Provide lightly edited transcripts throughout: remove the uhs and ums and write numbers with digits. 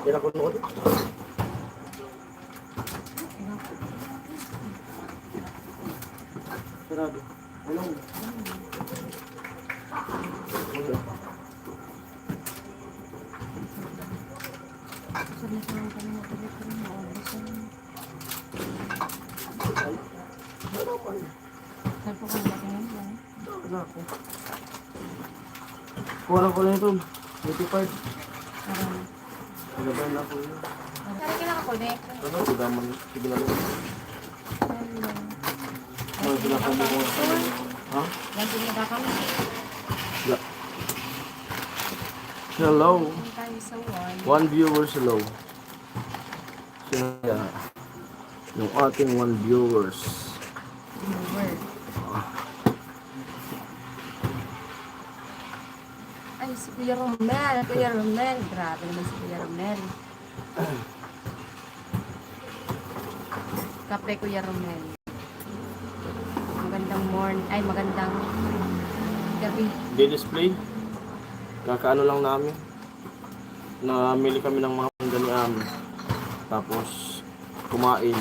Yan ako noon. Sarado. Ano? Kuha ko na ito. 85. Nagabay na ako yun. Kaya kinakakonek. Ano? Sigaman. Sigaman. Ano sila kami kung saan? Ha? Lagi na kami. Hello. Tayo sa One viewers hello. Sino yan? Yung ating one viewers. viewer. Ay, si Kuya Romel. Kuya Romel. Grabe naman si Kuya Romel. Kape Kuya Romel. Magandang morning. Ay, magandang gabi. Di-display. Kakaano lang namin. Namili kami ng mga mangga ni Ami. Tapos, kumain.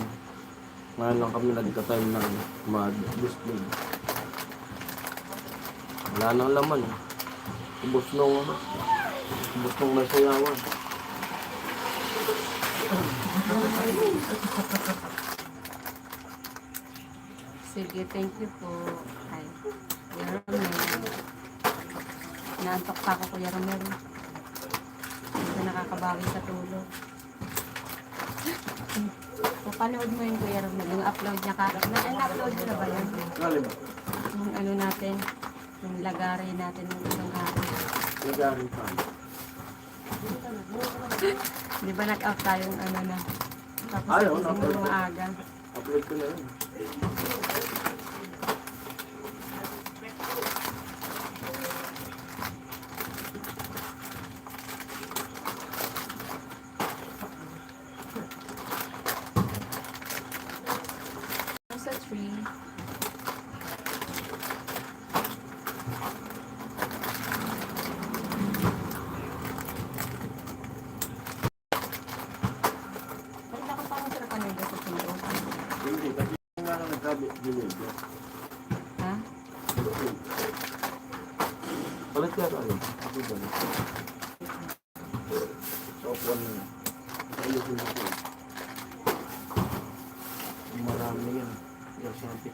Ngayon lang kami nagka-time ng mag-display. Wala nang laman. Ubus nung nasayawan. Sige, thank you po. Ay, Kuya Romel. Naantok pa ako, Kuya Romel. Hindi ka nakakabawi sa tulog. Papanood mo yung Kuya Romel, yung upload niya ka. Na-upload niya na ba yun? Galing ba? Yung ano natin, yung lagari natin ng isang araw. Nagaring pa. Di ba nag-up tayong ano na? Tapos Ayaw, nagising na-upload mo maaga. Upload ko na yun. Sa tree. Bakit ako parang sarap kanina sa tulog? Hindi, kasi nga lang nagkabi-bilid. Ha? Palit ka tayo. Ako ba? So, one na. Ayusin mo ko. Marami yan. Yung sabi.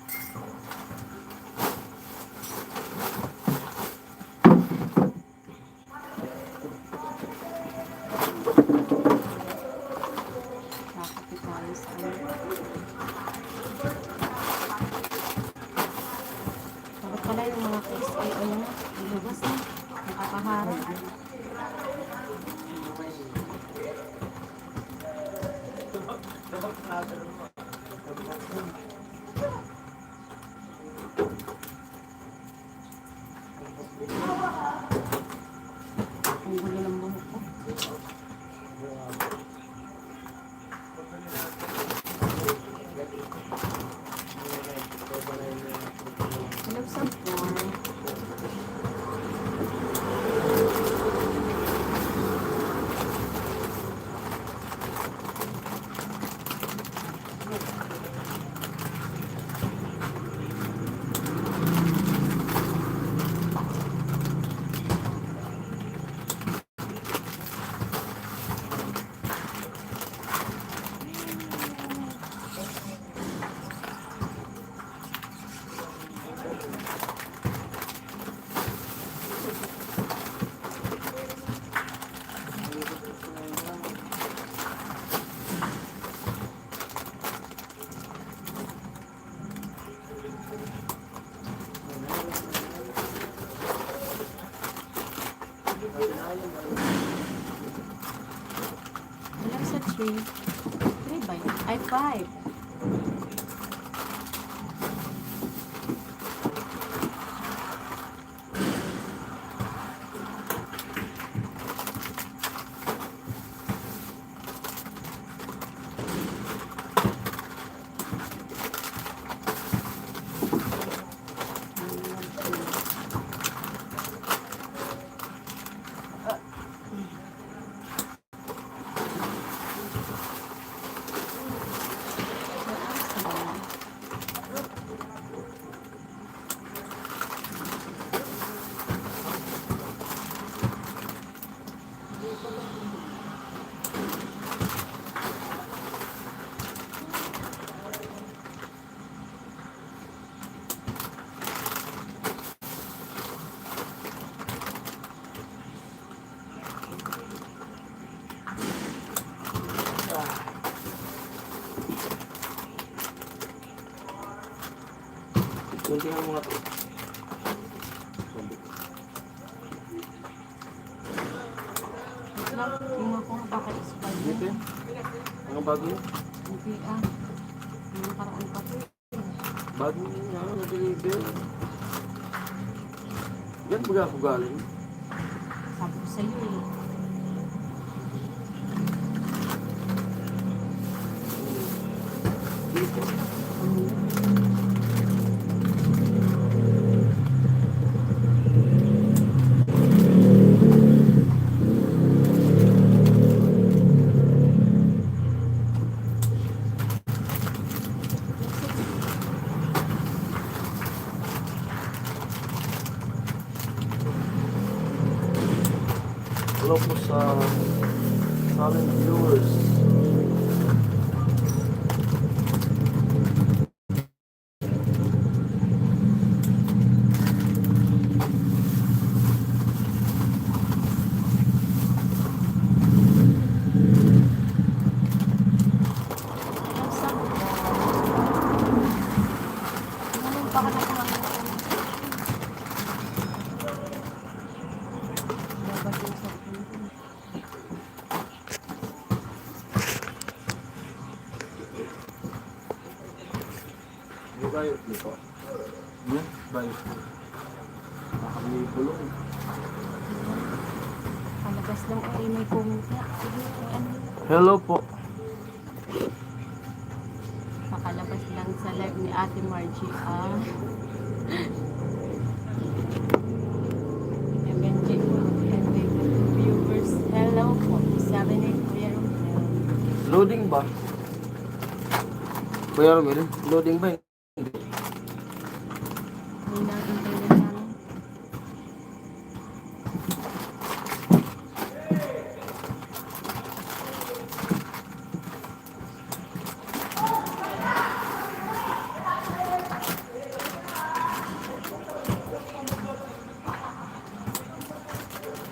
Nakakapit tayo sa ano. Bakit pala yung mga case ay ano na, ilabas na, nakakaharap. Ang gulo ng buhok ko. Nabsan po. Ilang sa 3? 3 ba yun? Ay, 5. Kuntingan mo nga to. Yung ako nga baka ispal Dito yun. yun. Mga bago yun. Hindi ah. Yung parang pa. Bago yun nga, na-deliver. Yan baga ako galing. Sabi ko sa'yo eh. Dito. Hello po sa silent viewers. Yung sabi ko. Ganun baka na kumangin ko. Dapat yung sabi ko. Yung bayot nito. Yan, bayot. Nakakami pulong. Palabas lang ay may comment na. Sige, may ano. Hello po. Pakalabas lang sa live ni Ate Margie. Ah. MNJ po. Viewers. Hello po. 78 Kuya Romel. Loading ba? Kuya Romel, loading ba? May nakintay na lang.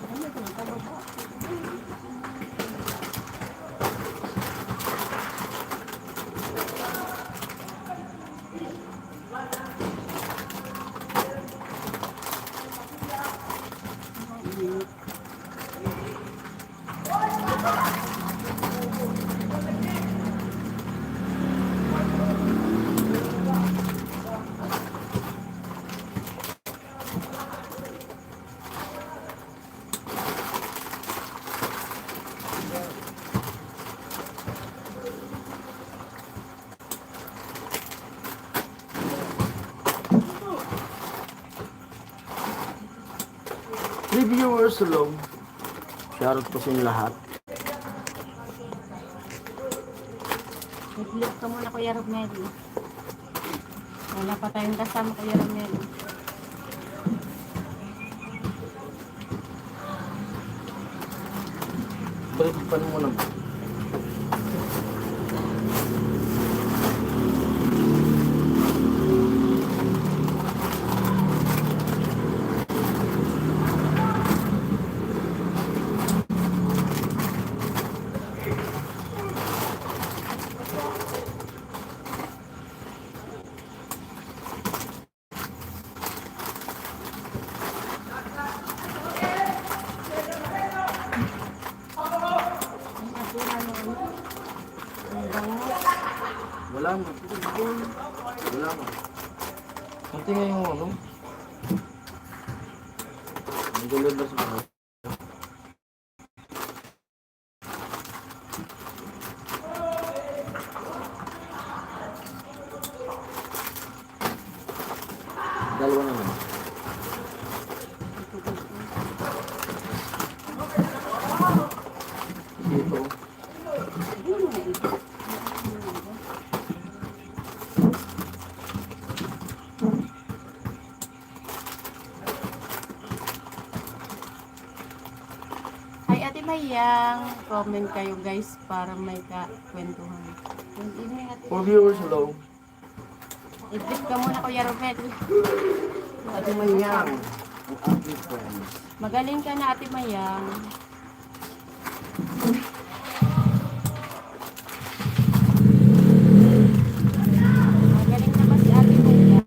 Ano ito? Kababa. Reviewers, hello. Shoutout po sa inyo lahat. Nag-vlog ka muna Kuya Romel. Wala pa tayong kasama Kuya Romel. Balik pa mo na. Ang asura mo. Ang bango. Wala mo. Wala mo. Kunti nga yung ano. Ang deliver sa mga. Dalawa na naman. Dito. Hi Ate Mayang. Comment kayo guys para may kakwentuhan. Good evening Ate For viewers, hello. I-vlog ka muna Kuya Romel. Ate Mayang. Ang aking friends. Magaling ka na Ate Mayang. Magaling na ba si Ate Mayang?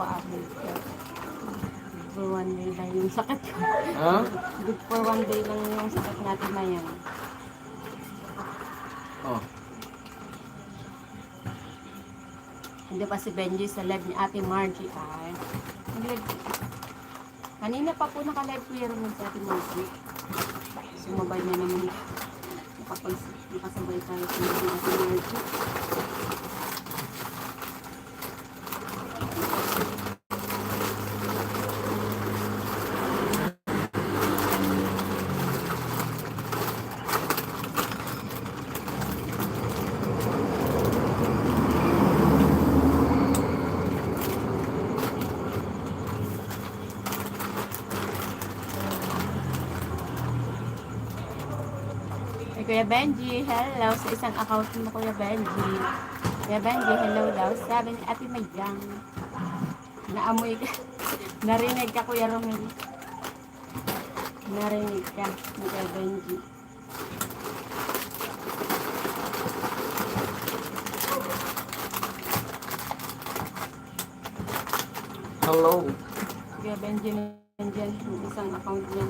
paa mo. For one day lang yung sakit ko. Ha? Good for one day lang yung sakit natin na yan. Oh. Hindi pa si Benji sa live ni Ate Margie. Ay, nag-live. Kanina pa po naka-live Kuya Romel sa Ate Margie. Sumabay na naman. Nakasabay tayo sa live ni Ate Margie. Kuya Benji, hello sa isang account mo, Kuya Benji. Kuya Benji, hello daw. Sabi ni Ate Mayang. Naamoy ka. Narinig ka, Kuya Romel. Narinig ka, Kuya Benji. Hello. Kuya Benji, nandiyan yung isang account niya.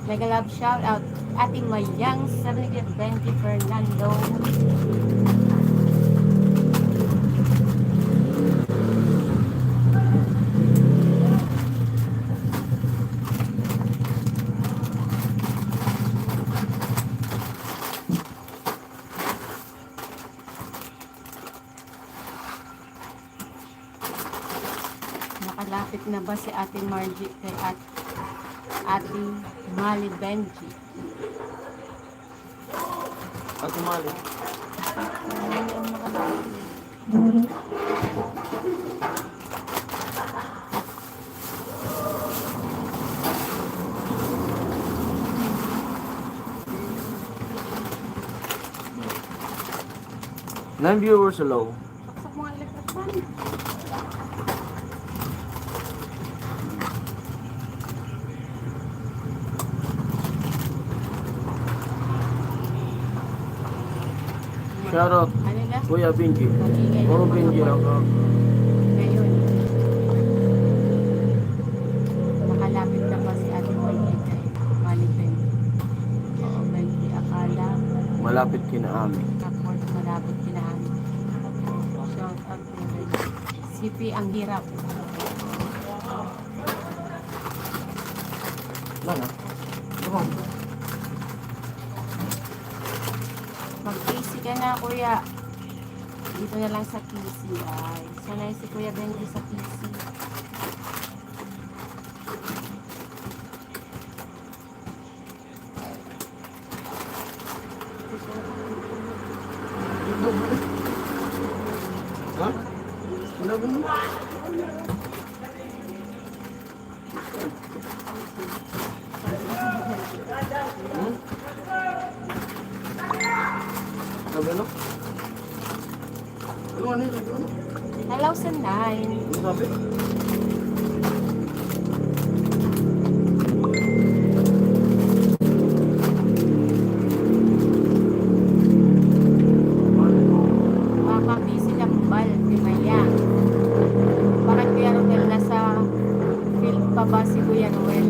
Mega love shout out Ate Mayang, sabi ni Benji Fernando. Nakalapit na ba si Ate Margie kay Ate Mali Benji? Ate Mali. Nine viewers hello. Saksak mga electric fan. Shoutout Ano na? Kuya Benji. Magingay Puro ng mga Benji boy. ako. Ngayon, nakalapit na ba si Ate Margie kay Mali Benji? Oo, Benji, akala Malapit kina amin. kapag malapit kinahamin. Shout out kay Benji. CP ang hirap. Wala na. Come on. Mag-PC ka na, Kuya. Dito na lang sa PC. Ay, sanay si Kuya Benji sa PC. Ha? Sinabi mo? Sabi ano? Ano yun? Ano? Hello, Sanay. Ano sabi? Baka busy lakbal, di Mayang. Bakit Kuya Romel nasa field pa ba si Kuya Romel?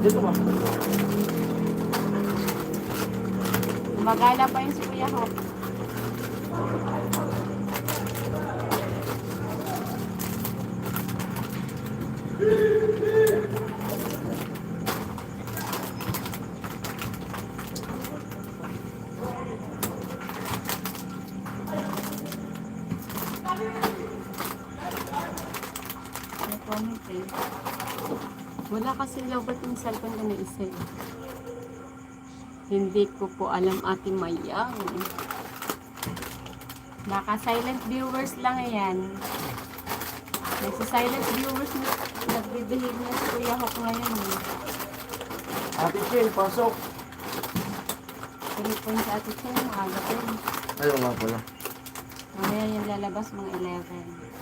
Dito ba? Magala pa yun si Kuya Hawk. May comment eh. Wala kasi lobat yung cellphone ko na isa eh. Hindi ko po alam Ate Mayang. Naka-silent viewers lang yan. Nasa silent viewers na nagbibihig na si Kuya Hawk ngayon eh. Ate Chen, pasok. Pinipon sa Ate Chen, maaga po. Ayaw nga pala. Mamaya yung lalabas mga 11.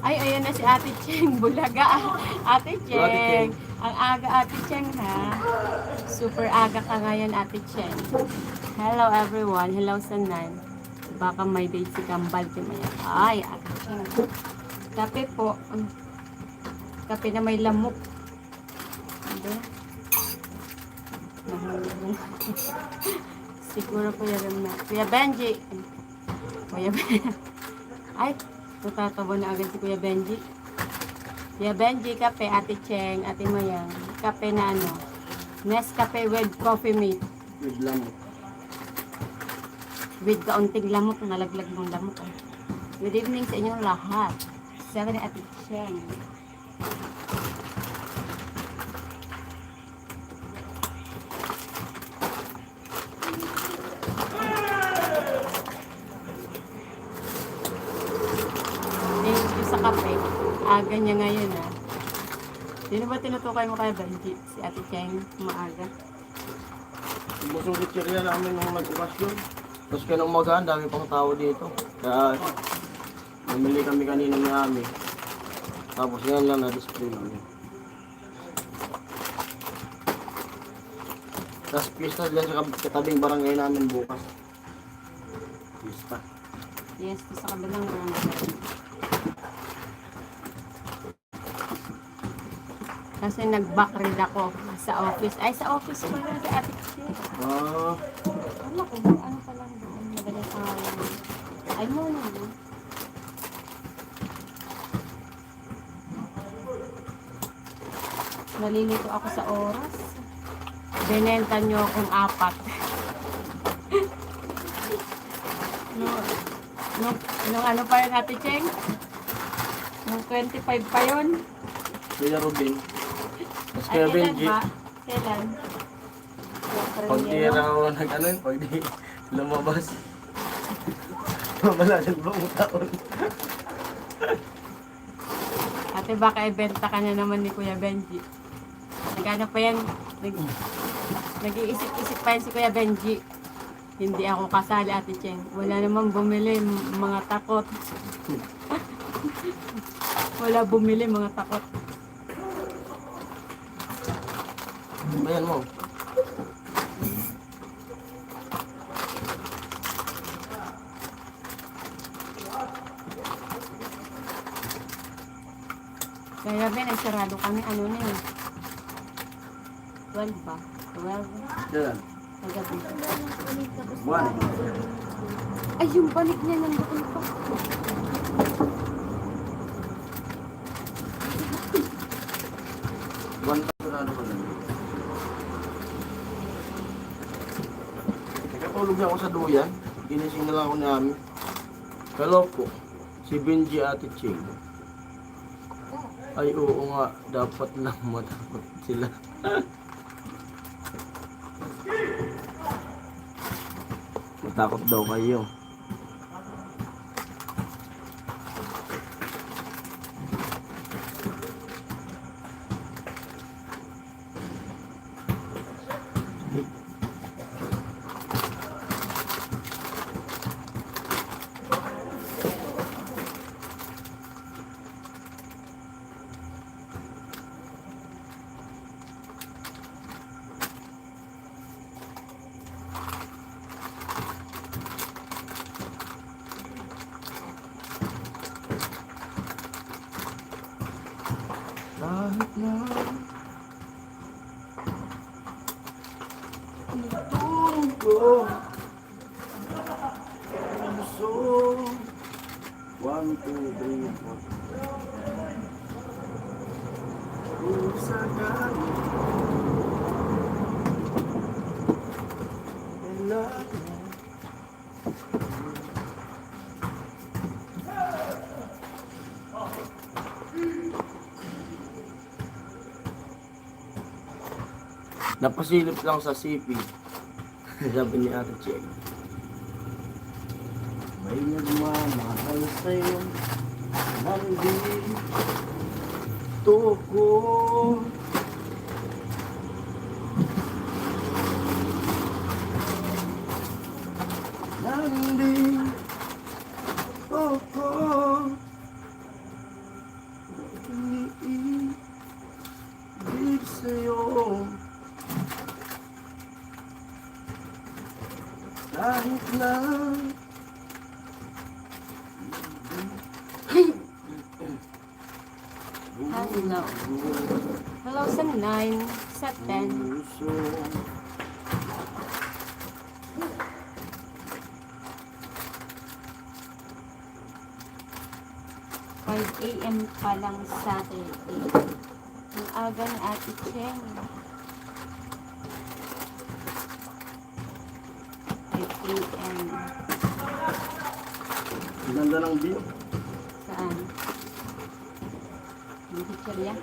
Ay, ayan na si Ate Cheng. Bulaga. Ate Cheng. Ang aga, Ate Cheng, ha? Super aga ka ngayon, Ate Cheng. Hello, everyone. Hello, Sanan. Baka may date si Kambal. Ay, Ate Cheng. Kape po. Kape na may lamok. Ano? Nahulog. Siguro Kuya Rem na. Kuya Benji. Kuya Benji. Ay, tutatawa na agad si Kuya Benji. Kuya Benji, kape, Ate Cheng, Ate Mayang. Kape na ano? Nescafe with coffee mate. With lamok. With kaunting lamok, nalaglag ng lamok. Good evening sa inyong lahat. Sabi ni Ate Cheng. Sa kape, aga niya ngayon ha. Sino ba tinutukay mo kay Benji? Si Ate Cheng, maaga. Busong chichirya namin nung nag-okasyon. Tapos kaya umagaan, dami pang tao dito. Kaya namili kami kanina ni Ami. Tapos yan lang na-display namin. Tapos pista dyan sa katabing barangay namin bukas. Pista. Yes, sa kabilang barangay. Kasi nag-back read ako sa office. Ay, sa office ko lang si Ate Cheng. Ano ko, ano pa lang doon? Madaling pangalan. Ay, mo na. Nalilito ako sa oras. Binenta nyo akong 4. Nung ano pa yun, Ate Cheng? Nung 25 pa yun. Kuya Robin. Tapos Ay, Kuya kailan Benji. ba? Kailan? Pag di raw nag-ano yun, pag di lumabas. Wala ng buong taon. Ate, baka ibenta ka na naman ni Kuya Benji. Nagano pa yan? Nag-iisip-isip pa yan si Kuya Benji. Hindi ako kasali, Ate Cheng. Wala namang bumili, mga takot. Wala bumili, mga takot. Bayan mo. Kaya Ben, ay sarado kami. Ano na yun? 12 ba? 12? Yan. Kagabi. 1. Ay, yung balik niya nandoon pa. Nakatulog na ako sa duyan. Ginising na lang ako ni Ami. Hello po. Si Benji, Ate Cheng. Ay oo nga. Dapat lang matakot sila. Matakot daw kayo. Kahit na natulog ko puso 1, 2, 3, 4 Pusa galing kailangan napasilip lang sa CP. Sabi ni Ate Cheng. May nagmamahal sa'yo. Nandito ko. Landing ako iniibig sa'yo. Kahit na Hello. Hello sa 9, sa 10. puso. 5 a.m. pa lang Saturday. Ang aga ni Ate Cheng. 5 a.m. Ang ganda ng view. Saan? Ang picture.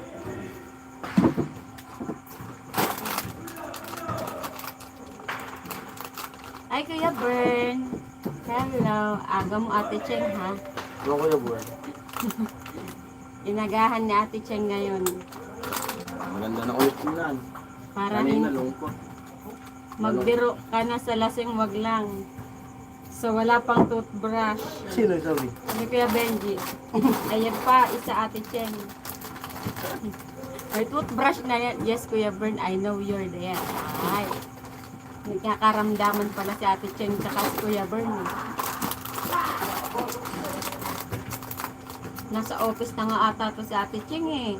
Ay, Kuya Bern. Hello. Aga mo, Ate Cheng, ha? Ano Kuya Bern? Inagahan ni Ate Cheng ngayon. Maganda na ulit yan. Para Kanina lungkot. magbiro ka na sa lasing, wag lang. So, wala pang toothbrush. Sino yung sabi? Ni Kuya Benji. Ayan pa, isa Ate Cheng. May toothbrush na yan. Yes, Kuya Bern, I know you're there. Ay. Nagkakaramdaman pala si Ate Cheng tsaka si Kuya Bern. Nasa office na nga ata to si Ate Cheng eh.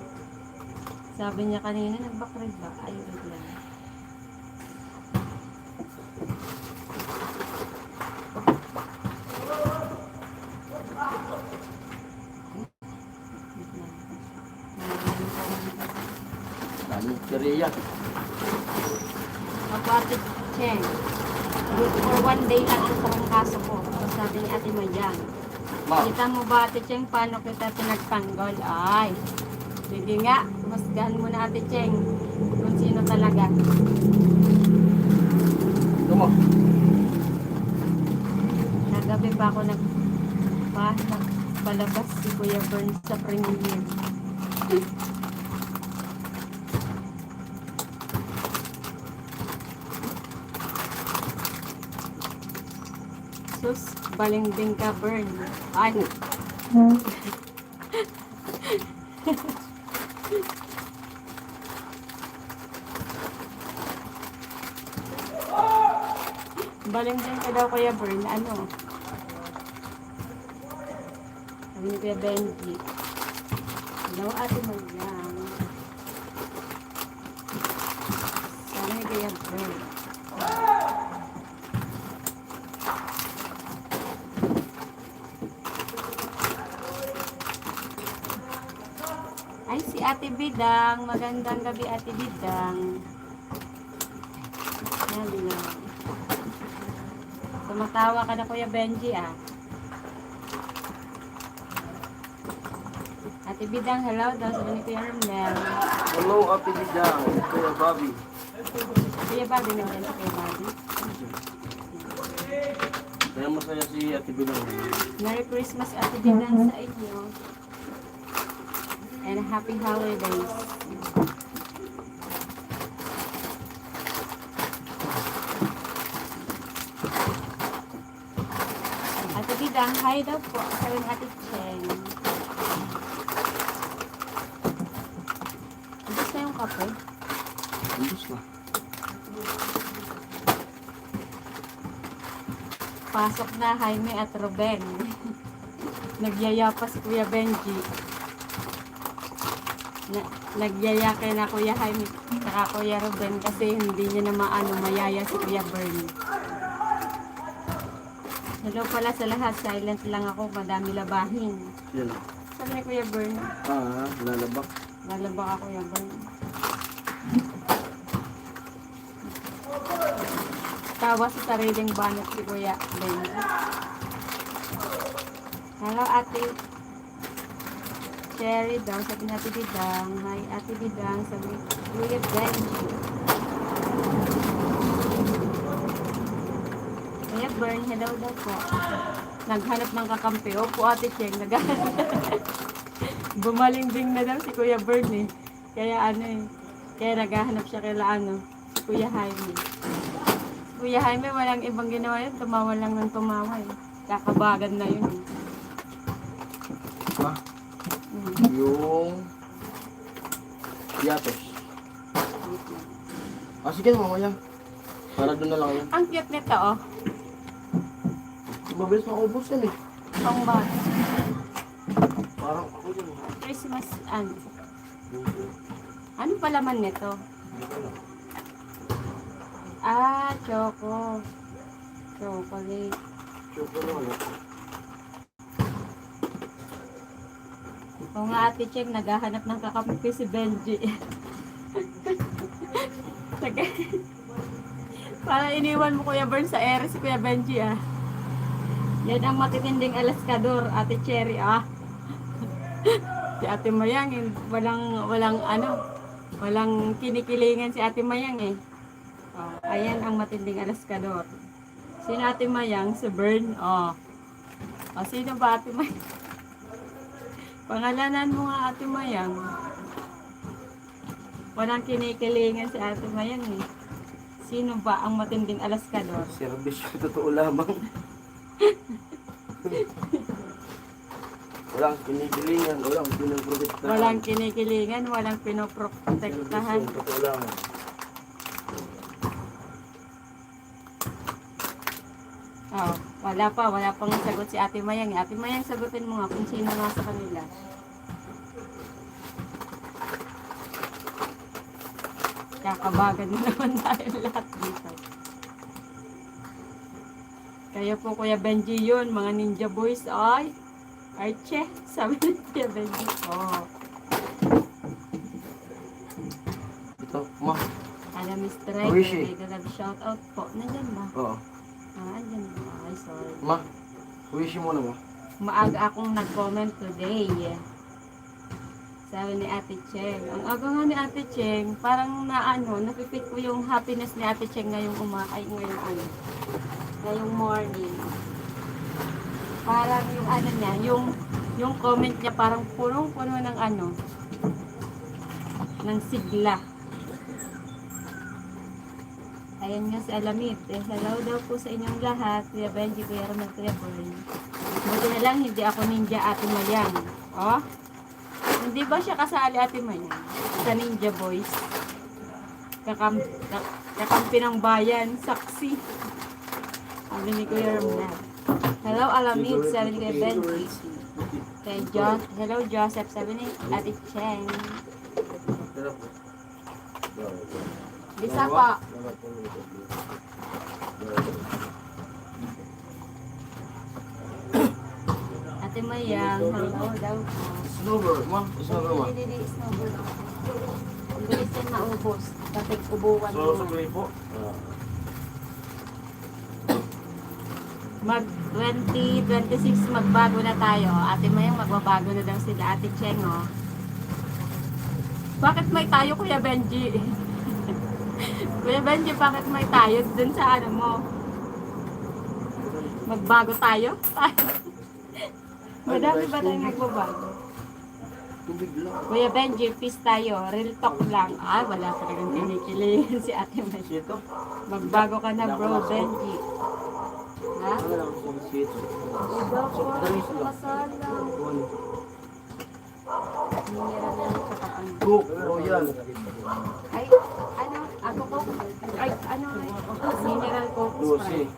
Sabi niya kanina, nag-backread ba? Ay, wait lang. Dami Korea. Ako, Ate Cheng. Good for 1 day lang ang trangkaso ko. Sabi ni Ate Mayang. Ma, Kita mo ba, Ate Cheng, paano kita pinagtanggol? Ay, sige nga, masgahan mo na, Ate Cheng, kung sino talaga. ito mo. Nagabi pa ako nagpalabas si Kuya Bern sa premiere. Sus, balingding ka, Bern. Ay, balingding ka daw, Kuya Bern. Ano? Sabi ni Kuya Benji. Hello, Ate Mayang. Sabi ni Kuya Bern. Ay, si Ate Bidang. Magandang gabi, Ate Bidang. Hello. Tumatawa ka na, Kuya Benji, ah. Ate Bidang, hello daw. Sabi ni Kuya Romel. Hello, Ate Bidang. Kuya Bobby. Kuya Bobby, nandiyan si Kuya Bobby. Kaya masaya si Ate Bidang. Merry Christmas, Ate Bidang, sa inyo. And happy holidays. Ate Bidang, hi daw po. Sabi ni Ate Cheng. Ubus na yung kape. Ubus na. Pasok na Jaime at Ruben. Nagyaya pa si Kuya Benji. Nagyaya kay na Kuya Jaime saka Kuya Ruben kasi hindi niya na mayaya si Kuya Bernie. Hello pala sa lahat. Silent lang ako. Madami labahin. Yan. Sabi ni Kuya Bernie. Lalabak. Lalabak ako, Kuya Bernie. Tawa sa sariling banat si Kuya Benji. Hello, Ate Cherry daw. Sabi ni Ate Bidang. Hi, Ate Bidang. Sabi ni Kuya Benji. Kuya Bern, hello daw po. Naghanap ng kakampi. Opo, Ate Cheng. Naghanap. Bumalingding na daw si Kuya Bern eh. Kaya ano eh. Kaya naghahanap siya kay si Kuya Jaime. Kuya Jaime, walang ibang ginawa yun. Tumawa lang ng tumawa eh. Kakabagan na yun eh. Ha? Yung yatos. Ah, sige, mamaya. Para doon na lang yun. Ang cute nito oh. Mabilis maubos yan eh. Pang bata. Parang ako yun. Christmas ano. Ano pa laman nito? Ah, choco. Chocolate. Chocolate. Kung nga Ate Cheng, naghahanap ng kakampi si Benji. Para iniwan mo Kuya Bern sa ere si Kuya Benji ah. Yan ang matitinding alaskador, Ate Cherry ah. Si Ate Mayang, walang kinikilingan si Ate Mayang eh. Oh, ayan ang matinding alaskador. Sino Ate Mayang? Si Bern. Oh. Oh, sino ba Ate Mayang? Pangalanan mo nga Ate Mayang. Walang kinikilingan si Ate Mayang eh. Sino ba ang matinding alaskador? Service yung totoo lamang. Walang kinikilingan, walang pinoprotektahan. Walang kinikilingan, walang Service pinoprotektahan. yung totoo lamang. Oh, wala pang sagot si Ate Mayang. Ate Mayang, sagutin mo nga kung sino nga sa kanila. Kakabagan na naman tayo lahat dito. Kaya po Kuya Benji yun, mga ninja boys. Ay, Arche, sabi ni Kuya Benji. Oh, Ito, ma. alam Mr. Where is she? Ray, may shout out po. Nandyan ba? Oo. Ah, andyan ba? Ay, sorry. Ma, wish mo na mo. Maaga akong nag-comment today. Sabi ni Ate Cheng. Ang aga nga ni Ate Cheng, parang napipit ko yung happiness ni Ate Cheng ngayong ngayong morning. Parang yung niya, yung comment niya parang punong-puno ng ng sigla. Ayan nga si Alamit. Hello daw po sa inyong lahat. Kuya Benji, Kuya Ramel, Kuya Boy. Buti na lang, hindi ako ninja Ate Mayang. Oh? Hindi ba siya kasali Ate Mayang? Sa Ninja Boys. Kakampi ng bayan. Saksi. Sabi ni Kuya Ramel. Hello Alamit. Sabi ni Kuya Benji. Kay John. Hello Joseph. Sabi ni Ate Cheng. Bisa pa. Ate Mayang, hello daw po. Snowbird, ma. Snowbird, ma. Hindi, snowbird ako. Ang bilis yan naubos. Dating ubuwan So, sa mo. play po. Mag 2026 magbago na tayo. Ate Mayang magbabago na daw sila. Ate Cheng, oh. Bakit may tayo, Kuya Benji? Kuya Benji, bakit may tayo dun sa mo? Magbago tayo? Madami ba tayong magbabago? Tubig lang. Kuya Benji, peace tayo. Real talk lang. Ay, wala talagang kinikilingan si Ate May. Sito? Magbago ka na, bro, Benji. Ha? Ano lang sa sito? Iba po, kasal lang. Mineral lang sa kapang. Cook, royal. Ay, ako ko. Ay, mineral coke Lucy. Sprite.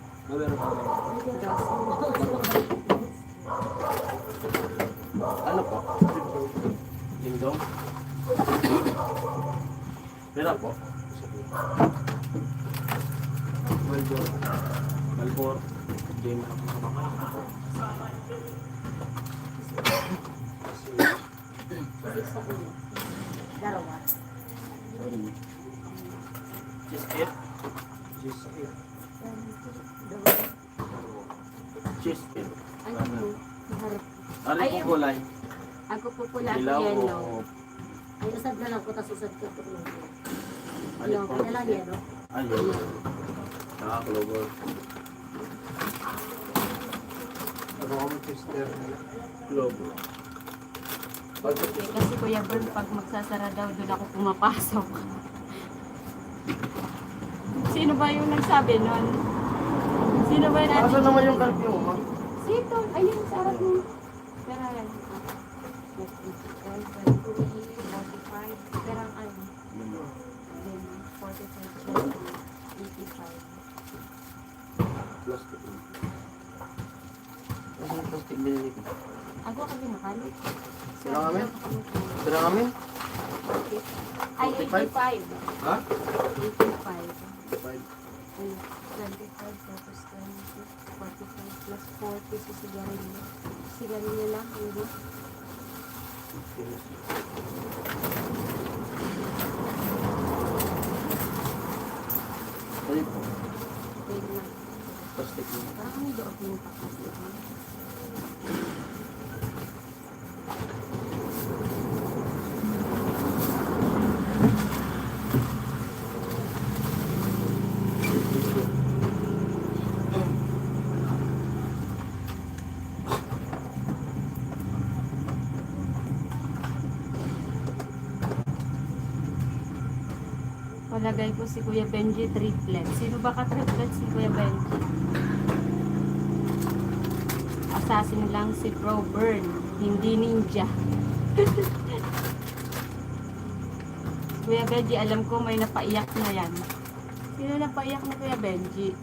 Ano po? Dingdong? Pera po? Malbor. Malbor. Hindi mo na kumakain. Dalawa. Cheese it? Cheese it. Cheese it. Ano? Harap. Ano Ay, pong kulay? Ako po pula at Ilaw yellow. o... Ay, usad na lang ko, tapos usad ko. Alin po? Ano lang yan, no? Ayun. Saka clover. Ano kami sister? Clover. Kasi Kuya Bern, pag magsasara daw, doon ako pumapasok. Si Sino ba yung nagsabi nun? Sino ba yung Asan natin? naman yung curfew mo, ma? Sito, ayun, sa harap mo. Pero yan. 45. Pero ang ano, then 45 85. Plastic. Asan yung plastic binili ko? Ako kasi nakalit. Sila kami? Sila kami? Ay, 45? 85. Ha? 85. 5. Ay, 25 tapos 20, 45 plus 40 sa sigarilyo. Sigarilyo lang, hindi. Ayun po. Wait lang. Plastic mo. Parang may doon yung pakas. Palagay ko si Kuya Benji triplet. Sino ba ka triplet si Kuya Benji? Assassin lang si Pro Burn, hindi ninja. Kuya Benji, alam ko may napaiyak na yan. Sino napaiyak na Kuya Benji?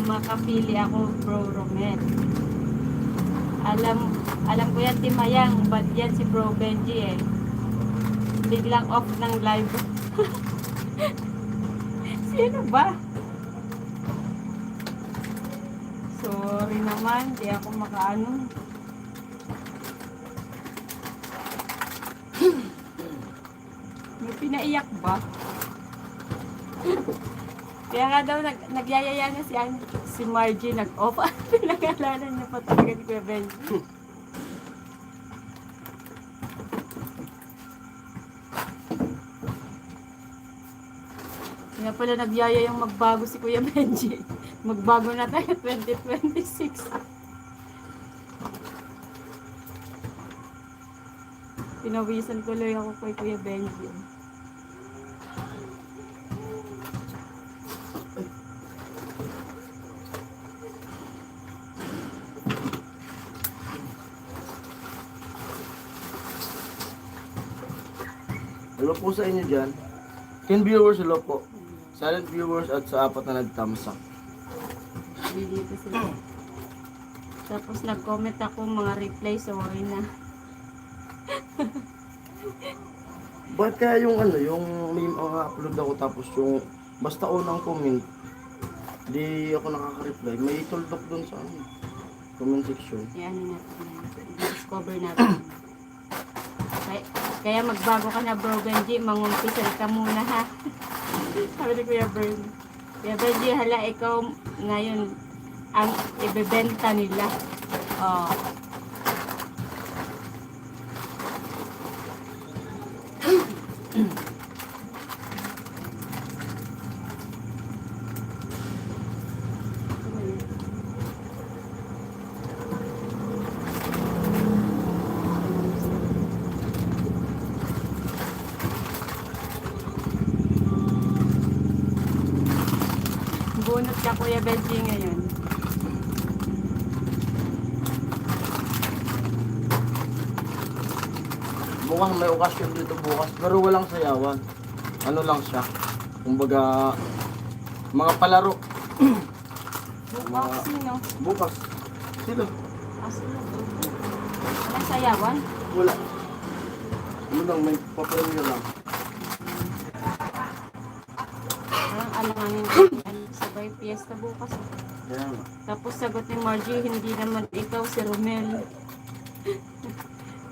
Makapili ako Bro Romel. Alam ko yan Timayang, bad yan si Bro Benji eh. Biglang off ng live. Sino ba? Sorry naman, di ako makaano. May pinaiyak ba? Kaya nga daw nagyayaya na si Margie nag-off. Pinangalanan niya pa talaga ni Kuya Benji. Kaya pala nagyaya yung magbago si Kuya Benji. Magbago na tayo 2026. Pinawisan ko lang ako kay Kuya Benji. Hello po sa inyo dyan. 10 viewers, hello po. Silent viewers at sa 4 na nag-thumbs up. Dito sila. Tapos nag-comment ako mga reply, sorry na. Ba't kaya yung ano, yung may mga upload ako tapos yung basta unang comment, di ako nakaka-reply. May tuldok dun sa ano, comment section. Kaya ano natin, discover natin. Kaya magbago ka na Bro Benji, mangumpisal ka muna ha. Sabi ni Kuya Bern. Kuya Benji, hala ikaw ngayon ang ibebenta nila. Oh. Bunot ka Kuya Benji ngayon. Bukas may okasyon dito bukas, pero walang sayawan. Ano lang siya, kumbaga, mga palaro. Bukas, sino? Bukas, sila, Aslo. Walang sayawan? wala. Ano lang, may papremyo lang. Parang alanganin sabay fiesta bukas. Kaya nga. Tapos sagot ni Margie, hindi naman ikaw si Romel.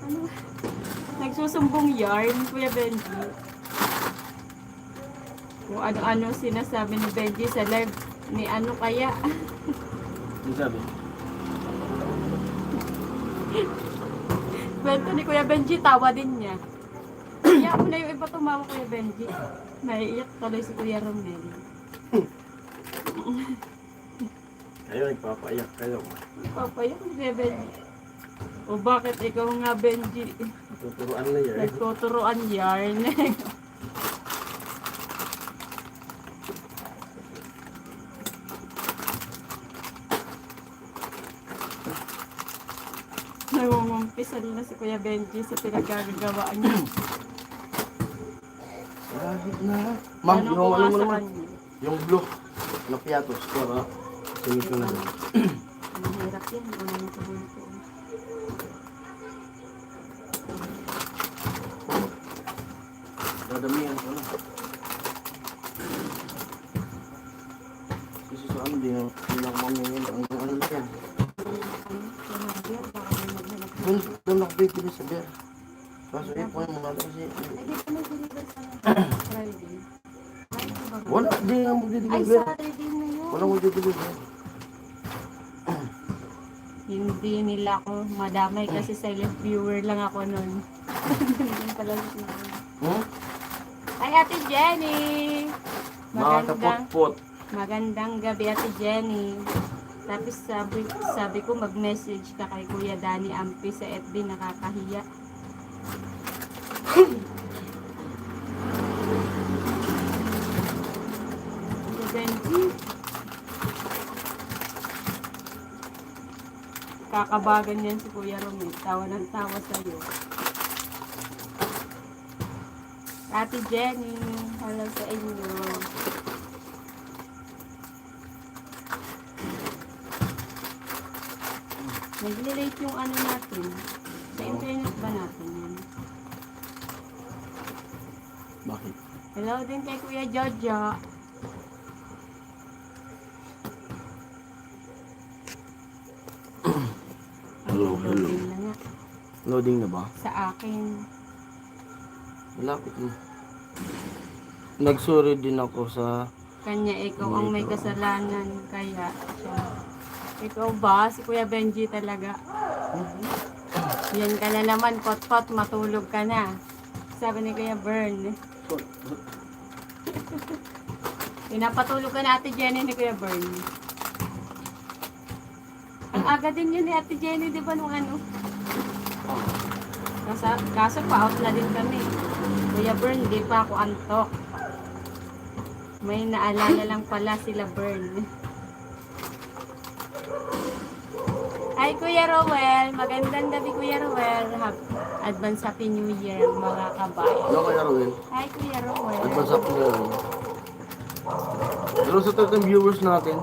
Ano? Nagsusumbong yarn, Kuya Benji. Kung ano-ano sinasabi ni Benji sa live ni ano kaya. Ano sabi? Kwento ni Kuya Benji, tawa din niya. Kaya mo na yung iba tumawa Kuya Benji. Naiiyak tuloy si Kuya Romel. Kayo, nagpapaiyak kayo. Papayak ni Kuya Benji. O bakit ikaw nga Benji? Tuturuan na yan. Nagtuturuan yarn. Nangungumpisal na si Kuya Benji sa pinagagawaan niya. Kahit na. Ma'am, Ano yung ko ano nga mo sa naman. kanya? Yung blue na piatos. Para singit ko na lang. Ang hirap yan. Ano mo tuloy ko. Dadamihan ko na. Kasi sa ano, di na mamingin. Ang ano na yan. Doon nakabibili sa beer. Kaso po yung mga kasi... Hindi ka nag-deliver sa Friday. Wala, di nga Ay, magdideliver. Saturday na yun. Wala magdideliver. Hindi nila ako madamay kasi silent viewer lang ako nun. Ganun pala siya. Hmm? Ay, Ate Jenny! Mga kapot-pot. Magandang gabi, Ate Jenny. Tapos sabi ko mag-message ka kay Kuya Danny Ampi sa FB, nakakahiya. Kuya Benji. Kakabagan yan si Kuya Romel. Tawa ng tawa sa'yo. Ate Jenny, hello sa inyo. Nag-relate yung ano natin. Sa internet ba natin yan? Bakit? Hello din kay Kuya Jojo. Hello, hello. Loading na nga. Loading na ba? Sa akin. Malapit na. Nagsorry din ako sa... Kanya ikaw ang may kasalanan. Kaya siya. Ikaw ba? Si Kuya Benji talaga. Yan ka na naman. Pot-pot. Matulog ka na. Sabi ni Kuya Bern. Pinapatulog ka na Ate Jenny ni Kuya Bern. Ang aga din yun ni Ate Jenny, di ba, nung ano? Kaso pa-out na din kami. Kuya Bern, di pa ako antok. May naalala lang pala sila Bern. Hi Kuya Rowell, magandang gabi Kuya Rowell. Advance Happy New Year mga kabayan. Hello kaya Ruel. Hi Kuya Rowell. Advance up mo. Hello sa tatlong viewers natin.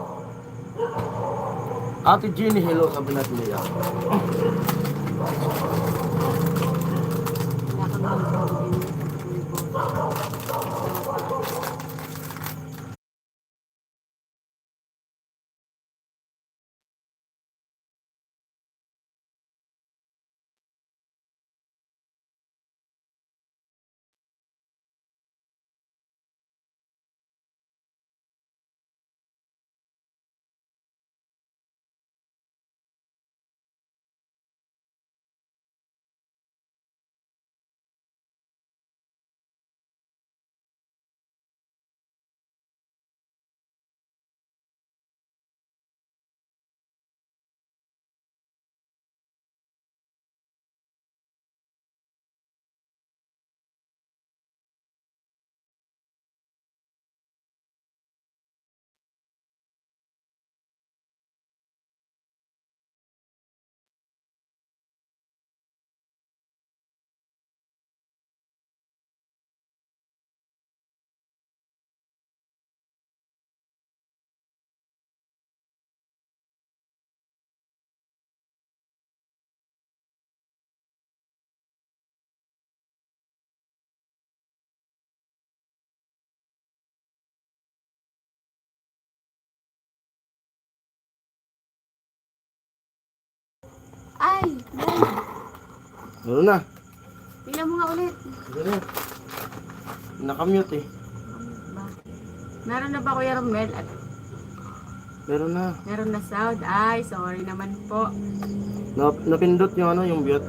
Ate Jenny, hello, sabi natin niya. Ay! Yan. Meron na. Tingnan mo nga ulit. Meron na. Nakamute eh. Meron na ba Kuya Romel? At Meron na. meron na sound. Ay, sorry naman po. Napindot yung ano, yung mute.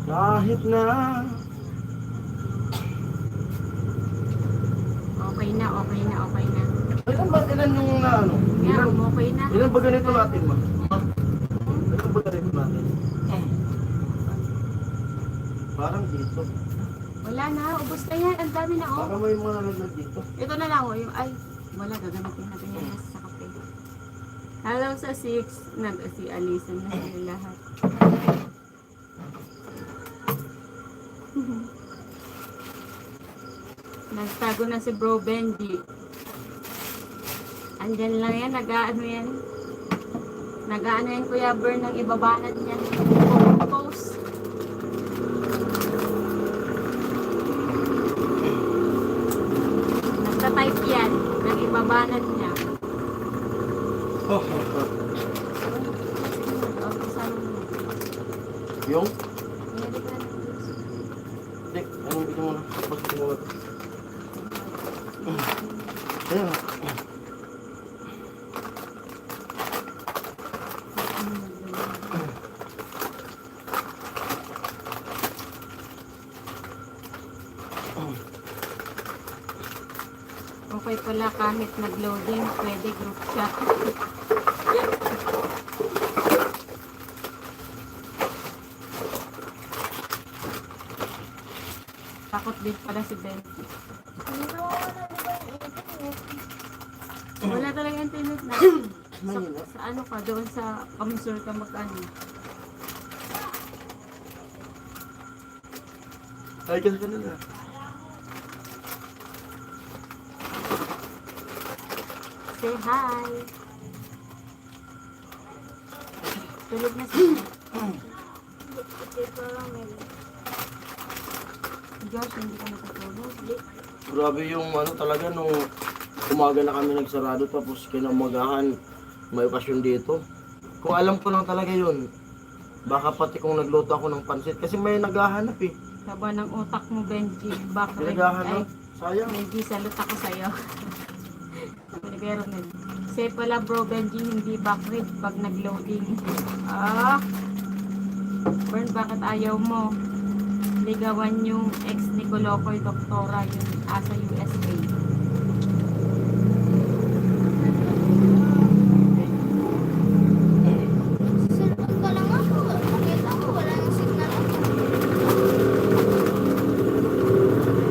Kahit na. Okay na, okay na, okay na. Kailan ba kailan yung na ano? na, okay na. Ilan ba ganito natin, ma? Ilan ba ganito natin? Parang dito. Wala na, ubos na yan. Ang dami na, oh. Baka may mga nalaglag dito. Ito na lang, oh. Yung, ay, wala, gagamitin natin yan sa kape. Halaw sa 6, si Alisa na sila lahat. Nagtago na si Bro Benji. Andyan lang yan, nag-aano yan. Nag-aano yan, Kuya Bern, ng ibabanat niya. Post. Nagta-type yan, ng ibabanat niya. Oh, yung? Dek, anong ito muna? Tapos ito muna. Ayan. Okay pala kahit nag-loading, pwede group chat. Takot din pala si Ben. Wala talaga internet na. Sa ano ka, doon sa Kamsur ka mag-ano. Ay, kasi ka na. Say hi! Tulog na siya. Josh, hindi ka nakatulog. Grabe yung ano talaga nung umaga na kami nagsarado tapos kinamagahan may okasyon dito. Kung alam ko lang talaga yun, baka pati kung nagluto ako ng pansit kasi may naghahanap eh. Saba ng utak mo, Benji. Bakit? Naghahanap. Sayang. Benji, salute ako sa'yo. Pero say pala bro, Benji, hindi backread pag nag-loading. Ah! Bern, bakit ayaw mo? Ligawan yung ex ni Kolokoy Doktora yun asa USA. Cellphone ko lang ako. Nakita ko, wala nang signal ako.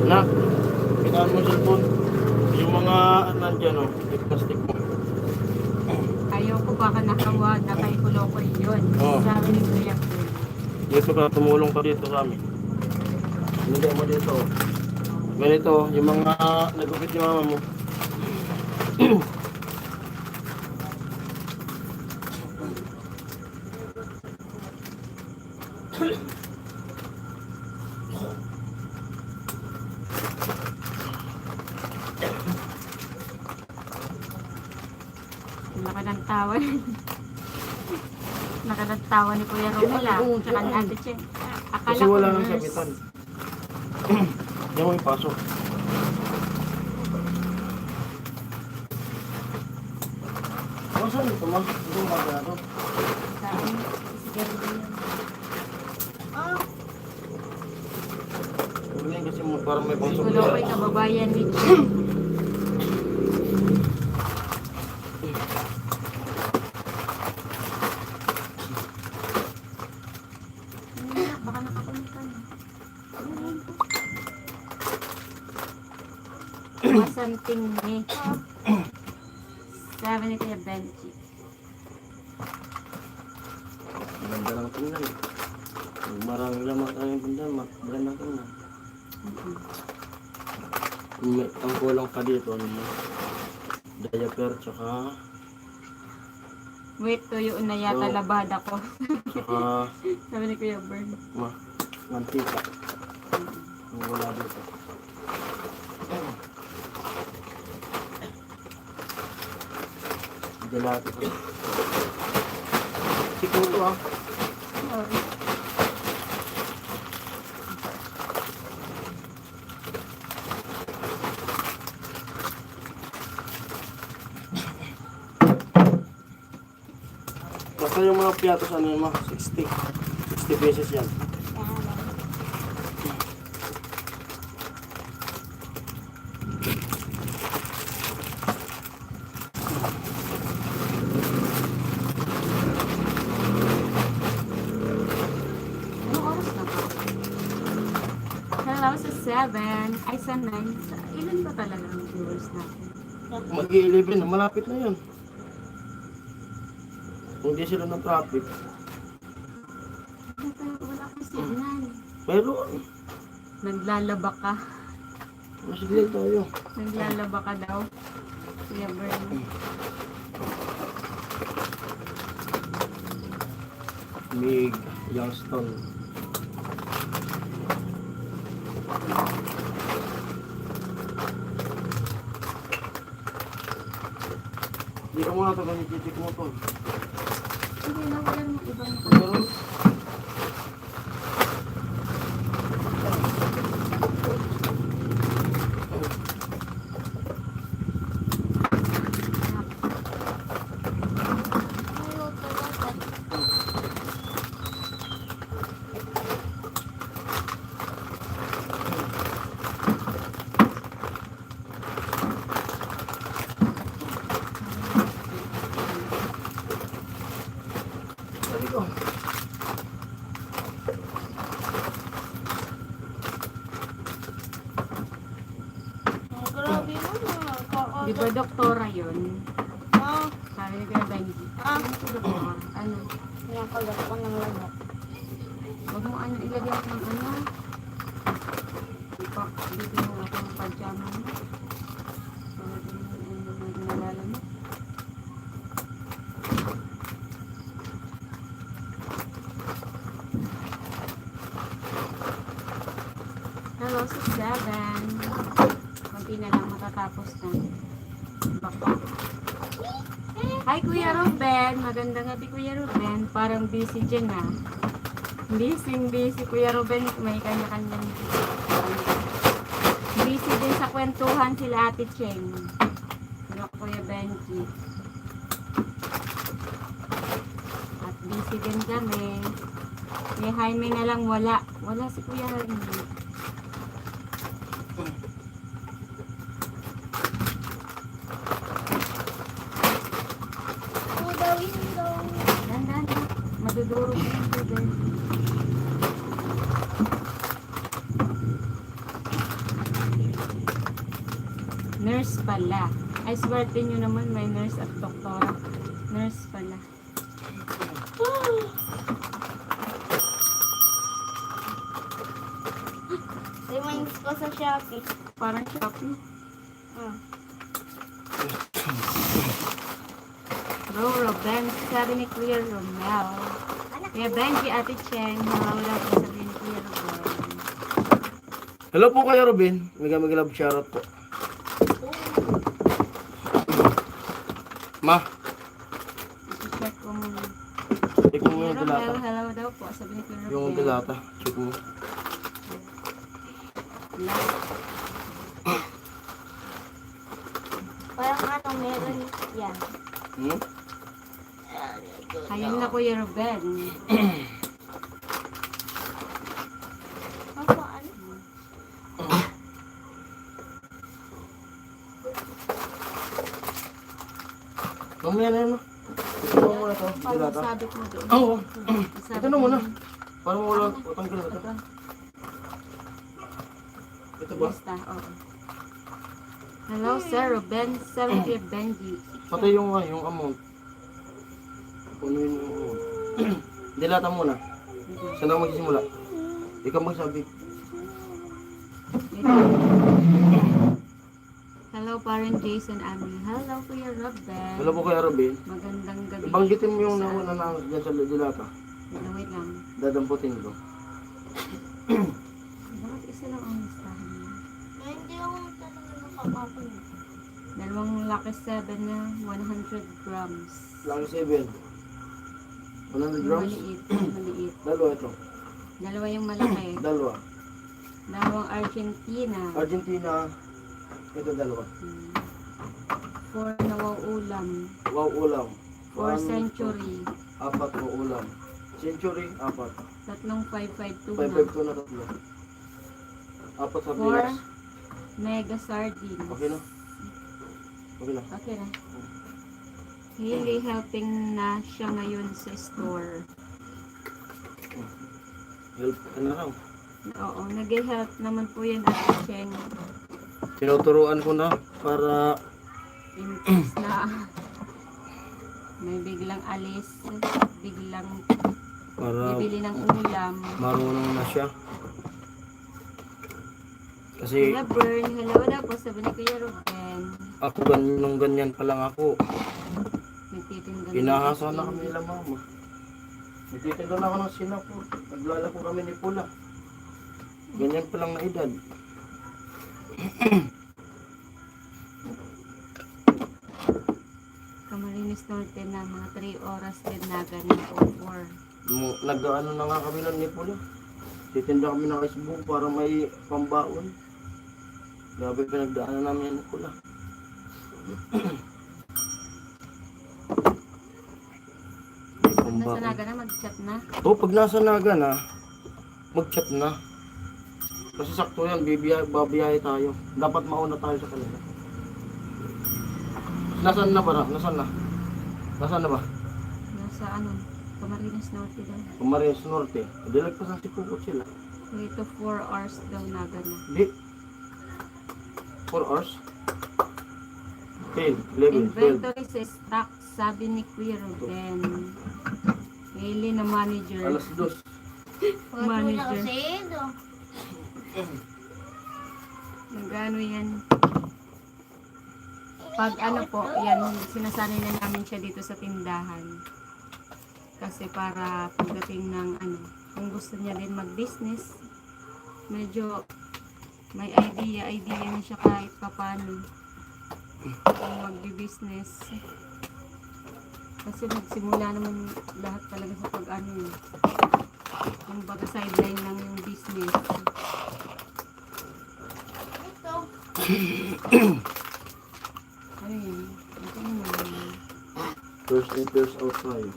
Nak, kitaan mo cellphone. Yung mga nandyan o, plastic mo. Ayaw ko baka nakawag na kay Kolokoy yun. Oo. Sabi ni Kuya Bern. Dito ka, tumulong ka dito sa amin. Hindi mo dito. Ganito, yung mga nagupit yung mama mo. Laka ng tawa. Laka ng tawa ni Kuya Romela. Tsaka ni Ate Chen. Akala Kasi ko wala nang nurse. sabitan. Yan mo yung pasok. Saan ito ma? Ito magano. Saan? Si Geraldine. Ganyan kasi parang may Si pasok. Kolokoy, kababayan ni Chen. Baka nakapunta na. Masanting ni. Sabi ni Kuya Benji. Maganda lang tingnan. Maraming lamat ang yung pundan. Maganda tingnan. Ang kulang pa dito. Ano mo? Diaper tsaka Wait, tuyo na yata Oo. labada ko. tsaka Sabi ni Kuya Bern. mantika. Ang wala dito. Gelato ko. Siko to ah. Basta yung mga piatos ano yun 60. 60 pesos yan. Hello sa 7. Ay, sa 9. Ilan pa talaga ang viewers natin? Mag-11 na, malapit na yun. Kung di sila ng traffic. Wala kang signal. Pero, Naglalaba ka. masigil tayo. Naglalaba ka daw. Kuya Bern. Mig, Youngstown. Hindi ka muna ito, ganyan mo to. Hindi na, wala namang ibang Pero, Ayaw talaga. sabi ko. Oh, grabe mo na. Di ba doktora yun? Ah, Sabi ni Kuya Benji. ah. Ano si doktora? Ano? Nakagat ko ng lagat. Huwag mo ano ilagay ako ng ano. Dito mo ako ng pajama mo. Para din nalalamig. Hello sa 7. Kunti na lang matatapos na. Baka. Hi Kuya Ruben. Magandang gabi Kuya Ruben. Parang busy dyan ah. Busy Kuya Ruben. May kanya-kanyang busy din sa kwentuhan sila Ate Cheng. Sila Kuya Benji. At busy din kami. Si Jaime na lang wala. Wala si Kuya Jaime. Ako daw yun daw. Dandan. Madudurog yung tubig. Nurse pala. Ay, swerte nyo naman may nurse at doktora. Nurse pala. Reminds ko sa Shopee. Parang Shopee. Ah. Roro, Ben, sabi ni Kuya Romel. Kuya Benji, Ate Cheng, wala po sabi ni Kuya Romel. Hello po kayo, Robin. Mega love shoutout po. Ma, I-check ko muna. check mo Kuya yung Romel, dilata. hello daw po, sabi ni Kuya Romel. Yung dilata, check mo. Last. Parang ano, meron yan. Hmm? Ayun na Kuya Ruben. Ako ano? Mamaya na yun, ma. Ito mo muna ito, Paano dilata. sabit mo doon? Oo. Sabit Ito na muna. mo. Parang wala, utang ka na ito. Ito. Ito ba? Basta, oo. Hello, Sir Ruben. Sabi Kuya Benji. Patay yung, yung amount. Punuin mo yung amount. Dilata muna. Saan ako magsisimula? Ikaw magsabi. Hello, parang Jason Ami. Hello, Kuya Ruben. Hello po kaya, Robin. Magandang gabi. Banggitin mo yung nauna na dyan sa dilata. Wait lang. Dadamputin ko. Bakit isa lang ang listahan niya? Hindi ako talaga nakakapon. Dalawang Lucky 7 na 100 grams. Lang 7. 100 Yung grams. maliit. Yung maliit. Dalawa ito. Dalawa yung malaki. Dalawa. Dalawang Argentina. Argentina. Ito dalawa. 4 na wow ulam. Wow ulam. 4 century. 4 wow ulam. Century, 4. Tatlong 552 na. 5 na tatlo. 4 sa bilas. 4 mega sardines. Okay na? Okay na. Okay na. Really helping na siya ngayon sa store. Help ka na raw. Oo, nag-help naman po yan Ate Cheng. Tinuturuan ko na para In case na may biglang alis, biglang bibili ng ulam. marunong na siya. Kasi Kuya Bern, hello na po, sabi ni Kuya Ruben. ako nung ganyan pa lang ako. Nagtitinda ng Pinahasa na ice kami nila mama. Nagtitinda na ako ng sinapur. Naglalako kami ni Pula. Ganyan pa lang na edad. Camarines Norte na mga 3 oras din na ganun o 4. Nag-ano na nga kami ng ni Pula. Titinda kami ng ice boom para may pambaon. Grabe pinagdaanan namin ni Pula. Pag nasa Naga na, mag-chat na. Oh, pag nasa Naga na, mag-chat na. Kasi sakto yan, babiyahe tayo. Dapat mauna tayo sa kanila. Nasaan na ba? Nasaan na? Nasaan na ba? Nasa ano, Camarines Norte daw. Camarines Norte. Dilag pa sa Sipukot sila. 3 to 4 hours daw Naga na. Di. 4 hours? 10, 11, 12. Inventory sa stock, sabi ni Kuya Ruben. Hailey na manager. Alas 2. Manager. Manager. Nagano yan. Pag ano po, yan, sinasanay na namin siya dito sa tindahan. Kasi para pagdating ng ano, kung gusto niya din mag-business, medyo may idea na siya kahit papano kung mag-business. Kasi magsimula naman lahat talaga sa pag-ano yun. Yung baga sideline lang yung business. Ito. Ano yun? Ito naman. First in, first out tayo.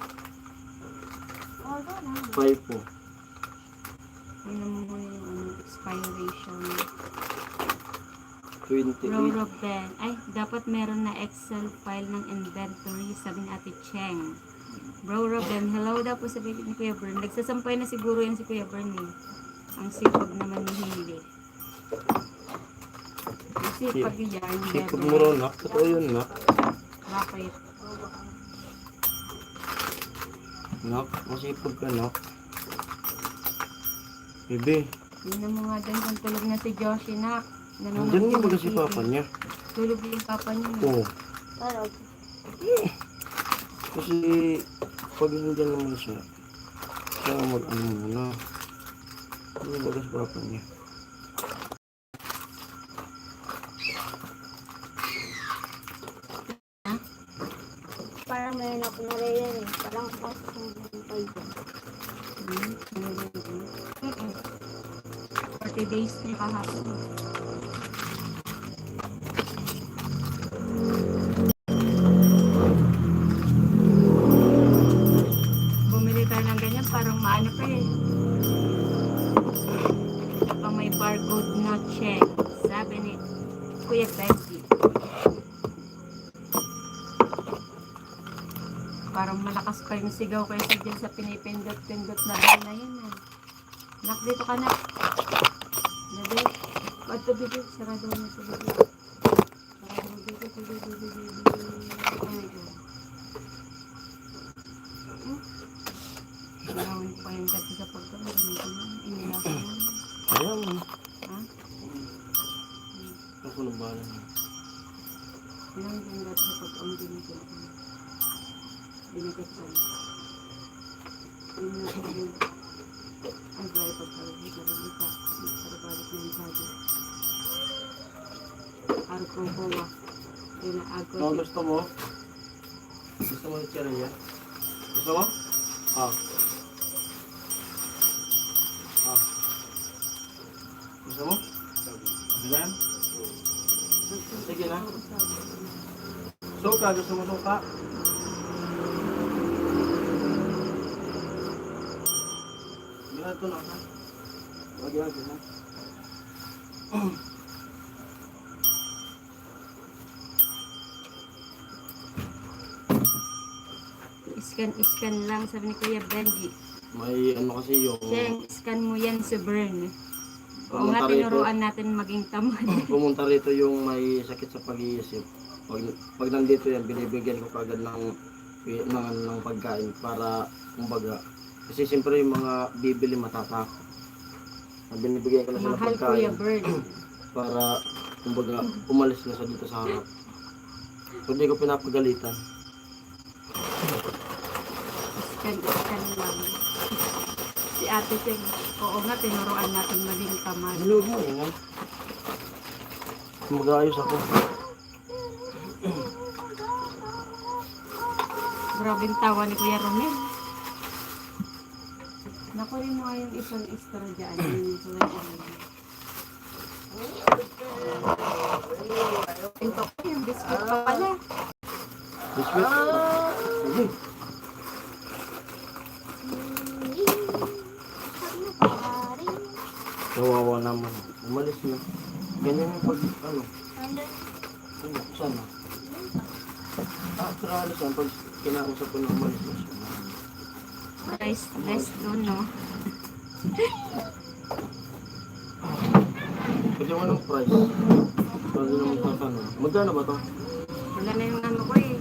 Oh, na. 5 po. Ano mo muna yung ano, expiration. 28. Ruben. Ay, dapat meron na Excel file ng inventory, sabi ni Ate Cheng. Bro Ruben, hello daw po sabi ni Kuya Bern. Nagsasampay na siguro yan si Kuya Bern eh. Ang sipag naman ni Hili. Ang sipag yan. Sipag mo ron, nak. Totoo yun, nak. Bakit? Nak, masipag ka, nak. Bebe, Yun na mga dyan kung tulog na si Joshi na. nandyan mo ba si papa niya? Tulog yung papa niya. Oo. Parang. Kasi, pag nandyan naman siya, siya mag-ano muna. Hindi ba si papa niya? Parang mayroon ako nariyan eh. Parang post yung buhay ko. 40 days na kahapon. Bumili tayo ng ganyan, parang maano pa eh. Pang may barcode na check. Sabi ni Kuya Benji. Parang malakas pa yung sigaw kaysa dyan sa pinipindot-pindot na bell na yun eh. Nak, dito ka na. Nabi, ba't ito bibig? Sarado mo ito bibig. Sarado mo bibig, bibig. Ay, ito. Marawin pa yung dati sa pagkakas. Inilasan mo. Ayaw mo. Ha? Ako na bahala niya. Ilang yung dati sa pagkakas. Binagatan. Binagatan. Ay, gaya pagkakas. Nabalita. Nabalita na yung sabi. Araw kong bawa. Yun na agad. Ano gusto mo? Gusto mo yung tira niya? Gusto mo? Ah. Ah. Gusto mo? Ayan? Sige na. Suka, gusto mo suka? Ganito na ka. Wag yan, na. Iskan lang, sabi ni Kuya Benji. May ano kasi yung... Cheng, scan mo yan sa burn. Oo nga, Pumunta rito, tinuruan natin maging tamad. pumunta rito yung may sakit sa pag-iisip. Pag nandito yan, binibigyan ko kagad ng pagkain para, kumbaga, kasi siyempre yung mga bibili matatakot. Binibigyan ko na sila Mahal Kuya pagkain Bird. para, kumbaga, umalis na sa dito sa harap. So, hindi ko pinapagalitan. Iskan lang. Si Ate Cheng, oo nga, tinuruan natin maging tamad. Nalog mo, ingay. Mag-aayos ako. Grabing tawa ni Kuya Romel. Nakunin mo nga yung isang extra dyan. Yung Kuya Romel. Ito ko yung biscuit pa pala. Biscuit. Sige. Kawawa naman. Umalis na. Ganyan yung pag, ano, sana. Pero alis yan, pag kinausap ko na umalis na siya. Rest doon, no? Pwede mo ng price. Pwede naman tatanong. Magkano ba to? Wala na yung ano ko eh.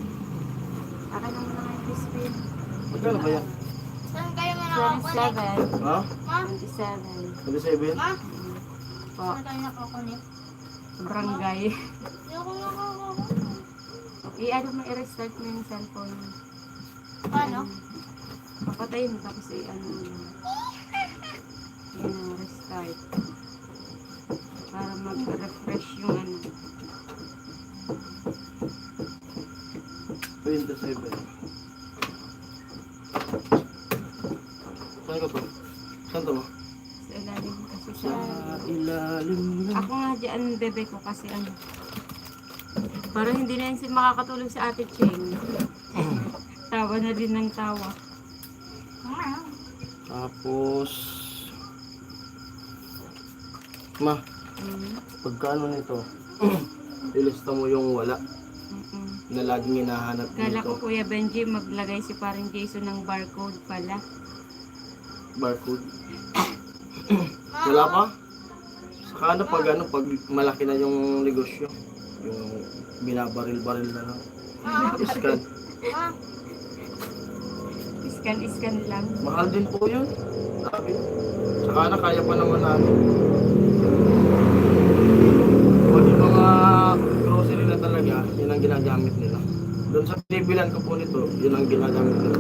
Akin naman na yung biscuit. Magkano ba yan? Saan kayo nakakunik? 27. Ha? Ma? 27. 27? Ma? Po, Saan kayo nakakunik? barangay. Hindi ako nakakunik. I-ano mo, i-restart mo yung cellphone. Paano? Papatayin mo tapos i-ano mo. Yan, restart. Para mag-refresh yung ano. 27. Saan ka to? Saan to mo? Sa ilalim kasi sa... ilalim na. Ako nga dyan, bebe ko kasi ano. Parang hindi na yun makakatulog sa Ate Cheng. Tawa na din ng tawa. Tapos... Ma, Mm. pagkaano nito? Ilista mo yung wala Mm-mm. na laging hinahanap Kala ko dito. Kuya Benji maglagay si parang Jason ng barcode pala. Barcode. Wala pa? Saka ano pag ano, pag malaki na yung negosyo. Yung binabaril-baril na lang. Iskan. Iskan lang. Mahal din po yun. Sabi. Saka na kaya pa naman namin. Pag yung mga grocery na talaga, yun ang ginagamit nila. Doon sa bibilan ko po nito, yun ang ginagamit nila.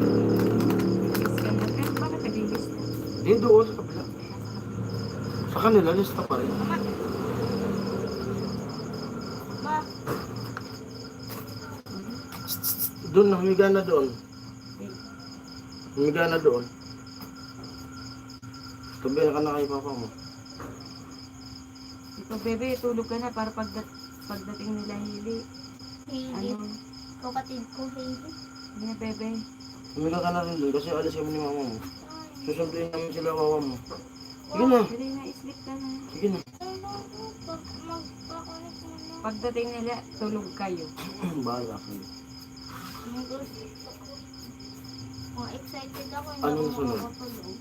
Iskan lang. Pero bakit naglilista? Di doon sa kabila. Sa kanila, lista pa rin. Ma? Doon, humiga na doon. Humiga na doon. Tabi ka na kay papa mo. Ito bebe, tulog ka na para pagdating nila Hili. Hindi. Ano? Kapatid ko, hindi. Hindi na bebe. Humiga ka na rin doon kasi alis kami ni mama mo. Susunduin namin sila wawa mo. Sige na. Dali na, sleep ka na. Sige na. Magpakunik mo na. Pagdating nila, tulog kayo. Bahala kayo. Ang gusto. Excited ako. Hindi Anong ako sunod? makakatulog.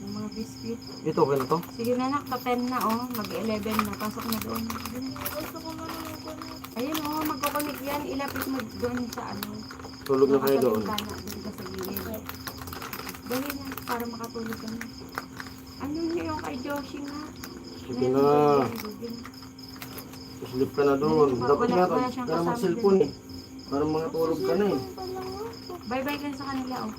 Yung mga biscuit. Ito, okay na to? Sige na nak, pa-10 na oh. Mag-11 na. Pasok na doon. Gusto ko na naman kunik. Ayun oh, magkukunik yan. Ilapit mo doon sa ano. Tulog na kayo doon. Sa bintana, doon ka sa gilid. Dali na, para makatulog ka na. Ano niyo yung kay Joshi nga? Sige na. Sleep ka na doon. Dapat nga, Wala siyang ka na kasama mag-cellphone eh. Para mga tulog ka na eh. Bye-bye ka sa kanila oh.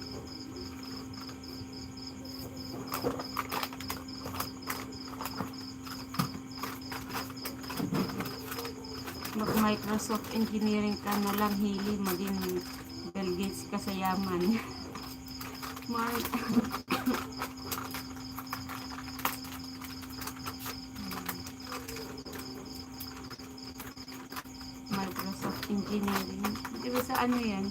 Mag-Microsoft Engineering ka na lang, Hili, maging Bill Gates ka sa yaman. Mark. Microsoft Engineering. Di ba sa ano yan?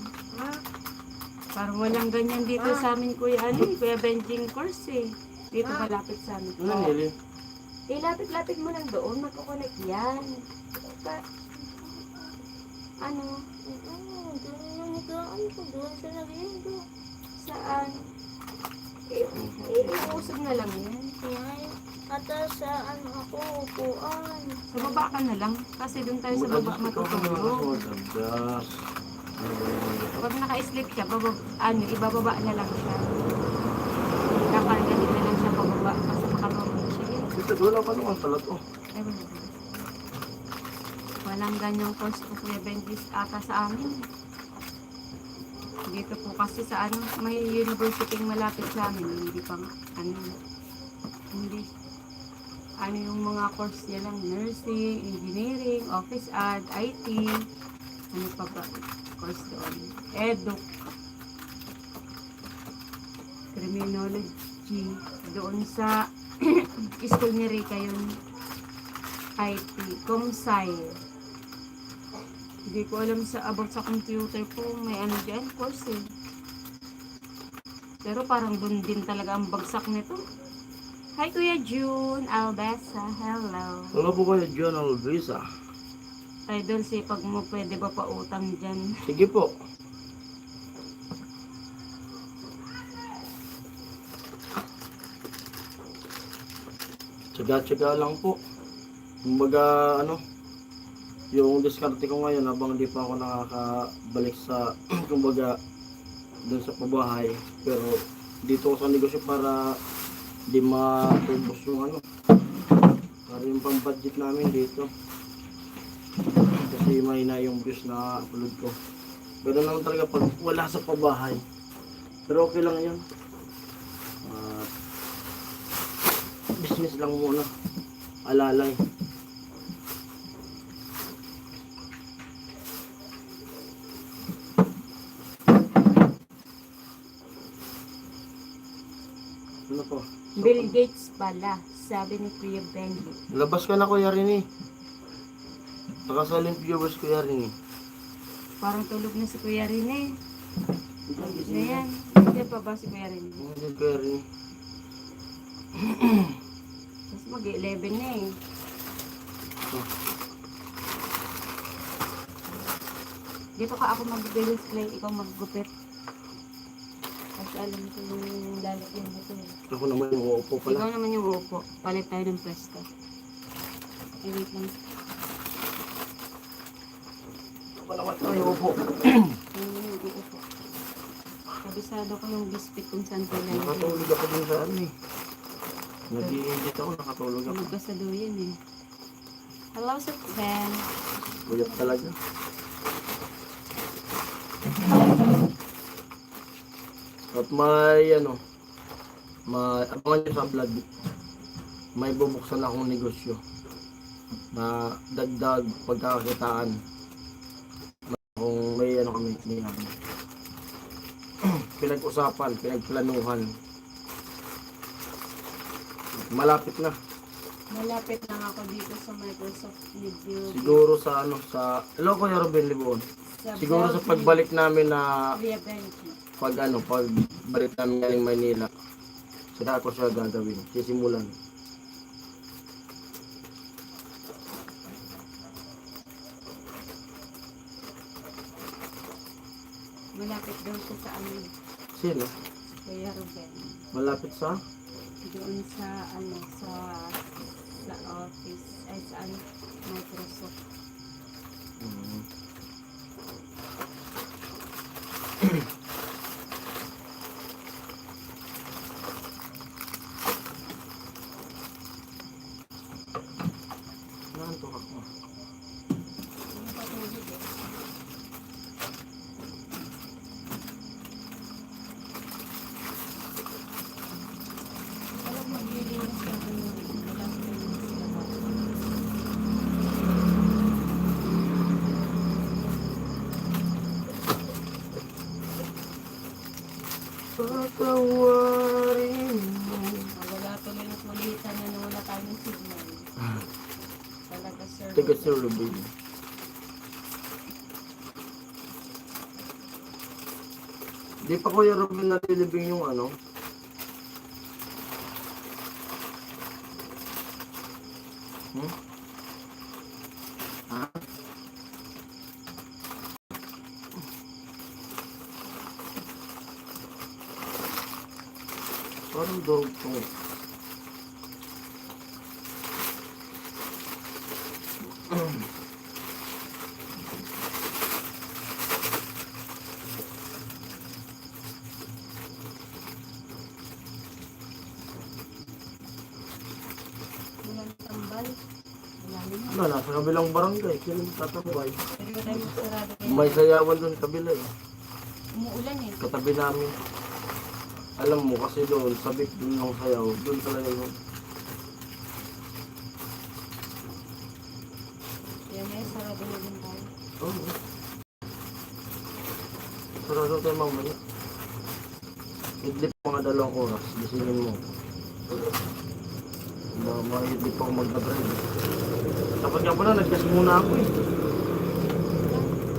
Parang walang ganyan dito sa amin, Kuya Kuya Benjing course eh. Dito malapit sa amin. Ano nili? Eh, lapit-lapit mo lang doon, magkukunik yan. Ano? Doon yung higaan ko. Doon sa nag-iigo. Saan? Eh, iusog na lang yan. Ata sa ano ako, upuan. Sa baba ka na lang. Kasi doon tayo sa baba matutulog. Adjust. Pag naka-sleep siya, ibababa na lang siya. Kakargahin na lang siya pababa. Kasi makatulog siya. Dito, wala pa naman pala to. Ay, wala. Walang ganyang course po Kuya Benjis ata sa amin. Dito po kasi sa may university malapit sa amin. Hindi pa hindi. Yung mga course niya lang, nursing, engineering, office ad, IT, ano pa ba, course doon, edu, criminology, doon sa school ni Rika yun, IT, Comsci. Hindi ko alam about sa computer po, may dyan, course eh. Pero parang doon din talaga ang bagsak nito. Hi Kuya June, Albesa, hello. Wala po kayo John Alvisa. Idol, pag mo pwede ba pautang dyan? Sige po. Tsaga-tsaga lang po. Kumbaga, yung diskarte ko ngayon habang hindi pa ako nakakabalik sa, kumbaga, dun sa pabahay. Pero, dito ako sa negosyo para di matubos yung para yung pang budget namin dito. Kasi may na yung views na upload ko. Pero naman talaga pag wala sa pabahay. Pero okay lang yun. Business lang muna. Alalay. Ano po? Bill Gates pala, sabi ni Kuya Benji. Labas ka na Kuya Rini. Nakasaling viewers Kuya Rini. Parang tulog na si Kuya Rene. Na yan. Hindi pa ba si Kuya Rene? Hindi Kuya Rini. Mas mag-11 na eh. Dito ka ako mag-display, ikaw mag-gupit. Kasi alam ko yung lalagyan mo ito eh. Ako naman yung uupo Ikaw pala. naman yung upo. Palit tayo ng pwesto. Eh, wait lang. Ako naman yung uupo. Ayun yung uupo. Kabisado ko yung biscuit kung saan tayo lalagyan. Nakatulog ako din sa nag-i-edit ako, nakatulog ako. Tulog ka sa duyan eh. Hello, Sir Ben. Puyat talaga. At may abangan nyo sa vlog, may bubuksan akong negosyo na dagdag pagkakakitaan. Kung may kami, pinag-usapan, pinagplanuhan. Malapit na. Malapit lang ako dito sa Microsoft Video. Siguro sa hello Kuya Ruben Libon. Siguro sa pagbalik namin na Kuya Benji. pagbalik namin galing Manila. Saka ako siya gagawin. Sisimulan. Malapit daw siya sa Sino? Kuya Ruben. Malapit sa? Doon sa sa office ay sa Microsoft. Hmm. Nantok ako. Alam mo, maglilinis ka rin yung last time sila. Patawarin mo. Wala tuloy yung kulitan na wala tayong signal. Talaga, sir. Taga Sir Ruben. Di pa Kuya Ruben nalilibing yung Ha? Parang durog to. Wala, nasa kabilang barangay. Sino tatambay? Pero tayo magsarado kayo. May sayawan doon kabila eh. Umuulan eh. Katabi namin. Alam mo kasi doon, sabik doon ng sayaw. Doon talaga yun. Kaya may sarado na din tayo. Oo. Sarado tayo mamaya. Idlip mga 2 oras. Gisingin mo. Mahidlip ako magdadrive. Dapat nga pala, nagkas muna ako eh.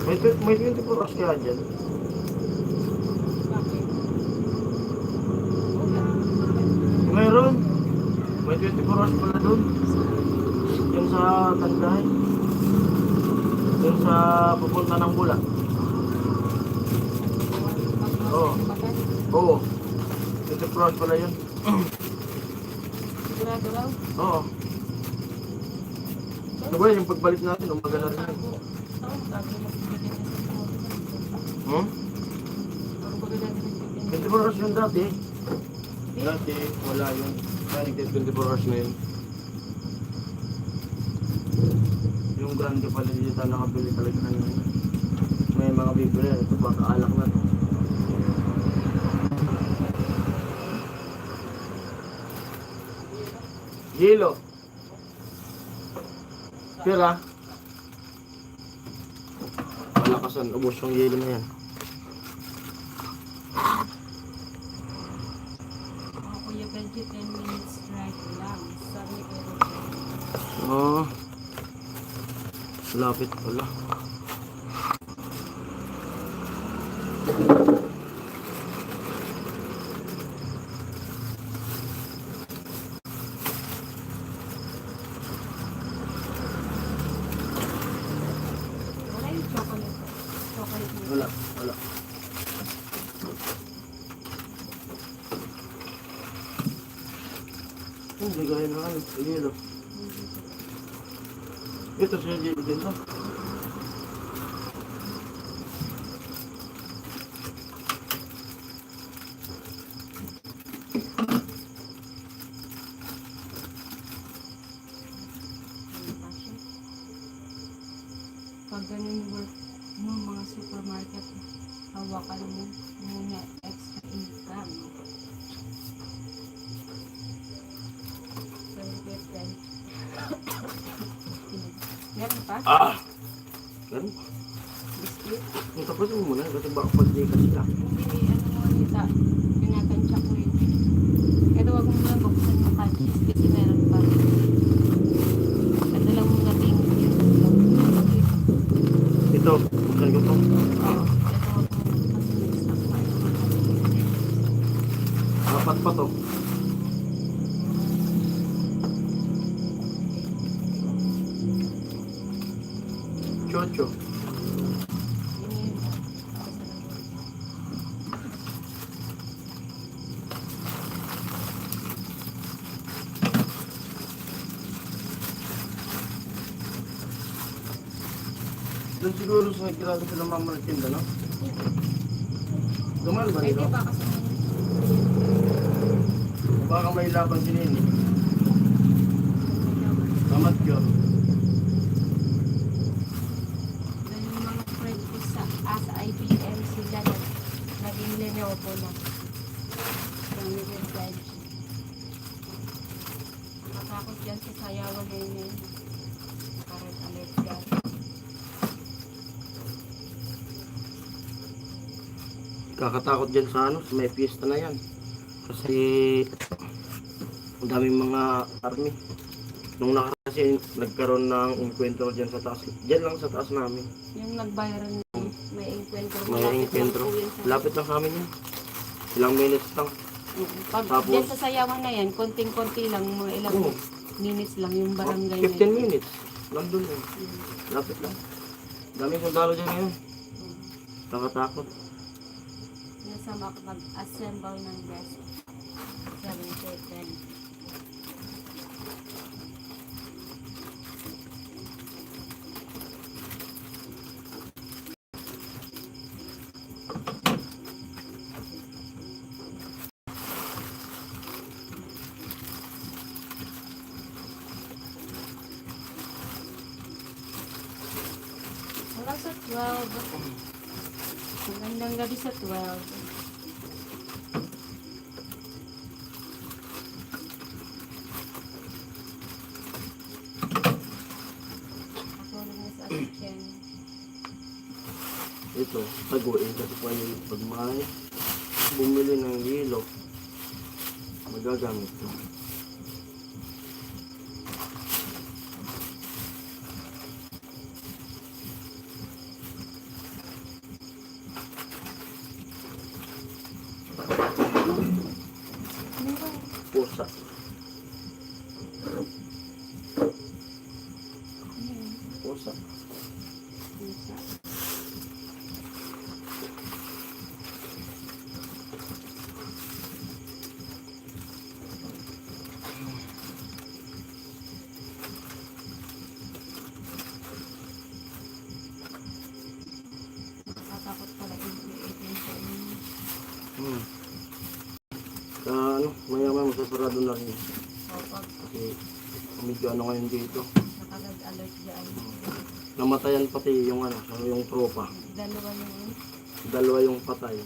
May 24 hours kaya dyan. Bakit? Mayroon. May 24 hours pala doon. Yung sa Tanday. Yung sa pupunta ng Bula. Oo. Oo. 24 hours pala yun. Sigurado raw. Oo. Ano ba yung pagbalik natin, umaga na rin. Oo, bago magbibigyan na sa mga. Hmm? Bago bago natin nagbibigyan. 24 hours yun dati. Dati, wala yun. Kaya nagtitip 24 hours na yun. Yung grande pala dito nakabili talaga ng may mga bibili. Ito baka alak na to. Yelo. Pira. Malakasan, ubos yung yelo na yan. Kuya Benji, 10 minutes drive lang. Sabi ni Kuya Benji. Oh. Lapit pala. Wala yung chocolate. Chocolate milk. Wala, wala. Hindi gaya na ano, yelo. Ito siya yelo din to. Pag ganun work mo mga supermarket, hawakan mo muna extra income. Meron pa? Ah! Ganun. Biscuit? Ang tapos mo muna, kasi baka pag-dika sila. Hindi, ano mo nita, tinatansya ko yun. Kaya wag mo na buksan yung kanchis kasi meron pa. At alam mo na tingin yun. Ito, buksan ko to. Oo. Kaya wag mo na kasi stock pa yun. Apat pa to. Chocho. Yun yun. Doon siguro sa nagkilala sila mama ng tinda, no? Dumal ba Ay, di nito? ba kasi Baka may laban sila yun eh. Mamat yun. Then yung mga friend ko sa IPM sila naging Lenovo na. From Miguel Benji. Nakatakot dyan sa sayawan na yun. Parang alert yan. Kakatakot dyan sa ano, sa may fiesta na yan. Kasi ang daming mga army. Nung kasi nagkaroon ng encuentro dyan sa taas. Dyan lang sa taas namin. Yung nag-viral na yun, may encuentro. May encuentro. Lapit lang sa amin yan. Ilang minutes lang. Pag Tapos- dyan sa sayawan na yan, konting-konti lang, mga ilang Oo. minutes lang yung barangay na 15 yun. minutes. Nandun yan. Lapit lang. Daming sundalo dyan ngayon. Nakatakot. Nasa mag-assemble ng desk. 7-10. Wala sa 12. Magandang gabi sa 12. Patulog na sa kitchen. Ito, taguin kasi po yung pag may bumili ng yelo, magagamit ko. Pusa. Pusa. Pusa. Nakatakot pala i-create sa inyo. Maya-maya masasarado na rin. O pag Kasi medyo ngayon dito. naka-red-alert dyan, Namatayan pati yung yung tropa. dalawa yun. Dalawa yung patay.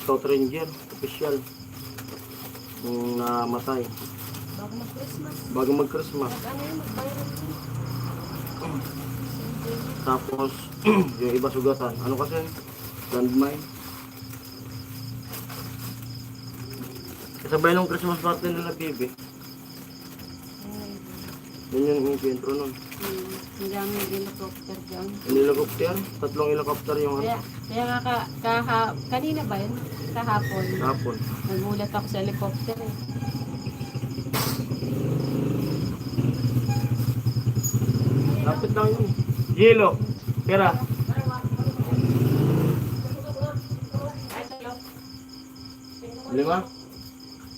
Scout Ranger, official. Yung namatay. Bago mag-Christmas. Bago mag-Christmas. Ano yun, mag-viral yun. Tapos, yung iba sugatan. Ano kasi? Landmine. Kasabay nung Christmas party nila, Bibi. Yun yung intro nun. Ang dami yung helicopter dyan. Yung helicopter, 3 helicopter yung Kaya nga kanina ba yun? Kahapon. hapon. Nagulat ako sa helicopter eh. Lapit lang yun. Yelo. Pera. Lima?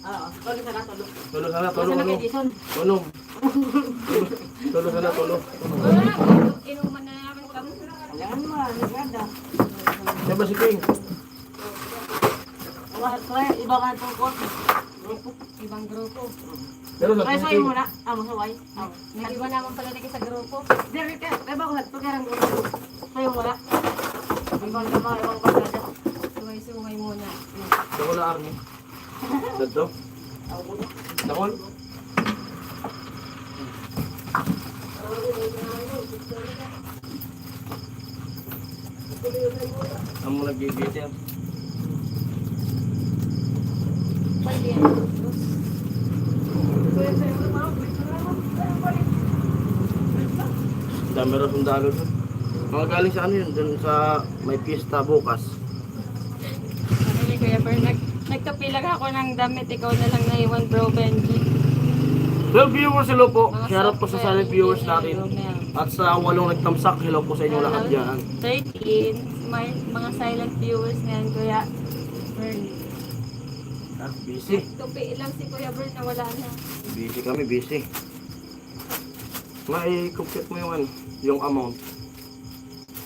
Oo, tulog ka na, tulog. Tulo sana, tulo. Tulog kay Jason. Tulong. Tulo sana, tulo. Wala na, inuman na namin kami. Alam mo, naganda. Siya ba si King? Iba ka tungkol. Ibang grupo. Pero sa Kaya si sa'yo King. muna. Amo sa way. Nag-iba naman pala na sa grupo. Dari ka, kaya ba ko hato ka rin grupo? Sa'yo muna. Ibang naman, ibang pagkada. Suway-suway muna. Dako na army. Dito? Dakol? Ang mga nag-ibig Pwede yan. Dami rin sundalo doon. Mga galing sa ano yun, dun sa may pista bukas. Sabi ni Kuya Bern, nagkapilag ako ng damit. Ikaw na lang naiwan, bro Benji. 12 viewers, hello po. Mga Shoutout po sa software silent viewers engineer, natin. Romel. At sa 8 nagtamsak, hello po sa inyo lahat dyan. 13, mga silent viewers ngayon, Kuya Bern. Busy. Tupi lang si Kuya Bern na wala na. Busy kami, busy. Compute mo yung yung amount.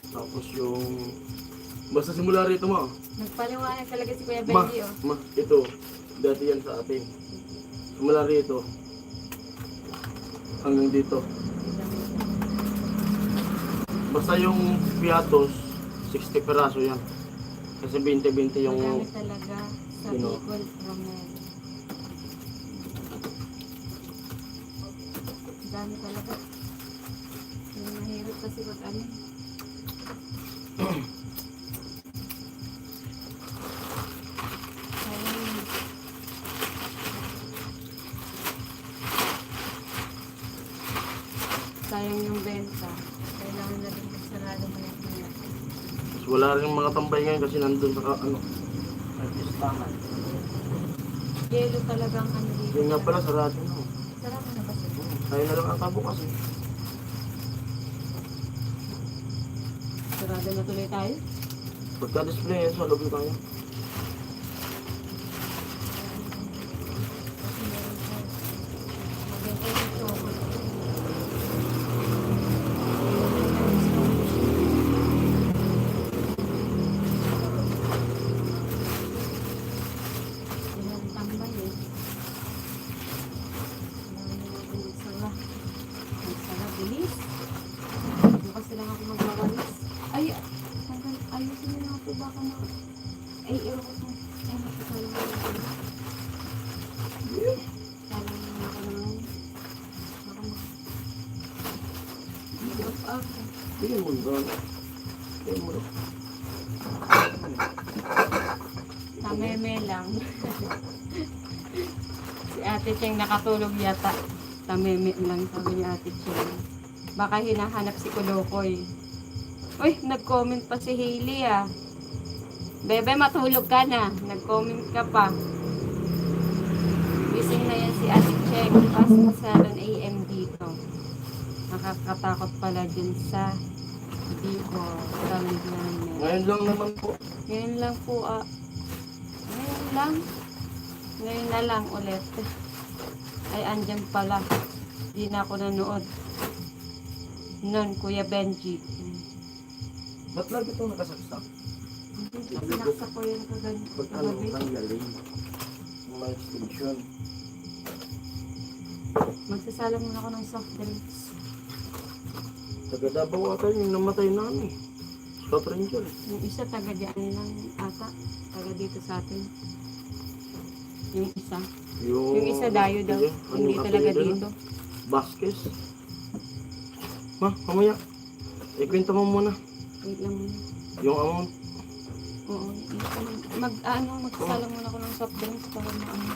Tapos yung... Basta simula rito mo. Nagpaliwanag talaga si Kuya Ma, Benji, oh. ito. Dati yan sa atin. Simula rito. Hanggang dito. Basta yung piatos, 60 peraso yan. Kasi 20-20 yung... Magamit talaga sa Sino? Bicol Romel. Dami talaga. Yung mahirap kasi pag ano. Ayun. Sayang yung benta. Kailangan na rin magsarado mo yan. Tapos wala rin mga tambay ngayon kasi nandun sa may pistahan. Yelo talagang ano dito. Yun nga pala, sarado na. Sarado na ba sila? Tayo na lang ang bukas eh. Sarado na tuloy tayo. Pagka-display yan, sa loob na tayo. Maganda yung chocolate. Yan ang tambay eh. Ang sarap. Ang sarap. Bilis. Bukas na lang ako magwawala. Okay. Bigyan mo doon. Bigyan mo doon. Tameme lang. Si Ate Cheng nakatulog yata. Tameme lang, sabi ni Ate Cheng. Baka hinahanap si Kulokoy. Uy, nag-comment pa si Hailey ah. Bebe, matulog ka na. Nag-comment ka pa. Gising na yan si Ate Cheng. Past 7 a.m. dito. Nakakatakot pala dun sa Bicol. Ngayon lang naman po. Ngayon lang po ngayon lang. Ngayon na lang ulit. Ay, andyan pala. Di na ako nanood. Nun, Kuya Benji. Ba't lagi itong nakasaksak? Hindi, sinaksa ko yan Ba't ano kagabi. tanggalin? May extension. Magsasala muna ako ng soft drinks. Taga Davao ata yung namatay namin. Stop Ranger. Yung isa, taga dyan lang ata. Taga dito sa atin. Yung isa. Yung isa dayo daw. Sige, Hindi anong talaga apelyido dito. nun? Vasquez. Ma, mamaya. Ikwento mo muna. Wait lang muna. Yung amount. Oo. Magsasala muna ako ng soft drinks para maano.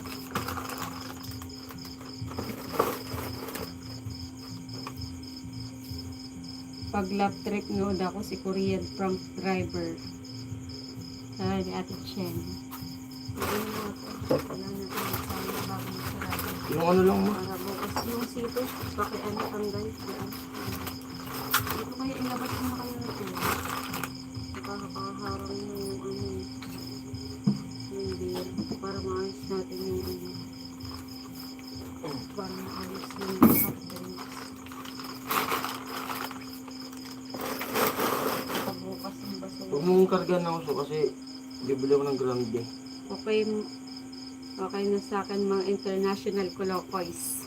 Pag lap trip nood ako si Korean prank driver. Sabi ni Ate Chen. Wala na ito. Magsama bago magsarado. Yung ano lang ma. Para bukas yung sito. Pakiano tanggal. Yan. Dito kaya ilabas mo na kayo ito. Nakakaharang na yung ano. Yung beer. Para maayos natin yung ano. Para maayos yung soft drinks. Bukas yung basura. Huwag mong karga na uso kasi bibili ako ng grande. Okay na sa akin mga international Kulokoys.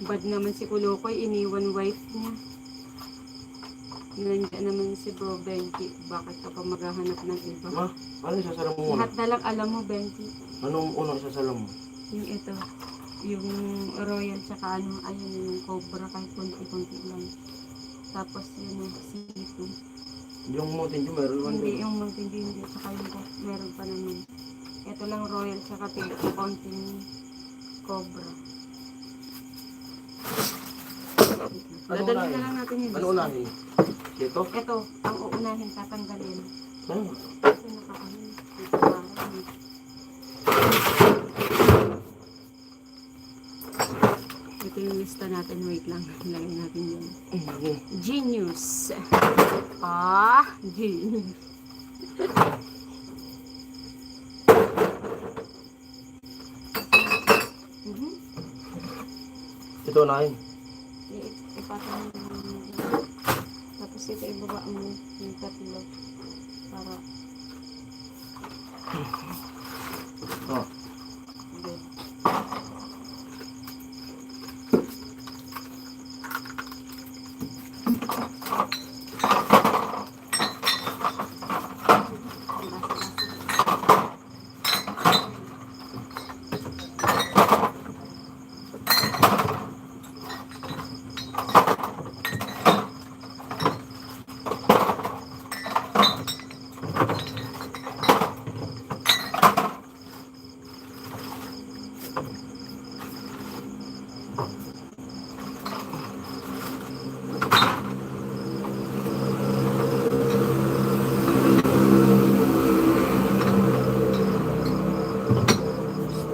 Bad naman si Kulokoy, iniwan wife niya. Nandiyan naman si Bro Benji. Bakit ka pa maghahanap ng iba? Ma, ano isasalam mo muna? Lahat na lang alam mo, Benji. Anong unang isasalam mo? Yung ito. Yung Royal tsaka ano, ayun yung Cobra kahit konti-konti lang. Tapos yun yung C2. Yung Mountain Dew meron man Hindi, din. yung multindi hindi. Tsaka yung meron pa naman. Ito lang Royal tsaka konting Cobra. Ano Dadalhin unahin? na lang natin yung Ano unahin? Ito? Ito, ang uunahin tatanggalin. Ano? Kasi nakakahin. Dito parang. Ito yung lista natin. Wait lang. Ilagay natin yan. Genius. Genius. Mhm. Ito unahin. Ipatong tapos ito ibaba mo yung tatlo para Oh. good.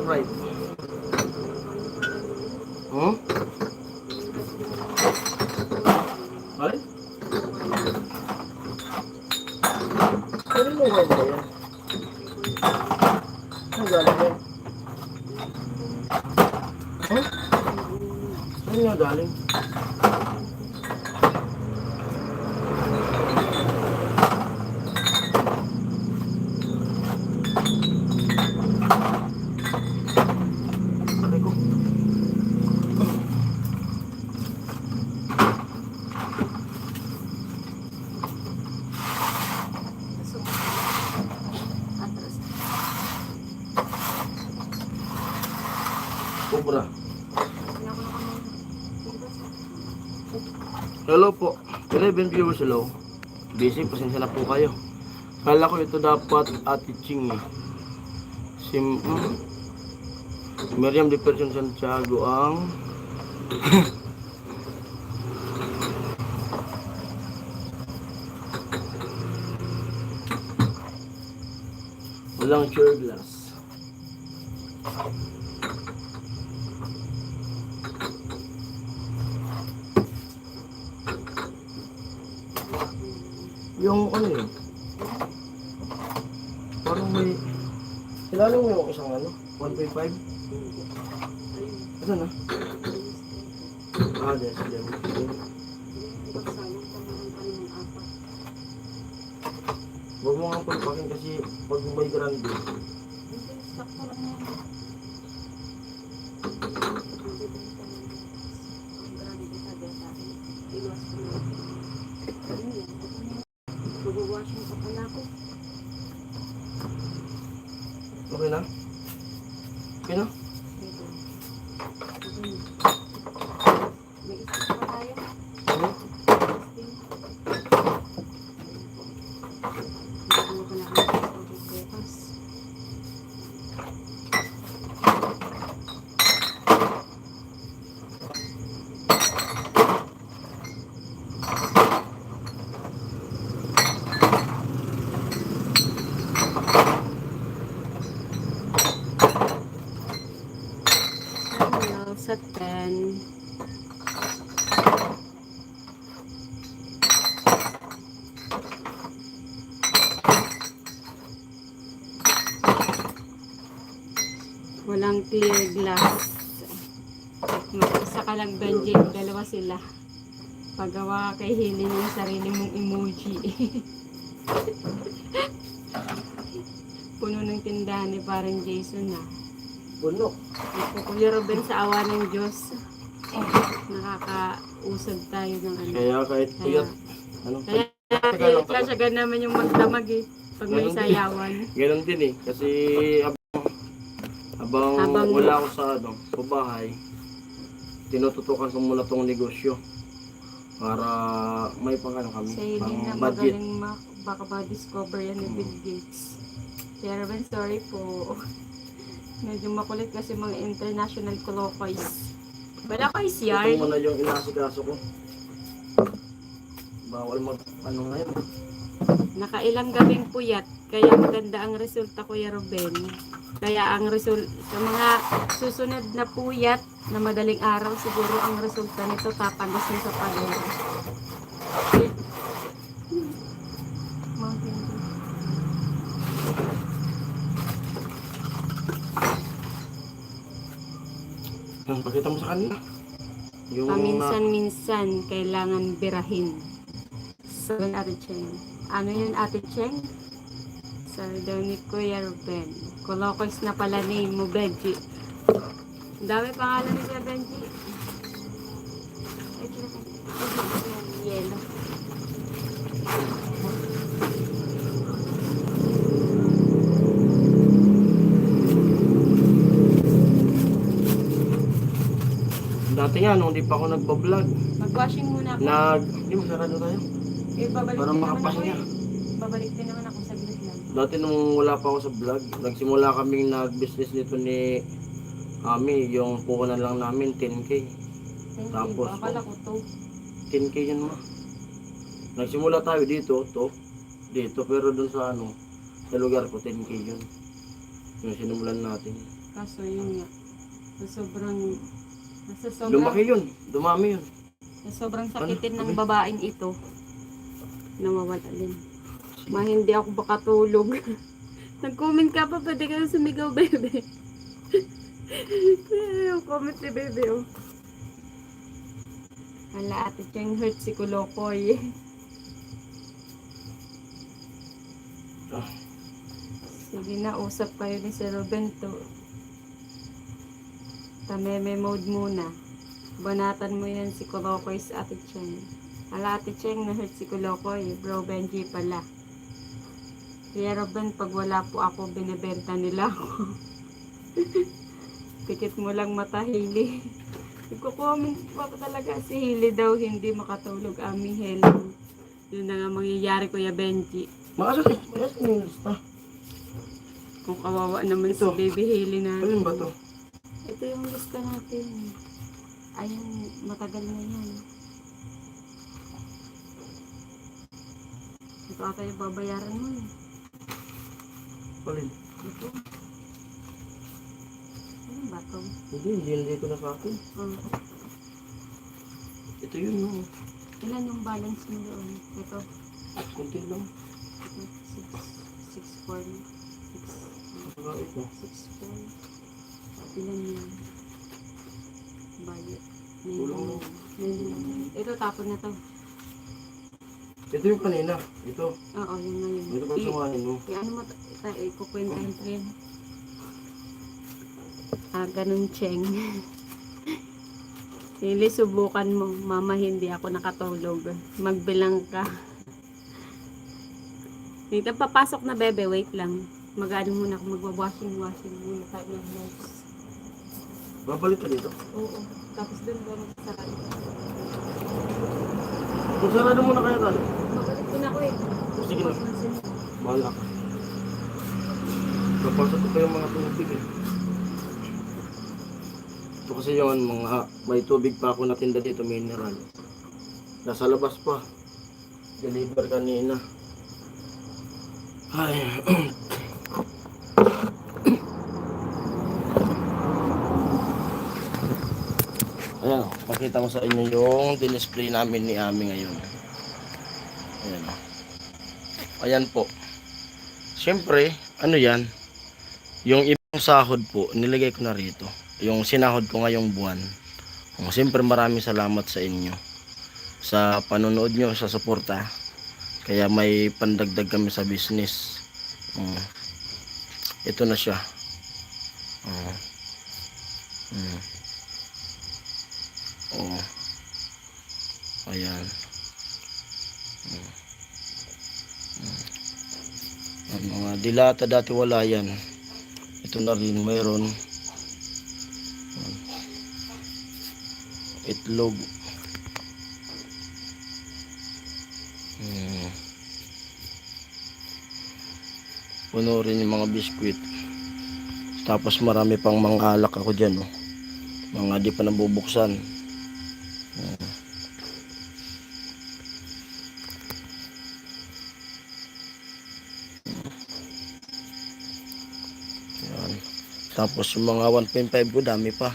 Right. Hmm? Ay? Pero mo ba yan? Ang galing yan? Hmm? Ano nga galing? Aray ko. So, atras. Cobra. Kailangan ko na kami. Hello po. 11 viewers, hello. Busy, pasensya na po kayo. Kala ko ito dapat Ate Ching eh. Miriam de Person Santiago ang walang share glass. Yung ano yun? Parang may... Kilala mo yung isang ano? 1.5? Ano na? Ah, yes. Huwag mo nga pagpakin kasi pag may grande. Mag-washing pa pala ako. Okay na? Okay na? May isa pa tayo. Ano? Ano ko na ang bukas. Hello, sa 10. Walang clear glass. Mag-isa ka lang, Benji. Dalawa sila. Paggawa ka kay Hili ng sarili mong emoji. Puno ng tindahan ni parang Jason na. Puno. Kuya Ruben sa awa ng Diyos. Nakakausad tayo ng ano. Kaya kahit puyat. Ano? Kaya sasyagan naman yung magdamag eh. Pag may sayawan. Ganon din eh. Kasi habang wala ako sa ano, sa bahay, tinututukan ko muna tong negosyo para may pangano kami, Sa hindi na pang budget. magaling baka ma-discover yan ni Bill Gates. Kaya Ruben, sorry po. Medyo makulit kasi mga international coloquies. Wala kayo Ito yarn. muna yung inasikaso ko. Bawal mag ano ngayon. Nakailang gabing puyat, kaya maganda ang resulta, Kuya Ruben. Kaya ang result sa mga susunod na puyat na madaling araw, siguro ang resulta nito tapagos na sa pagod. Pakita mo sa kanila. Yung Paminsan-minsan kailangan birahin. So, Ate Cheng. Ano yun, Ate Cheng? Sorry daw ni Kuya Ruben. Kolokos na pala name mo, Benji. Ang dami pangalan ni Kuya Benji. Yellow. dati nga nung di pa ako nagpa-vlog, Mag-washing muna ako. hindi masarado tayo. Babalik Para din naman ako makapahinga. eh. Babalik din naman ako sa lang. Dati nung wala pa ako sa vlog, nagsimula kaming nag-business nito ni Ami, yung puhunan lang namin 10k. Thank Tapos, you. Akala ko to. 10k yan ma. Nagsimula tayo dito, pero dun sa ano, sa lugar ko 10k yun. Yung sinimulan natin. Kaso yun nga. Sa Lumaki yun, dumami yun. sobrang sakitin ng babaeng ito. Nawawala din. Hindi ako makatulog. Nag-comment ka pa, pwede ka sumigaw, bebe. Yung comment ni bebe, oh. Ala, Ate Cheng, hurt si Kulokoy. Ah. Sige na, usap kayo ni Sir Ruben to. Tameme mode muna. Banatan mo yan si Kulokoy sa Ate Cheng. Ala, Ate Cheng, na-hurt si Kulokoy. Bro Benji pala. Kaya Ruben, pag wala po ako, binibenta nila ako. Pikit mo lang matahili. Nagko-comment pa ako talaga si Hili daw hindi makatulog aming Helen. Yun na nga mangyayari Kuya Benji. Maasan yung lista. Kung kawawa naman si Ito. Baby Hili na. Alin ba to? Ito yung lista natin. Ayun, matagal na yan. Ito ata yung babayaran mo eh. Alin? Ito. Ano ba ito? Hindi ko na sa akin. Oh. Ito yun, no. Ilan yung balance mo doon? Ito. Kunti lang. Ito. 6, 6, 4. Nakakait na. 6, 4. Ilan yun? Bayad. Kulang mo. Ito, tapon na to. Ito yung kanina. Ito. Oo, yun na yun. Ito pa sumahin mo. Ano mo, ikukwentahin ko yun. Ganun, Cheng. Hindi, subukan mo. Mama, hindi ako nakatulog. Magbilang ka. Dito, papasok na, bebe. Wait lang. Mag-ano muna ako. Magwa-washing muna tayo ng nose. Babalik ka dito. Oo. Tapos doon ba magsasarado? Kung sarado mo na kaya tayo. Babalik ko na ako eh. Sige na. Bahala ka. Napasok ko pa yung mga tubig eh. Ito kasi yung mga may tubig pa ako natinda dito, mineral. Nasa labas pa. Deliver kanina. Ay. Ayan, pakita ko sa inyo yung display namin ni Ami ngayon. Ayan. Ayan po. Siyempre, ano yan? Yung ibang sahod po, nilagay ko na rito. Yung sinahod ko ngayong buwan. Siyempre, maraming salamat sa inyo. Sa panonood nyo, sa suporta. Kaya may pandagdag kami sa business. Ito na siya. Ayan. Ang mga dilata dati wala yan. Ito na rin mayroon. Itlog. Puno rin yung mga biskwit. Tapos marami pang mga alak ako dyan. Oh. Mga di pa nabubuksan. Yan. Tapos yung mga 1.5 ko dami pa.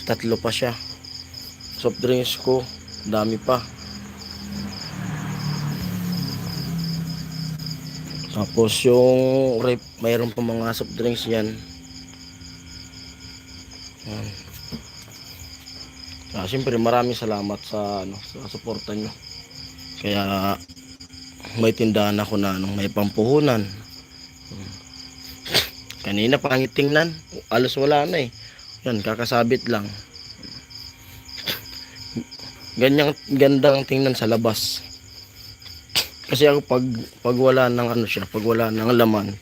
3 pa siya. Soft drinks ko dami pa. Tapos yung rep, mayroon pa mga soft drinks yan. Yan. Siyempre maraming salamat sa sa suporta nyo. Kaya may tindahan ako na may pampuhunan. Kanina pangit tingnan, alos wala na eh. Yan, kakasabit lang. Gandang tingnan sa labas. Kasi ako pag wala ng pag wala ng laman,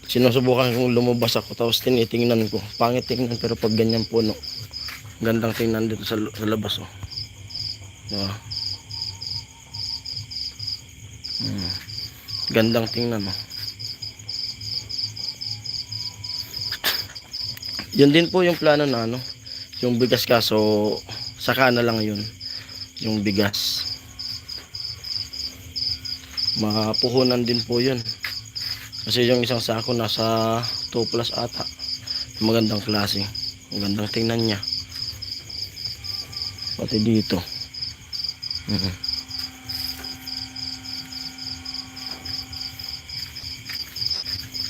sinusubukan kong lumabas ako tapos tinitingnan ko. Pangit tingnan pero pag ganyan puno, gandang tingnan dito sa labas oh. Diba? Gandang tingnan oh. Yun din po yung plano na yung bigas kaso saka na lang yun. Yung bigas. Mapuhunan din po yun. Kasi yung isang sako nasa 2 plus ata. Magandang klase. Magandang tingnan niya. Pati dito.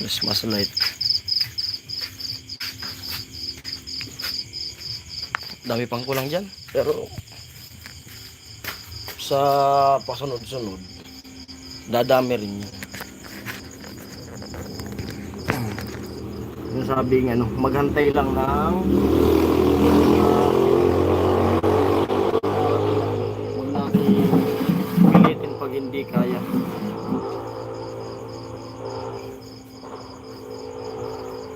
Christmas light. Dami pang kulang dyan. Pero sa pasunod-sunod dadami rin yun. Yung sabi nga maghantay lang ng huwag natin pilitin pag hindi kaya.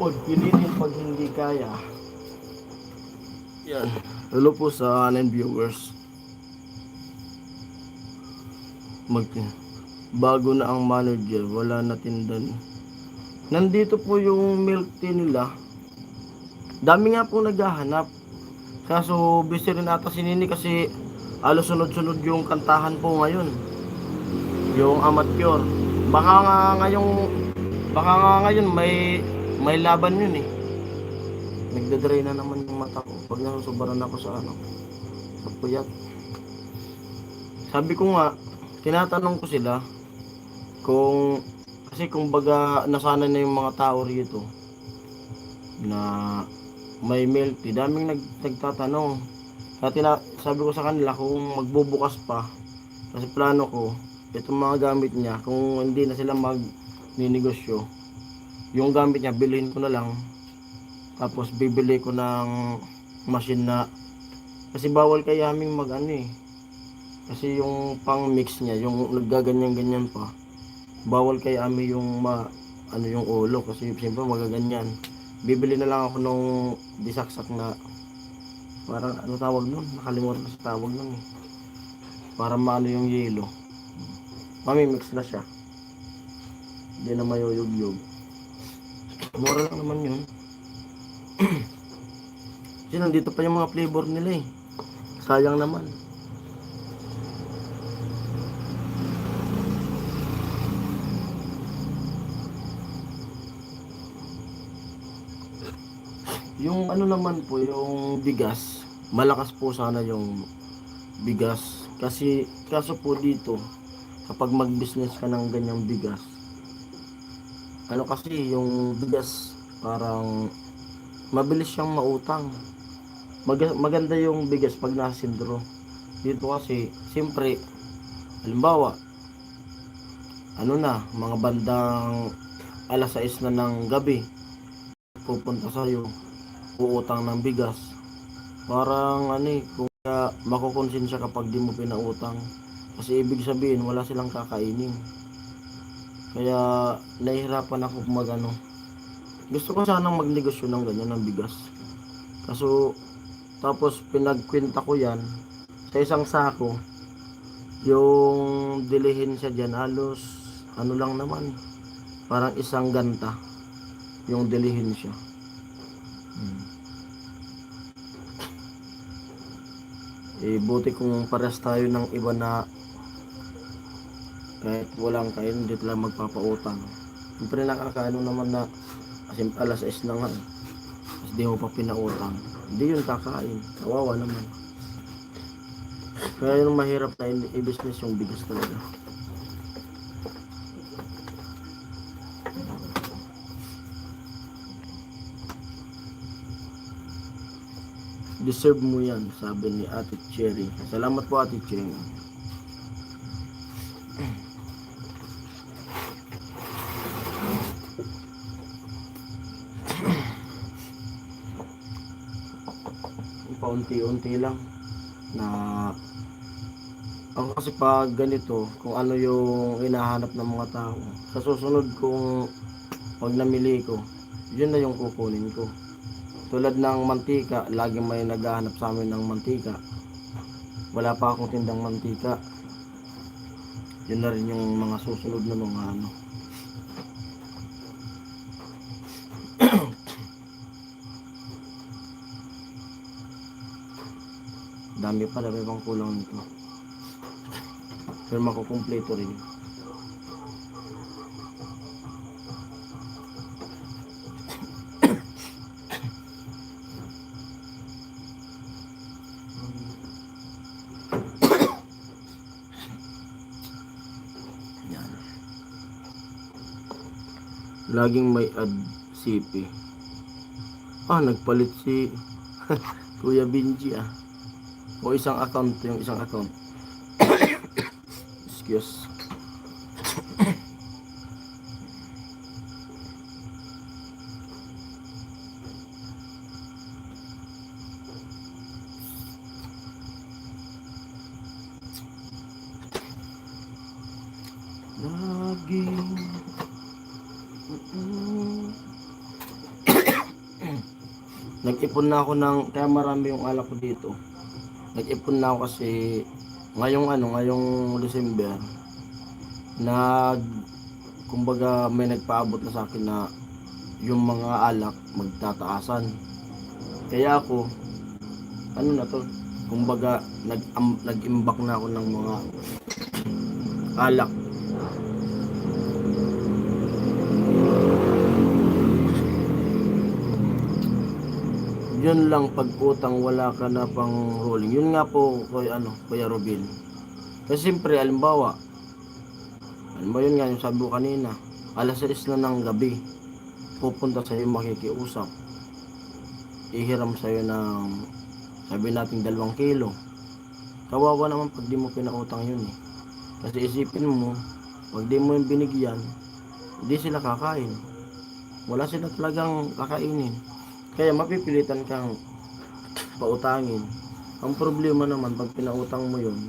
Huwag pilitin pag hindi kaya. Yan. Hello po sa 9 viewers. Mag Bago na ang manager, wala na tindan. Nandito po yung milk tea nila. Dami nga po naghahanap. Kaso busy rin ata si Nini kasi alos sunod-sunod yung kantahan po ngayon. Yung amateur. Baka nga ngayon may laban yun eh. Nagdadry na naman yung mata ko pag nasusubaran ako sa sa puyat. Sabi ko nga, tinatanong ko sila kasi kung baga nasanay na yung mga tao rito na may milk tea, daming nagtatanong. Sabi ko sa kanila kung magbubukas pa, kasi plano ko itong mga gamit niya, kung hindi na sila magninegosyo, yung gamit niya bilhin ko na lang, tapos bibili ko ng machine na, kasi bawal kay aming kasi yung pang mix niya, yung naggaganyan-ganyan pa, bawal kay ami yung yung ulo kasi siyempre magaganyan. Bibili na lang ako nung disaksak na parang tawag nun, nakalimutan ko sa tawag nun eh. Para maano yung yelo. Mami-mix na siya. Hindi na mayuyug-yug. Mura lang naman yun. Kasi nandito pa yung mga flavor nila eh. Sayang naman. Yung naman po, yung bigas, malakas po sana yung bigas. Kaso po dito, kapag mag-business ka ng ganyang bigas, kasi yung bigas, parang mabilis siyang mautang. Maganda yung bigas pag nasa sindro. Dito kasi, siyempre, halimbawa, mga bandang alas 6 na ng gabi, pupunta sa'yo, uutang ng bigas. Parang kung makukonsensya kapag di mo pinautang. Kasi ibig sabihin, wala silang kakainin. Kaya, nahihirapan ako Gusto ko sanang magnegosyo ng ganyan ng bigas. Tapos pinagkwenta ko yan sa isang sako. Yung dilihin siya dyan, halos lang naman. Parang isang ganta yung dilihin siya. Buti kung pares tayo ng iba na kahit walang kain, hindi lang magpapautang. Siyempre nakakaano naman na kasi alas 6 na nga tapos di mo pa pinautang, hindi yun kakain, kawawa naman. Kaya yung mahirap na i-business yung bigas talaga. Deserve mo yan, sabi ni Ate Cherry. Salamat po, Ate Cherry. Paunti-unti lang na ako kasi pag ganito, kung ano yung hinahanap ng mga tao, sa susunod kung pag namili ko, yun na yung kukunin ko. Tulad ng mantika, lagi may naghahanap sa amin ng mantika. Wala pa akong tindang mantika. Yun na rin yung mga susunod na mga dami pang kulang nito. Pero makukumpleto rin. Laging may ad CP. Nagpalit si Kuya Benji o isang account, yung isang account. Excuse. Laging Nag-ipon na ako ng, kaya marami yung alak ko dito. Nag-ipon na ako kasi ngayong December, nag, kumbaga may nagpaabot na sa akin na yung mga alak magtataasan. Kaya ako, ano na to, kumbaga nag-imbak na ako ng mga alak. Yun lang, pag utang wala ka na pang rolling. Yun nga po, Kuya Robin. Kasi siyempre, halimbawa yun nga yung sabi ko kanina, alas 6 na ng gabi, pupunta sa'yo makikiusap, ihiram sa'yo ng, sabi natin 2 kilo. Kawawa naman pag di mo pinautang yun eh. Kasi isipin mo, pag di mo yung binigyan, di sila kakain. Wala sila talagang kakainin. Kaya mapipilitan kang pautangin. Ang problema naman, pag pinautang mo yun,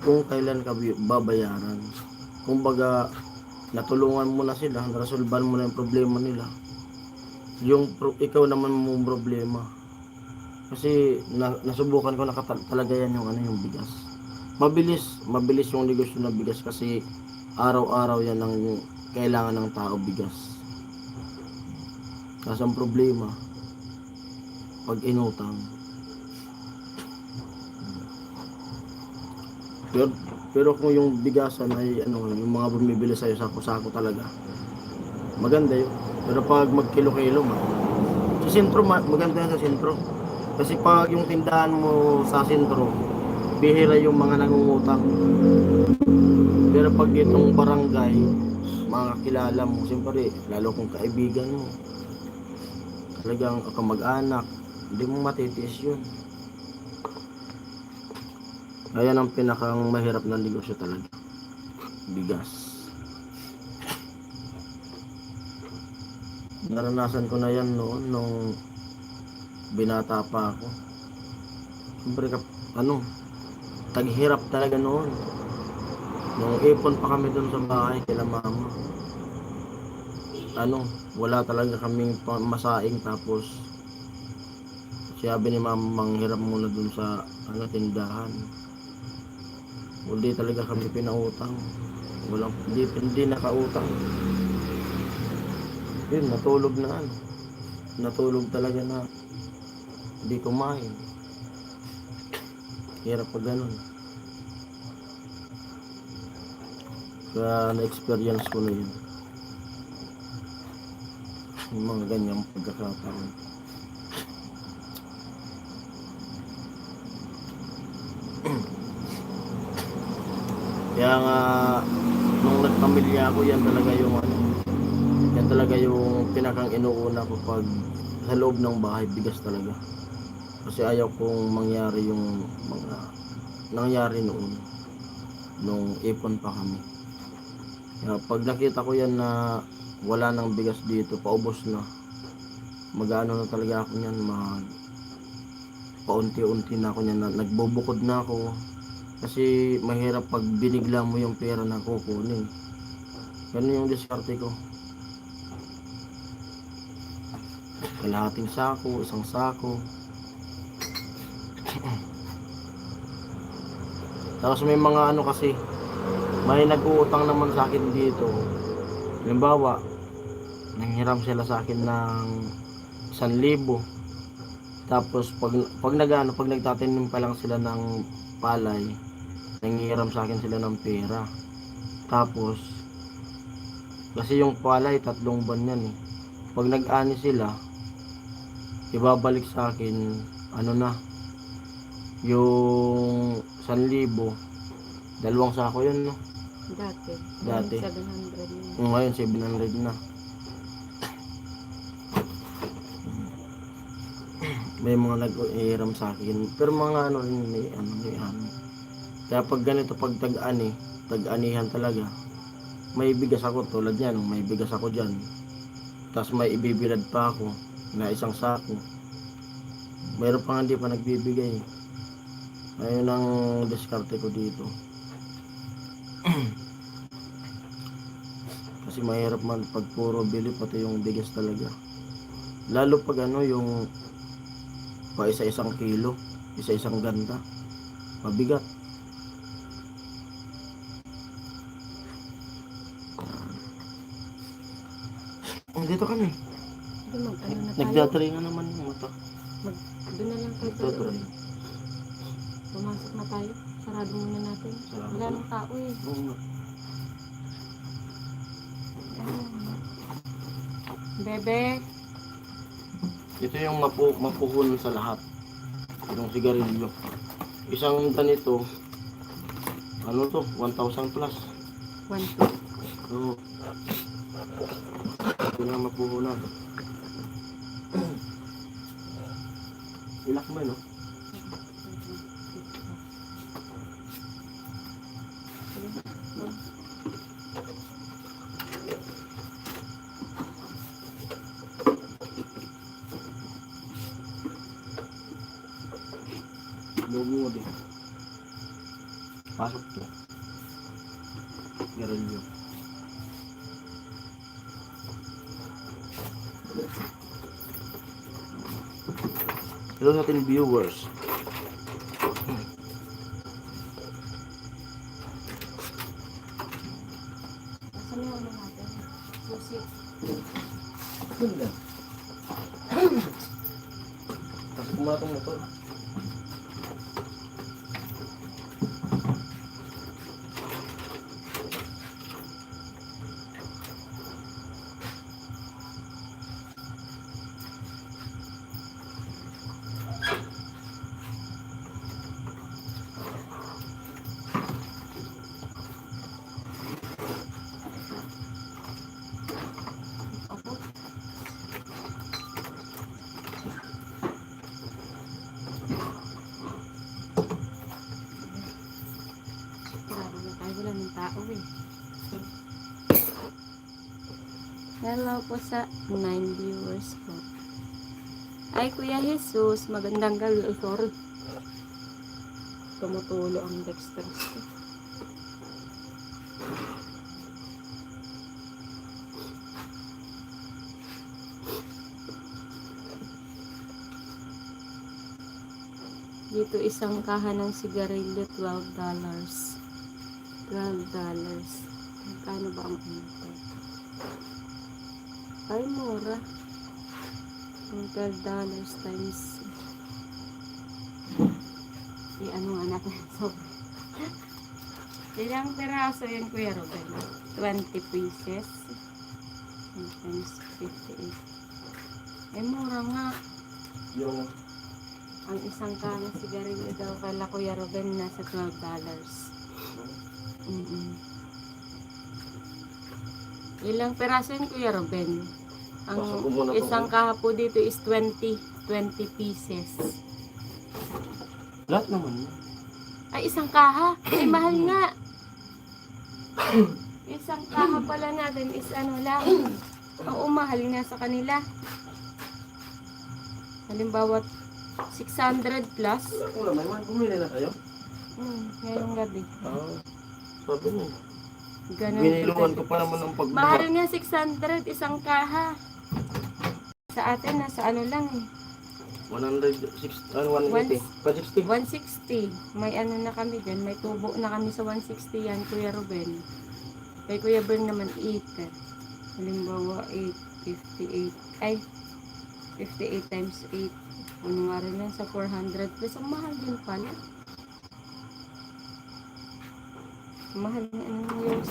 kung kailan ka babayaran. Kumbaga, natulungan mo na sila, naresolban mo na yung problema nila. Ikaw naman mong problema. Kasi nasubukan ko na talaga yan yung bigas. Mabilis yung negosyo ng bigas kasi araw-araw yan ang kailangan ng tao, bigas. Kasi ang problema, pag inutang. Pero kung yung bigasan ay yung mga bumibili sa'yo sako-sako talaga, maganda yun. Pero pag magkilo-kilo sa sentro, maganda yan sa sentro. Kasi pag yung tindahan mo sa sentro, bihira yung mga nangungutang. Pero pag itong barangay, mga kilala mo, siyempre, lalo kung kaibigan mo, talagang kamag-anak, hindi mo matitiis yun. Kaya ang pinakang mahirap na negosyo talaga, bigas. Naranasan ko na yan noon nung binata pa ako. Siyempre taghirap talaga noon. Nung ipon pa kami doon sa bahay kila mama, wala talaga kaming masaing. Tapos sabi ni mama, manghirap muna doon sa tindahan. Hindi talaga kami pinautang. Hindi nakautang. Yun, natulog talaga na hindi kumain. Hirap pa ganun. Kaya na-experience ko na yun, yung mga ganyang pagkakataon. Kaya nga nung nagpamilya ako, yan talaga yung pinakang inuuna ko pag sa loob ng bahay, bigas talaga. Kasi ayaw kong mangyari yung mga nangyari noon nung ipon pa kami. Kaya pag nakita ko yan na wala nang bigas dito, paubos na, mag-ano na talaga ako niyan, paunti-unti na ako niyan, nagbubukod na ako. Kasi mahirap pag binigla mo yung pera na kukunin. Ganun yung diskarte ko. Kalahating sako, isang sako. Tapos may mga kasi, may nag-uutang naman sa akin dito. Halimbawa, nanghiram sila sa akin ng 1,000. Tapos pag nagtatanim pa lang sila ng palay, nanghiram sa akin sila ng pera. Tapos kasi yung palay 3 buwan yan eh. Pag nag-ani sila, ibabalik sa akin yung 1,000, 2 sako yun, no? Dati 700 na. Ngayon 700 na. May mga nag-iram sa akin, pero mga may kaya pag ganito, pag tag-anihan talaga, may bigas ako tulad yan, may bigas ako dyan, tapos may ibibilad pa ako na 1 sako. Mayroon pa nga hindi pa nagbibigay. Ayun ang diskarte ko dito. Kasi mahirap man pag puro bili, pati yung bigas talaga. Lalo pag ano yung pa isa-isang kilo, isa-isang ganda. Mabigat. Dito kami. Hindi, mag-ano na tayo. Nagdadringan naman yung mata. Doon na lang tayo. Nagdadring. Pumasok na tayo. Sarado muna natin. Sarado. Wala nang tao eh. Oo nga. Bebe. Ito yung mapuhon sa lahat. Yung sigarilyo. Isang ganito, ano to, 1,000 plus. 1, 2. Oo. Ito na mapuhunan. Ilak mo no? Logo mo din. Pasok to. Garilyo. Hello sa ating viewers. Saan yung ano natin? Susi. Ganda. Tapos kumatong motor. Opo. Sarado na tayo. Wala ng tao eh. Hello po sa 9 viewers po. Ay, Kuya Jesus, magandang gabi. Ay, sorry. Tumutulo ang dextrose ko. Dito isang kaha ng sigarilyo, $12. $12. Magkano ba ang ito? Ay, mura. Ang $12 times ano nga natin. Ilang peraso yun, Kuya Ruben? 20 pieces. Times 58. Ay, mura nga. Yung Ang isang kanang sigarilyo daw kala Kuya Ruben nasa $12. Ilang peraso yun, Kuya Ruben? Ang Pasok ko muna to, isang kaha po dito is 20 pieces. lahat naman yun. Ay, isang kaha. Ay, mahal nga. Isang kaha pala natin is ano lang. Oo, mahal nga sa kanila. Halimbawa, 600 plus. Wala naman, bumili na kayo? Ngayong gabi. Sabi mo. Ganun. Biniluhan ko pa naman ng Mahal nga 600 isang kaha. Sa atin, nasa ano lang eh. 160. 160. 160. May ano na kami dyan. May tubo na kami sa 160 yan, Kuya Ruben. Kay Kuya Ben naman 8. Halimbawa 8, 58. Ay, 58 times 8. Ano nga rin yan sa 400 plus. Ang mahal din pala. Mahal na ano years.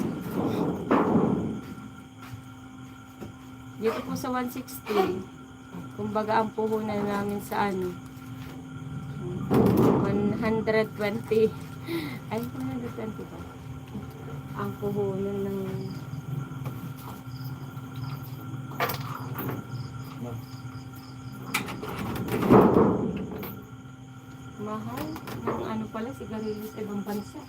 Dito po sa 160. Kumbaga ang puhunan namin sa ano 120 ay 120 ba? Ang puhunan ng mahal ng ano pala sigarilyo sa ibang bansa.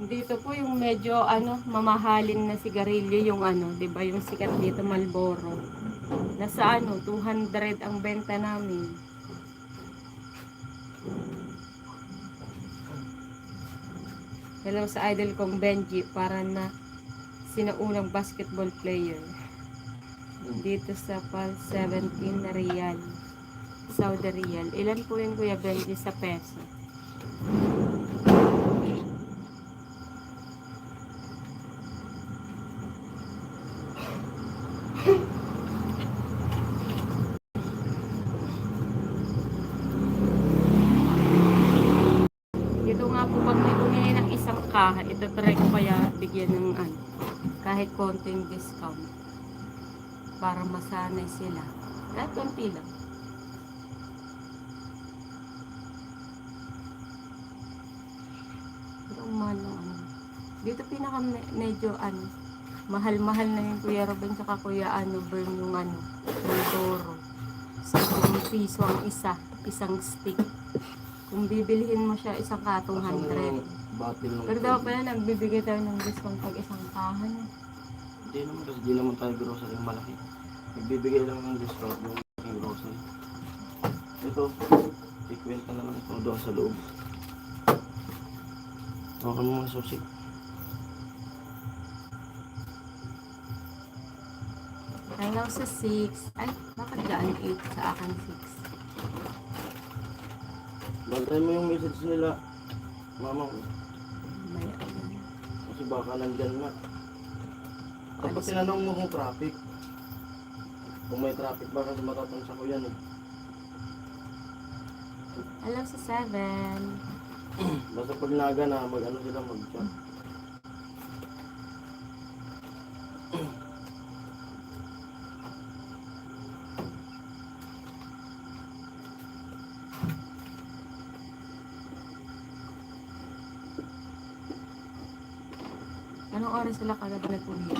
Dito po yung medyo ano mamahalin na sigarilyo yung ano, 'di ba? Yung sikat dito Marlboro. Nasa ano 200 ang benta namin. Hello sa idol kong Benji, para na sinaunang basketball player. Dito sa PAL 17 na Riyal. Saudi Riyal. Ilan po yun, Kuya Benji, sa peso? Ito nga po, pag may bumili ng isang kaha, ito try ko kaya bigyan ng kahit konting discount para masanay sila. Kahit konti lang. Pero mahal ng dito pinaka medyo mahal-mahal na yung Kuya Robin tsaka Kuya Bern yung yung toro. 10 piso ang isang stick. Kung bibilihin mo siya isang katong 100. Batil ng Pero dapat pala nagbibigay tayo ng discount pag isang kahan. Hindi naman kasi di naman tayo grocery yung malaki. Nagbibigay lang ng discount yung malaking grocery. Ito, ikwenta na lang ito doon sa loob. Hawakan mo mga susi. Hello sa 6. Ay, bakit daan 8 sa akin 6? Bantayan mo yung message nila. Mama, May kasi baka nandyan na. Tapos tinanong mo kung traffic. Kung may traffic ba kasi matatansa ko yan eh. Hello sa 7. Basta pag naga na, mag-ano sila mag-chat. Anong oras sila kagad nag-uwi?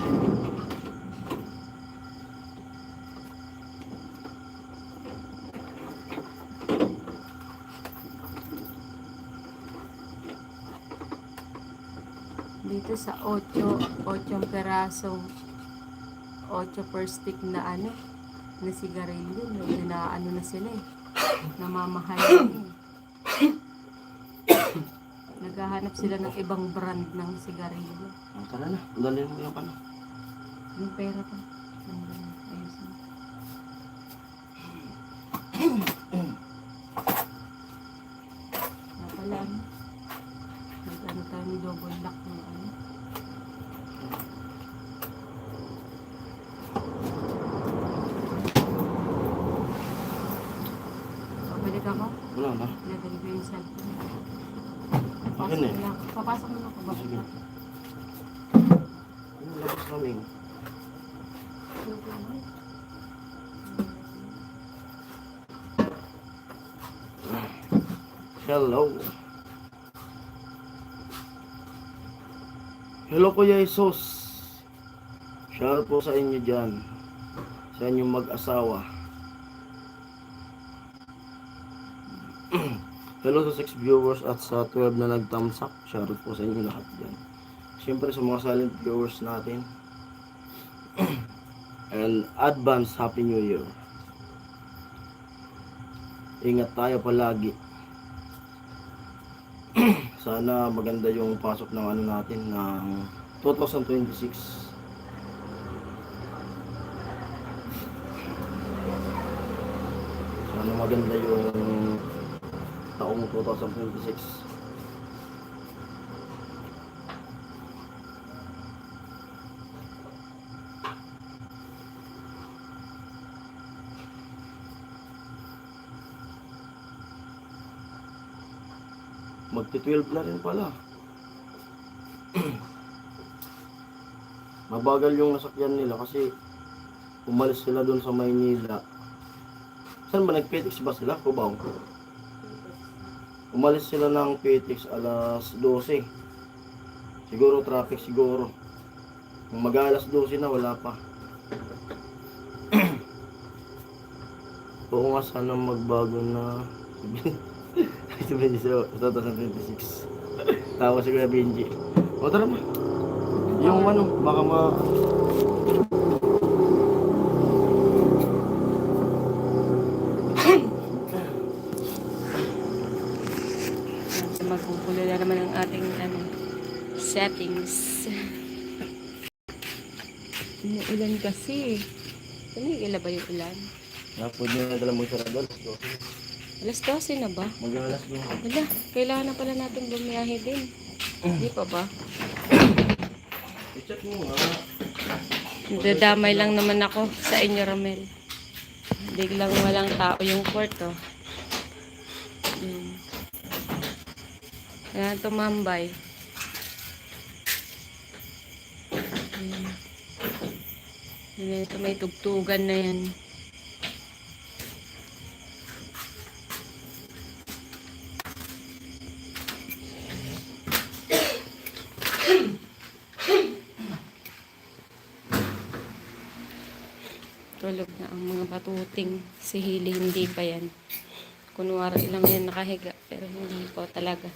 Dito sa 8 perasong 8 per stick na na sigarilyo, medyo na na sila eh. Namamahal na eh. Naghahanap sila ng ibang brand ng sigarilyo. Tara na, dalhin mo yung ano. Yung pera pa. Ayos na. Napala nag-ano tayo ng double lock ng Pabalik ako? Wala na. Nagano ko yung cellphone. Akin eh. Papasok mo na ako ba? Sige. Ano labas namin? Hello. Hello Kuya Jesus. Shout po sa inyo dyan. Sa inyong mag-asawa. Hello sa 6 viewers at sa 12 na nag-thumbs up. Shout po sa inyo lahat dyan. Siyempre sa mga silent viewers natin. And advance Happy New Year. Ingat tayo palagi. Sana maganda yung pasok ng natin ng 2026. Sana maganda yung taong 2026. Magti-12 na rin pala. Mabagal yung nasakyan nila kasi umalis sila doon sa Maynila. Saan ba nag-PTX ba sila? Cubao. Umalis sila ng PTX alas 12. Siguro traffic siguro. Kung mag-alas 12 na wala pa. Oo nga, sana magbago na 2026. Tawa si Kuya Benji. O tara ma. Yung baka Magkukulo na naman ang ating settings. Umuulan kasi. Tumigil ba yung ulan? Pwede na dala mo sa radol. Alas 12 na ba? Mag-alas mo. Wala, kailangan na pala natin bumiyahe din. Hindi pa ba? I-check mo nga. Dadamay lang naman ako sa inyo, Romel. Biglang walang tao yung port, oh. Kaya tumambay. Ito may tugtugan na yan. Tulog na ang mga batuting. Si Hili hindi pa yan. Kunwari lang yan nakahiga. Pero hindi po talaga.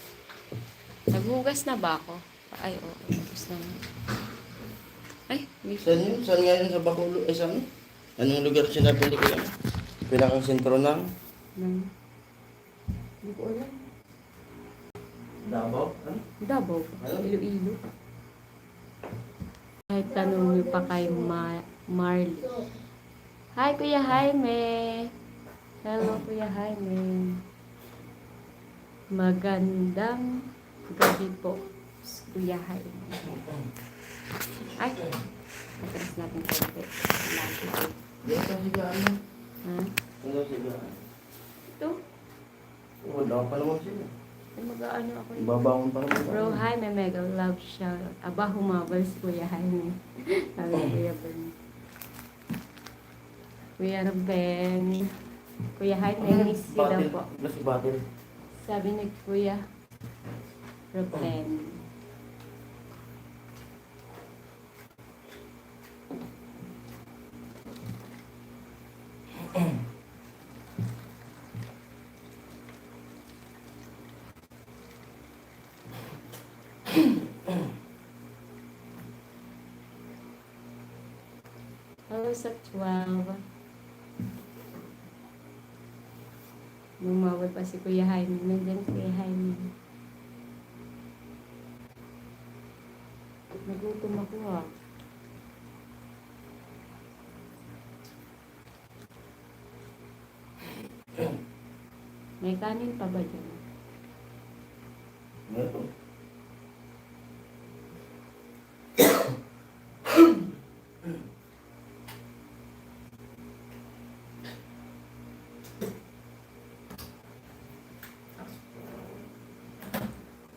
Naghugas na ba ako? Ay, oo. Naghugas na. Ay, wait. Saan yun? Saan nga yun sa Bacolod? Saan? Anong lugar sinabili ko yan? Pinakang sentro ng Hindi ko alam. Davao? Ano? Davao. Iloilo. Ay, tanong niyo pa kay Marley. Hi, Kuya Jaime. Hello, Kuya Jaime. Magandang gabi po, Kuya Jaime. Ay, matalas natin konti. Diyan sa sigaan mo. Ha? Ano sa sigaan? Ito? Wala pa naman sila. Ay, mag-ano ako yun. Babangon pa naman. Bro, Jaime, mega love shout. Aba, humabal si Kuya Jaime. Sabi ni Kuya Ben. Kuya Ruben. Kuya Jaime, miss you daw po. Plus battle. Sabi ni Kuya Ruben. Sa 12. Bumawal pa si Kuya Jaime. Nandiyan si Kuya Jaime. Nagutom ako, ah. May kanin pa ba dyan? Meron.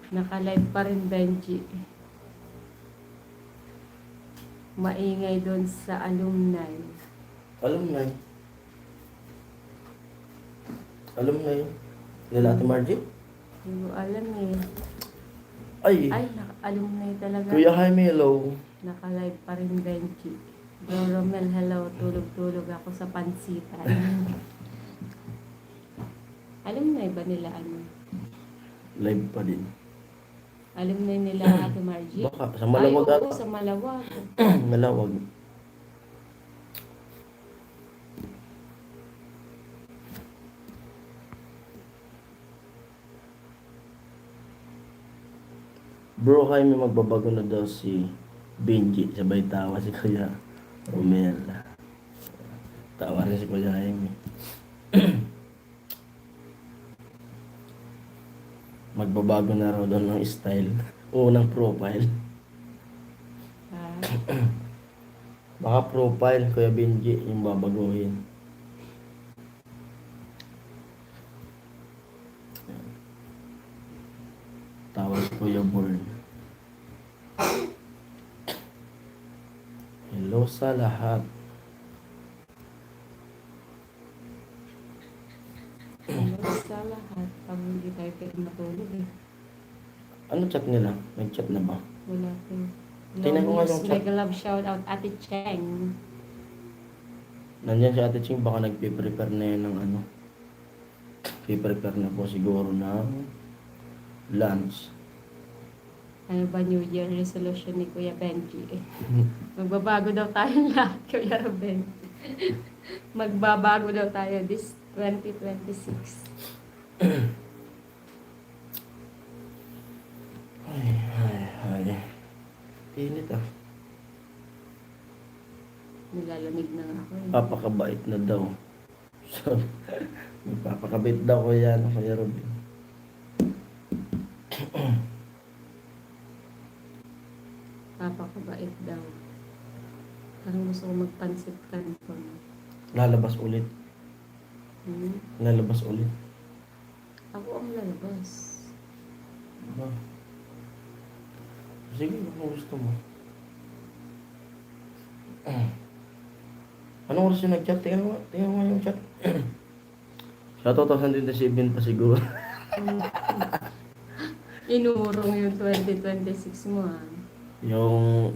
Naka-live pa rin, Benji. Maingay doon sa alumni. Alumni. Alumni. Nila Ate Margie? Hindi ko alam eh. Ay, Ay, naka-alumni talaga. Kuya Jaime, hello. Naka-live pa rin, Benji. Bro Romel, hello. Tulog-tulog ako sa pansitan. Alumni ba nila ano? Live pa din. Alumni nila Ate Margie? Baka, sa Malawag Ay, oo, ata. sa Malawag. Malawag. Bro, Jaime, magbabago na daw si Benji. Sabay tawa si Kuya Romel. Tawa rin si Kuya Jaime. Magbabago na raw daw ng style. O ng profile. Ah, Baka profile, Kuya Benji, yung babaguhin. Tawa si Kuya Born. Hello sa lahat. ano sa lahat. Pag hindi tayo pwede matulog eh. Ano chat nila? May chat na ba? Wala po. Tingnan ko nga yung chat. Mega love shout out Ate Cheng. Nandyan si Ate Ching, baka nagpiprepare na yan ng ano. Piprepare na po siguro ng lunch. Ano ba New Year resolution ni Kuya Benji? Magbabago daw tayo lahat, Kuya Ruben. Magbabago daw tayo this 2026. Ay. Init ah. Nilalamig na nga ako. Papakabait na daw. So, papakabait daw ko yan, Kuya Robin. Papakabait daw. Parang gusto ko magpansit canton. Lalabas ulit. Hmm? Lalabas ulit. Ako ang lalabas. Diba? Sige, kung gusto mo. Anong oras yung nag-chat? Tingnan mo yung chat. Sa 2027 pa siguro. Inurong yung 2026 mo ha. yung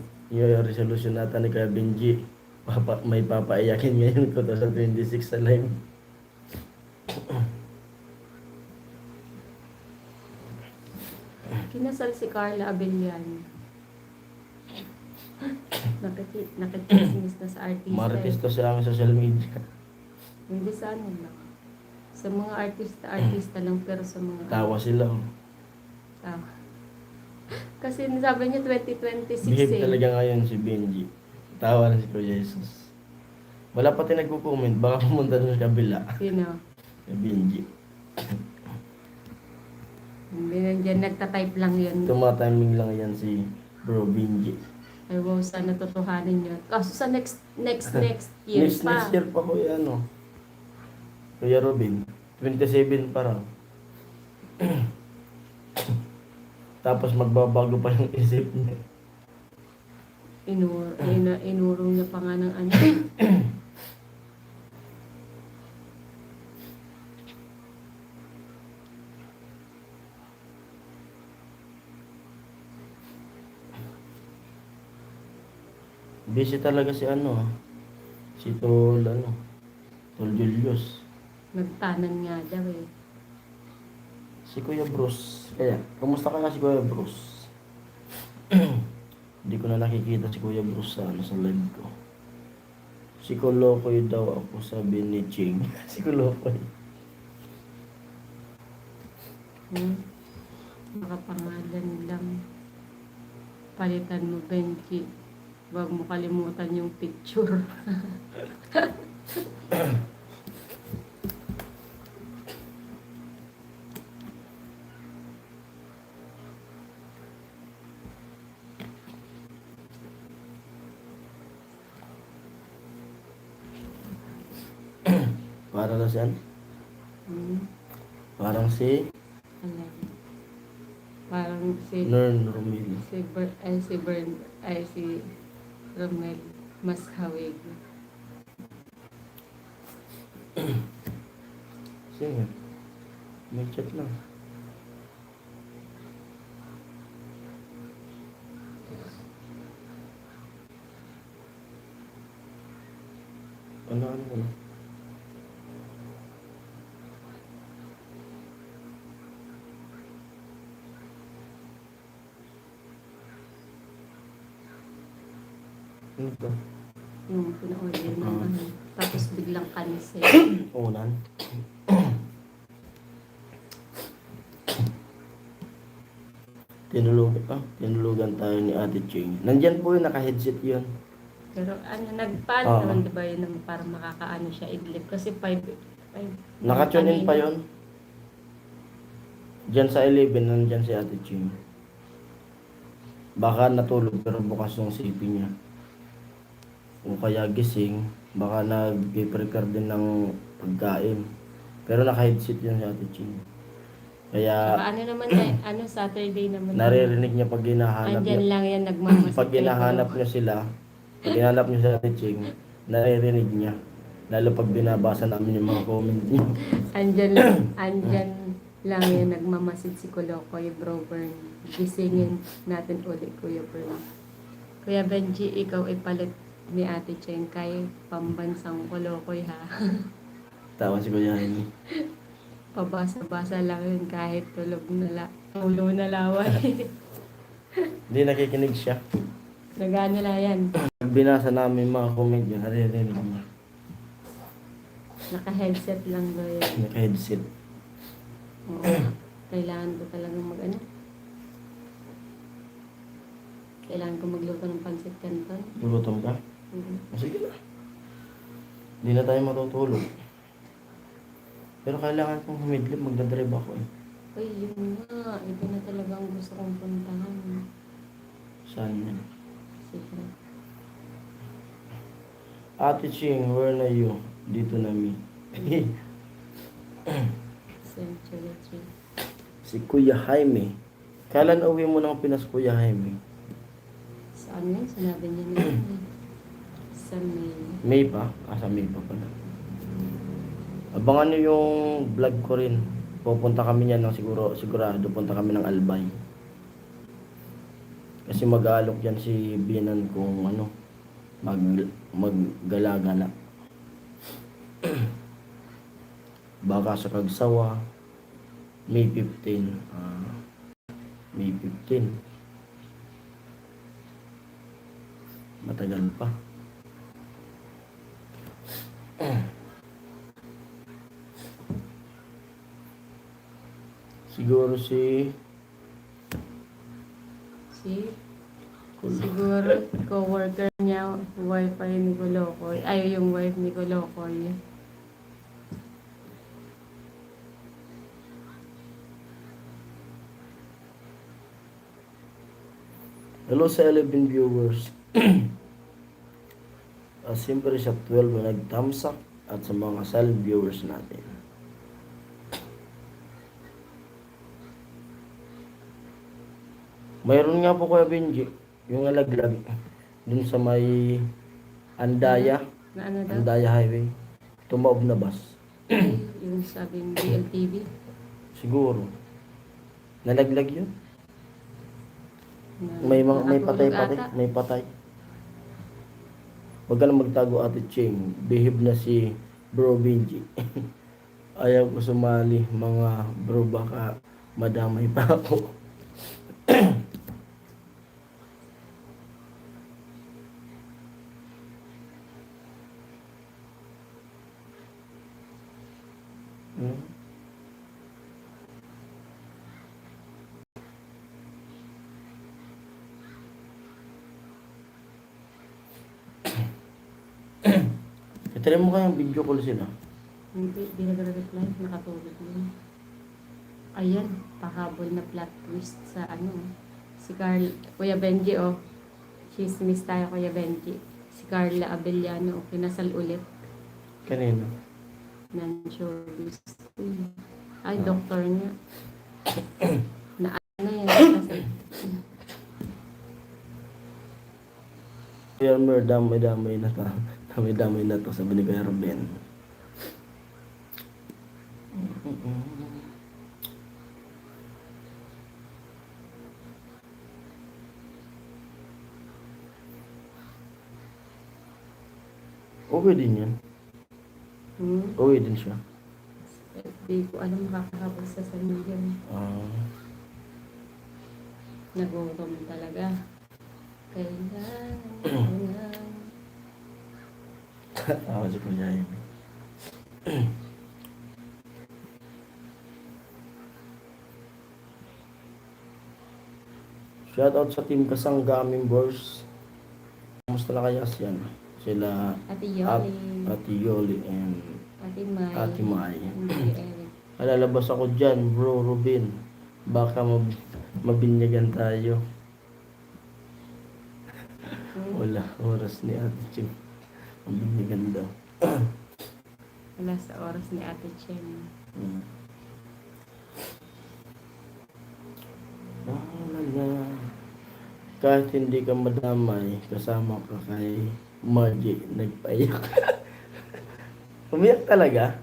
resolution natin ni Kuya Benji. May papaiyakin ngayon 2026 sa live. Kinasal si Carla Abellan. Nakikisimis na sa artista. Marites to sa aming social media. Hindi sa ano lang. Sa mga artista lang, pero sa mga... Tawa sila. Oh. Tawa. Kasi sabi niya 2026 Behave eh. talaga ngayon si Benji. Tawa na si Kuya Jesus. Wala pati nagko-comment. Baka pumunta doon sa kabila. Sino? Si Benji. Hindi nandiyan, nagtatype lang yun. Tumatiming lang yan si Bro Benji. Ay wow, sana totohanin yun. Kaso sa next year Next pa. year pa Kuya ano. Kuya Robin. 27 pa raw. Tapos magbabago pa yung isip niya. Inurong niya pa nga ng ano. Busy talaga si ano. Si Tol Julius. Nagtanan nga daw eh. Si Kuya Bruce. Kaya, kumusta ka nga si Kuya Bruce? Hindi ko na nakikita si Kuya Bruce sa live ko. Si Kolokoy daw ako, sabi ni Ching. Si Kolokoy. Makapangalan lang. Palitan mo, Benji. Huwag mo kalimutan yung picture. Para na siyan? Hmm? Parang si Alam. Parang si Nern Romil. si Romel mas hawig. Sige. May chat lang. Ano? Ano ba? Yung pina-order ng ano. Tapos biglang cancel. Unan. Tinulugan tayo ni Ate Ching. Nandyan po yung naka-headset yun. Pero ano, nagpaano Oo. naman diba yun naman para makakaano siya idlip. Kasi 5 Naka-tune in pa yun. Diyan sa 11, nandyan si Ate Ching. Baka natulog pero bukas yung CP niya. O kaya gising, baka nag-prepare din ng pagkain. Pero naka-headset yun si Ate Ching. Kaya Saka ano naman tayo, ano Saturday naman. naririnig niya pag hinahanap Andyan niya. lang yan nagmamasid. Pag hinahanap niya sila, pag hinahanap niya si Ate Ching, naririnig niya. Lalo pag binabasa namin yung mga comment niya. Andyan lang yan nagmamasid si Kolokoy, Bro Bern. Gisingin natin ulit, Kuya Bern. Kuya Benji, ikaw ipalit ni Ate Cheng kay pambansang Kolokoy ha. Tawa si Kuya Henny. Pabasa-basa lang yun kahit tulo na laway. Hindi nakikinig siya. Nagano lang yan. Pag binasa namin mga comment yun, naririnig niya. Naka-headset lang daw yan. Naka-headset. Oo. Kailangan ko talagang mag-ano. Kailangan ko magluto ng pancit canton. Gugutom ka? Sige na. Hindi na tayo matutulog. Pero kailangan kong humidlip, magdadrive ako eh. Uy, yun nga. Ito na talaga ang gusto kong puntahan. Saan yan? Sige. Ate Ching, where na you? Dito na mi. Century Tree. Si Kuya Jaime. Kailan uwi mo ng Pinas, Kuya Jaime? Saan yun? Sinabi niya na yun eh. Sa May. May pa? Sa May pa pala. Abangan nyo yung vlog ko rin. Pupunta kami niyan ng sigurado. Punta kami ng Albay. Kasi mag-aalok yan si Binan kung ano, maggala-gala. Baka sa Kagsawa, May 15. May 15. Matagal pa. Siguro Siguro co-worker niya, wifi ni Kulokoy. Ay, yung wife ni Kulokoy. Hello sa 11 viewers. Siyempre sa 12 na nag-thumbs up at sa mga silent viewers natin. Mayroon nga po Kuya Benji, yung alaglag dun sa may Andaya, Na ano daw? Andaya Highway. Tumaob na bus. Yung sabing BLTV. Siguro. Nalaglag yun. Na, May nakatulog patay-patay, ata. may patay. Huwag ka na magtago Ate Ching. Behave na si Bro Benji. Ayaw ko sumali mga bro, baka madamay pa ako. Hmm? Itry mo kayang video call sila. Hindi, di nagre-reply. Nakatulog yun. Ayan, pahabol na plot twist sa ano. Si Kuya Benji, oh. Chismis tayo, Kuya Benji. Si Carla Abellano, kinasal ulit Kanino? ng showbiz. Uy. Ay, Ah. doktor niya. Na ano yan, kasi Kuya Mer, damay-damay na to. Damay-damay na to, sabi ni Kuya Ruben. Okay din yan. Okay din siya. Di ko alam makakahabol sa sanyo. Nagutom talaga. Kailangan ko na. Tawa si Kuya Jaime. Shoutout sa team Kasanggaming Boys. Kamusta na kaya siya? Sila Ate Yoli. Ate Yoli and Ate May. Ate Mai. Hindi, Eric. Alalabas ako dyan, bro, Rubin. Baka mabinyagan tayo. Wala, oras ni Ate Chim. Mabinyagan daw. Wala sa oras ni Ate Chen. Kahit hindi ka madamay, kasama ka kay Margie, nagpaiyak. Umiyak talaga?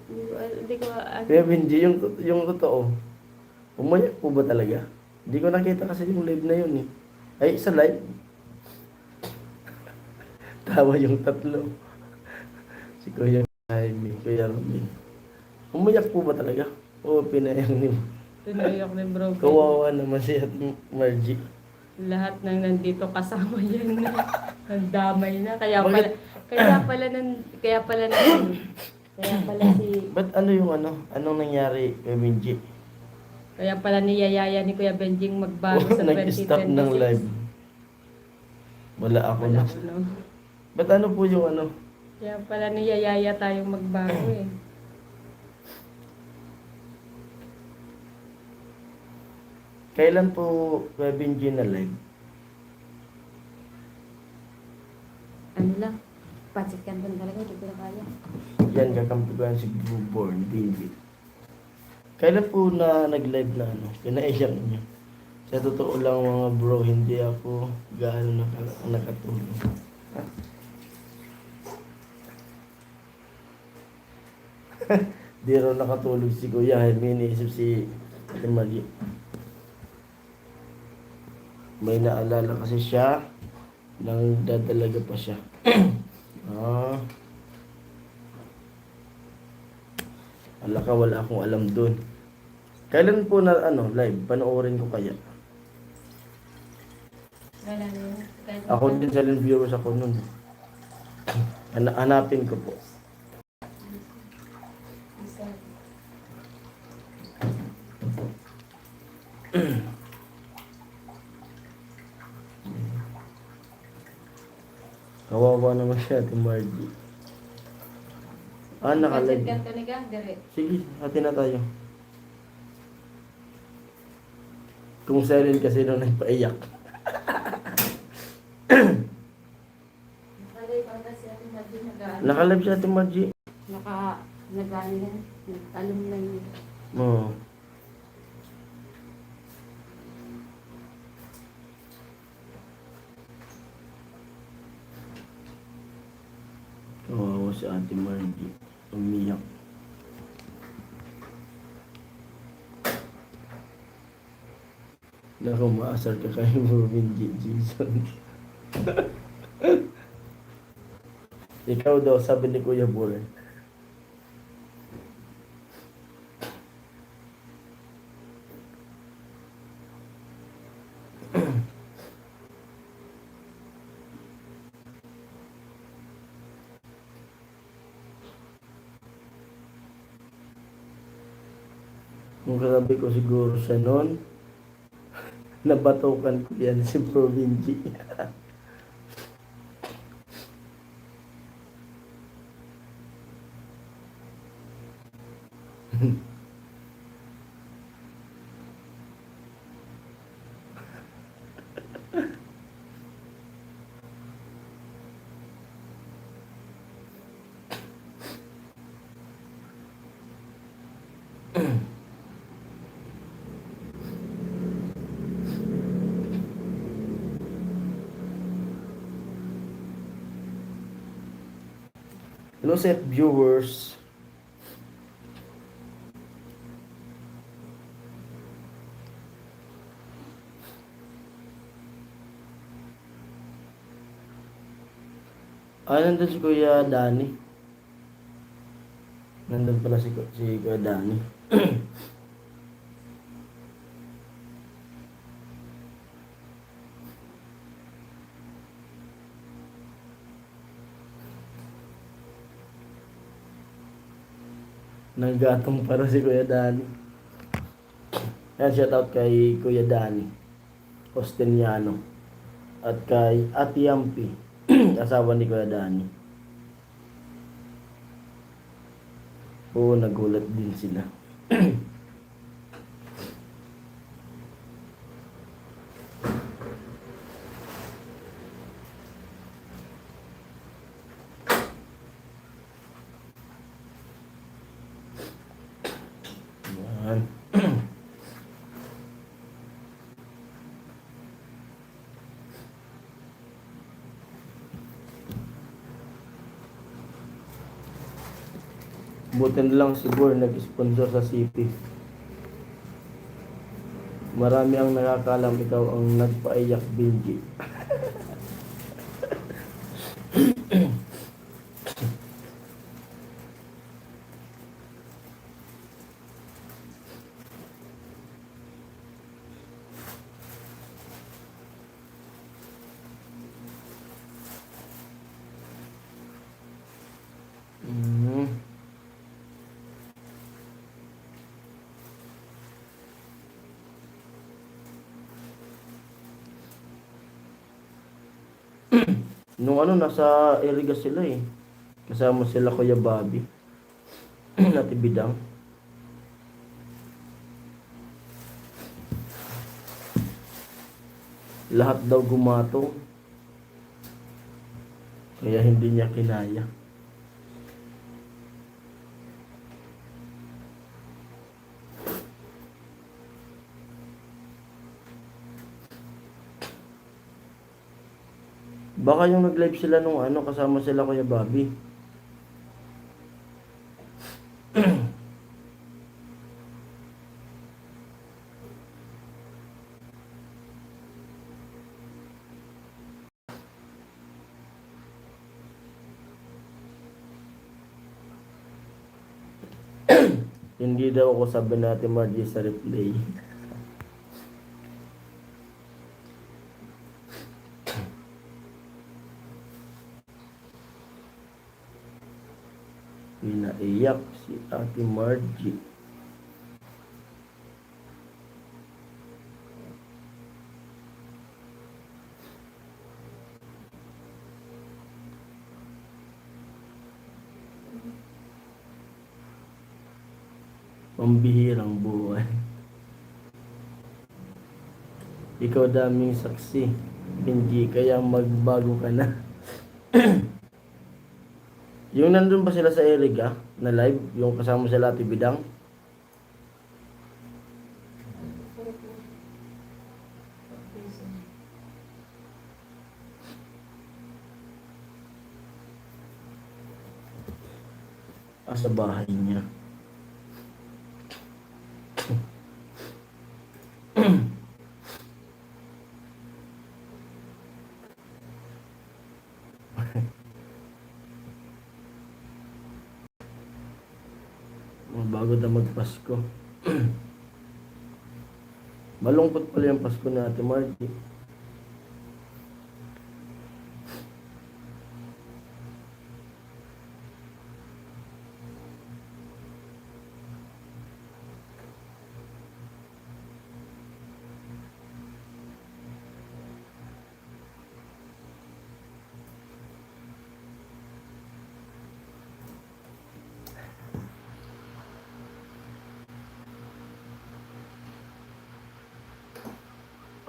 Hindi ko, Kaya Benji, yung totoo, umiyak po ba talaga? Hindi ko nakita kasi yung live na yun eh. Ay, sa live. Tawa yung tatlo. Si Kuya Jaime, Kuya Robin. Umiyak po ba talaga? Oo, pinayang ni Tinayak ni bro. Kawawa naman si Ate Margie. Lahat ng nandito kasama yan na. Nandamay na. Kaya pala si... Ba't ano yung ano? Anong nangyari kay Benji? Kaya pala niyayaya ni Kuya Benjing magbago sa 2026. Nag-stop ng live. Wala ako Wala na. ko, no? Ba't ano po yung ano? Kaya pala niyayaya tayong magbago eh. Kailan po Kuya Benji na live? Ano lang, pancit canton talaga, hindi ko na kaya. Yan, kakampi ko yan si Born David. Kailan po na nag-live na ano? Kinaiyak niyo. Sa totoo lang mga bro, hindi ako gaano nakatulog. Di raw nakatulog si Kuya. May iniisip si Ate Mali. May naalala kasi siya nang dadalaga pa siya. Ah. Ala ka, wala akong alam dun. Kailan po na ano, live? Panoorin ko kaya. Wala na yun. Ako din silent viewers ako nun. Hanapin ko po. Kawawa naman siya, Ate Margie. Pancit Nakalive. canton ni ka, dire. Sige, hati na tayo. Kung silent kasi nung nagpaiyak. Nakalay pa kasi ating Margie nag-ano. Nakalive siya, Ate Margie. Nag-ano yan, nag-alum na yun. Oo. Kawawa si Ate Margie. Umiyak. Naku, maasar ka kay Marvin Jason. Ikaw daw, sabi ni Kuya Buren. Kung katabi ko siguro siya noon, nabatukan ko yan si Provinci. Hello, set viewers. Nandun si Kuya Dani. Nandun pala si Kuya Dani. Naggatong para si Kuya Dani. Yan, shout out kay Kuya Dani Osteniano at kay Ate Yampi, asawa ni Kuya Dani. Oo, nagulat din sila. Yan. Buti na lang siguro nag-sponsor sa CP. Marami ang nakakalam ikaw ang nagpaiyak, Benji. Nung ano, nasa Eriga sila eh. Kasama sila Kuya Bobby. Natibidang. Lahat daw gumatong. Kaya hindi niya kinaya. Baka yung nag-live sila nung ano, kasama sila Kuya Bobby. Hindi daw ako sabi natin Margie sa replay. Pinaiyak si Ate Margie. Pambihirang buhay. Ikaw daming saksi. Hindi kaya magbago ka na. Yung nandun ba sila sa Eriga na live? Yung kasama sila Ate Bidang? Sa bahay niya. Bago na magpasko. Malungkot pala yung Pasko na Ate Margie.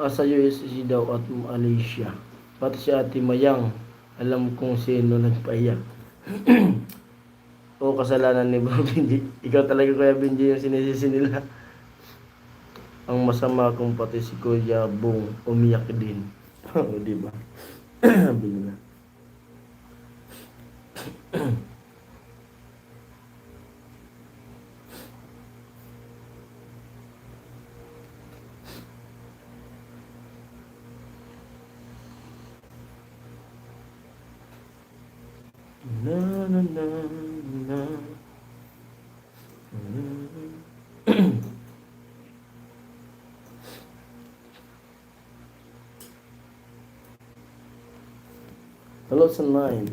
Sa USC daw at Malaysia. Pati si Ate Mayang, alam kong sino nagpaiyak. O kasalanan ni Bro Benji. Ikaw talaga Kuya Benji yung sinisisi nila. Ang masama kung pati si Kuya Bong umiyak din. O diba? Sabi nila. Na na na na. Hello sa 9.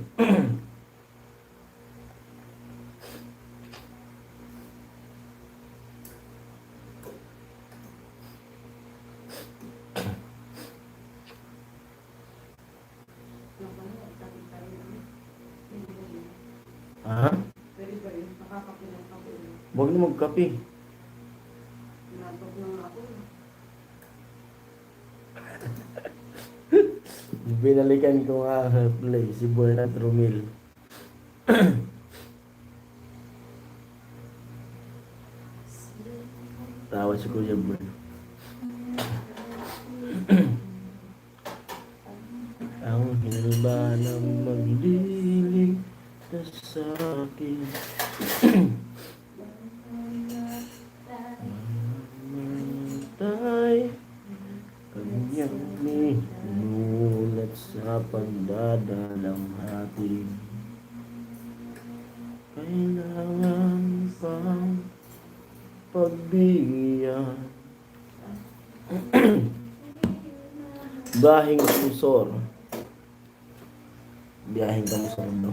Ha? Pwede ba yun? Nakakapi ng kape. Huwag na magkape. Tinatog ng ako. Binalikan ko nga play si Bernard Romil. Tawa si Kuya Bern. Ang hilba na maglilig ka sa akin. Mamatay kanyang minulat sa pagdadalamhati. Kailangan pang pagbigyan. Bahing pusor. Biyahing ka mo sa mundo.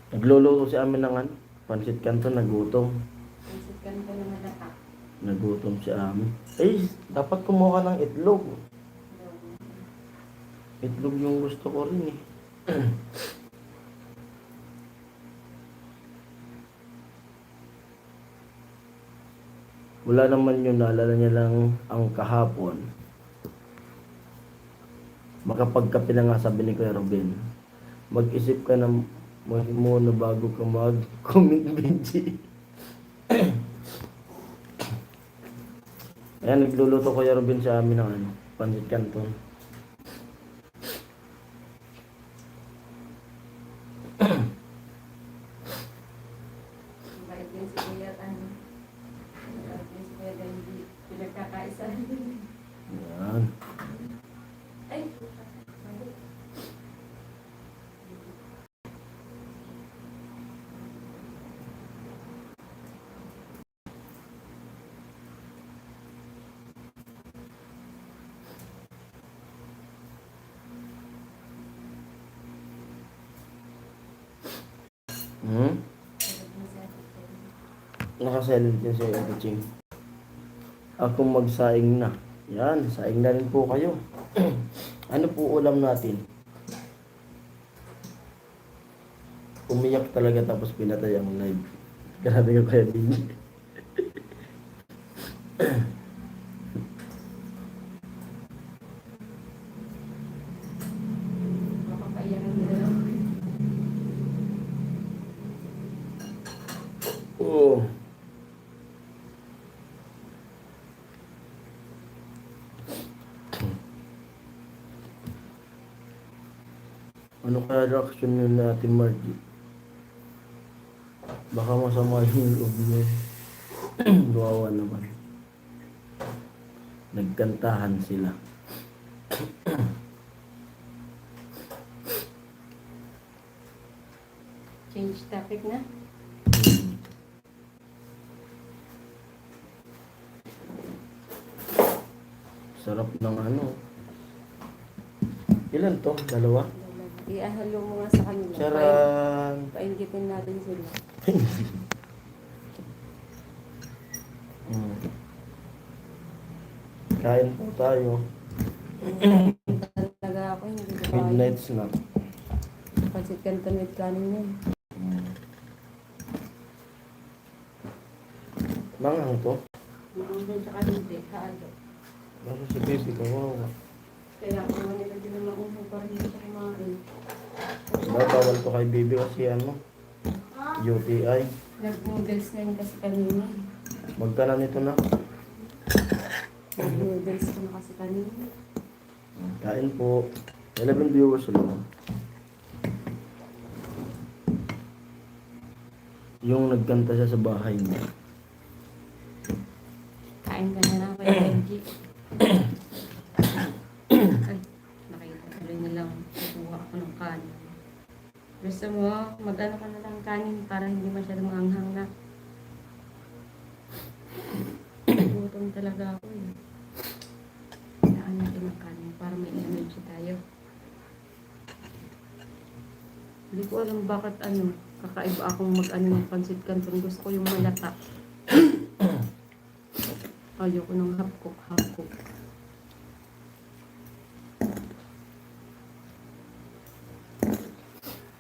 Nagluluto si amin ng ano, pansit canton, nagutom. Pansit kanto na malata. Nagutom si amin. Eh, dapat kumuha ka ng itlog. Itlog yung gusto ko rin eh. Wala naman yun, naalala niya lang ang kahapon. Makapagkape na nga, sabi ni Kuya Robin. Mag-isip ka na muna bago ka mag-comment, Benji. Ayan, nagluluto Kuya Robin sa amin ng ano, pansit canton. Mabait din si Kuya, ano. Mabait din si Kuya Benji. Pinagkakaisa. Ayan. Ay! Hmm? Nakasilent yun si Ate Ching. Ako magsaing na. Yan, saing na rin po kayo. Ano po ulam natin? Umiyak talaga tapos pinatay ang live. Grabe ka kaya din. Makapayaran nila lang. Oh. Ano kaya reaction yun natin, Margie? Baka masama yung loob niya. Gawawa naman. Nagkantahan sila. Change topic na. Sarap ng ano. Ilan to? Dalawa? I-ahalo mo nga sa kanila. Charan! Paingitin natin sila. Hmm. Kain po tayo. Talaga ako, hindi ko kaya. Midnight snack. Pansit canton with kanin yun. Mangang to. Maangkin sa kaninte, halo. Ano si Baby kawawa. Kaya kung nila din naman upo pa rin siya kumain. Bawal to kay Baby kasi ano. UTI. Nag-noodles na yun kasi kanina. Magkano nito na? Nag-noodles ko na kasi kanina. Kain po. 11 viewers lang. Yung nagkanta siya sa bahay niya. Kain ka na lang kay Benji. Ay, nakita tuloy na lang. Kukuha ako ng kanin. Gusto mo, mag-ano ka na lang kanin para hindi masyadong maanghang na. Gutom talaga ako eh. Kailangan natin ng kanin para may energy tayo. Hindi ko alam bakit ano, kakaiba akong mag-ano ng pansit canton. Gusto ko yung malata. Ayoko ng half-cook.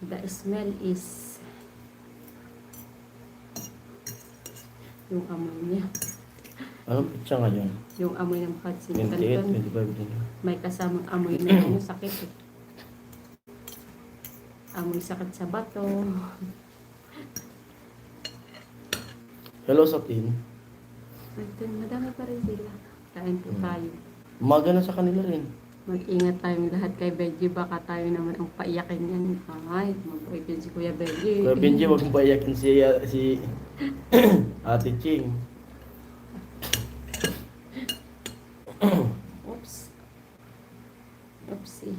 The smell is yung amoy niya. Anong pitsa ngayon? Yung amoy ng pansit 28, canton. 25 din. May kasamang amoy na ano, sakit eh. Amoy sakit sa bato. Hello sa team. Ito, madami pa rin sila. Kain po tayo. Umaga na sa kanila rin. Mag-ingat tayong lahat kay Benji. Baka tayo naman ang paiyakin yan. Ay, mag-open si Kuya Benji. Kuya Benji, huwag mong paiyakin si Ate Ching. Oops. Oopsie.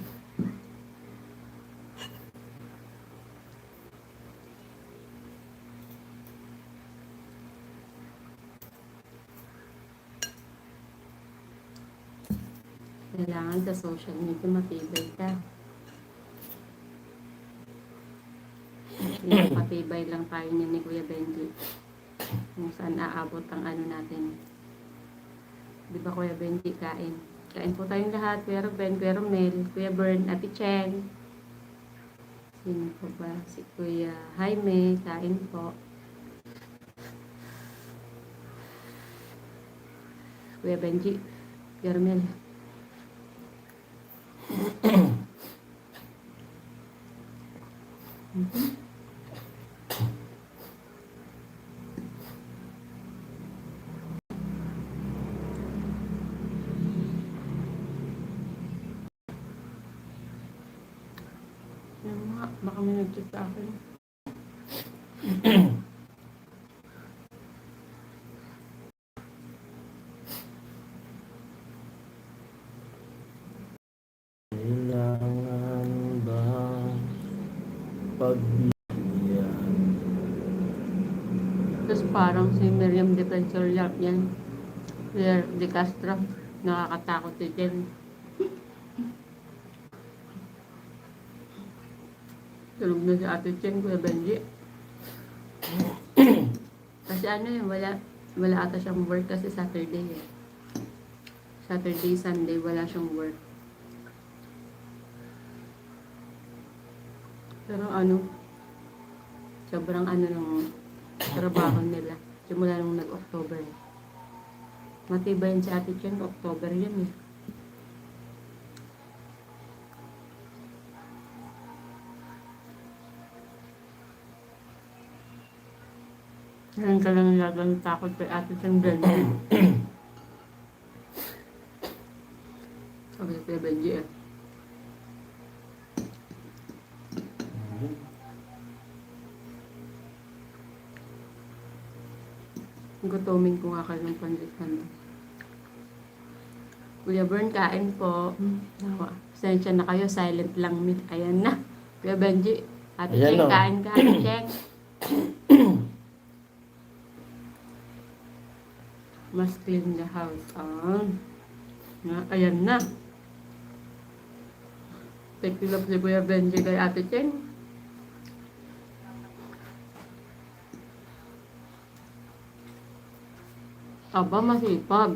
Kailangan sa social media matibay ka. Patibay lang tayo niya ni Kuya Benji. Kung saan aabot ang ano natin. Di ba Kuya Benji, kain? Kain po tayong lahat. Kuya Ruben, Kuya Romel, Kuya Bern, Ate Cheng. Sino po ba? Si Kuya Jaime, kain po. Kuya Benji, Kuya Romel. Yan nga, baka may nag-chat sa akin. Kailangan ba pagbigyan? Tapos parang si Miriam Defensor yan. Claire De Castro. Nakakatakot si Jen. Tulog na si Ate Chen, Kuya Benji. Kasi ano yun, wala ata siyang work kasi Saturday eh. Saturday, Sunday, wala siyang work. Pero ano, sobrang ano ng trabaho nila. Simula nung nag-October. Matibay yun si Ate Chen, October yun eh. Ngayon ka lang lagang takot kay Ate Chen Benji. Sabi kay Benji eh. Gutomin ko nga kayo ng panditan. Kuya Bern, kain po. Sensya na kayo, silent lang. Ayan na. Kuya Benji, Ate Ayan Cheng, na. kain ka, Ate Cheng. Must clean the house. Ayan na. Take love si Kuya Benji kay Ate Cheng. Aba, masipag.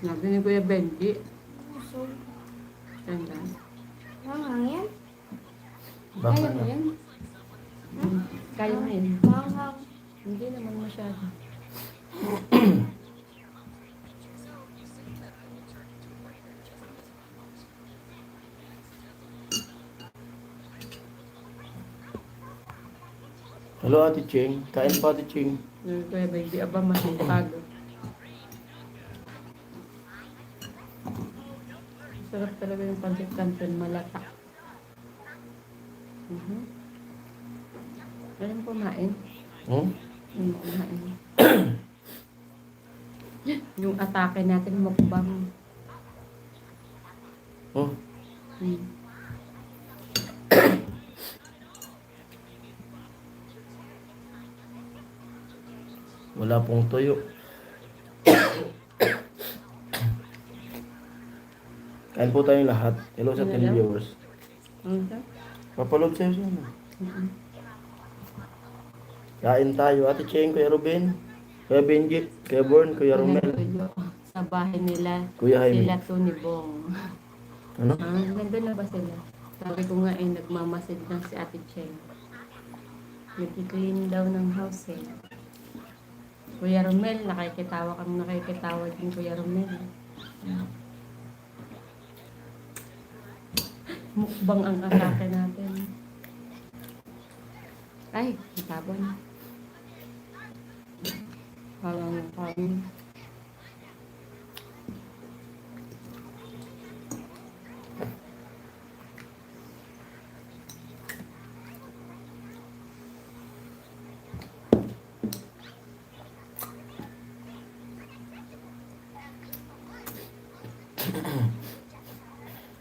Sabi ni Kuya Benji. So, Ganda. manghang yan? Kaya mo yan? Kaya mo yan? Manghang. Hindi naman masyado. Hello Ate Ching, kain pa Ate Ching. Kuya Benji, aba, masipag. Sarap talaga yung pancit canton, malata. Alam kumain? Kumain. Yung atake natin, mukbang. Oh, wala pong tuyo. Kain po tayong lahat. Hello sa Hello. viewers. Ano ka? Papalog sa'yo siya. Kain tayo. Ate Cheng, Kuya Ruben, Kuya Benji, Kuya Born, Kuya Romel, Sa bahay nila, Kuya Jaime. sila to ni Bong. Ano? Nandun na ba sila? Sabi ko nga eh, nagmamasid lang si Ate Cheng. Nag-clean daw ng house eh. Kuya Romel, nakikitawa din Kuya Romel. Mukbang ang atake natin. Ay, natabon. Parang kain.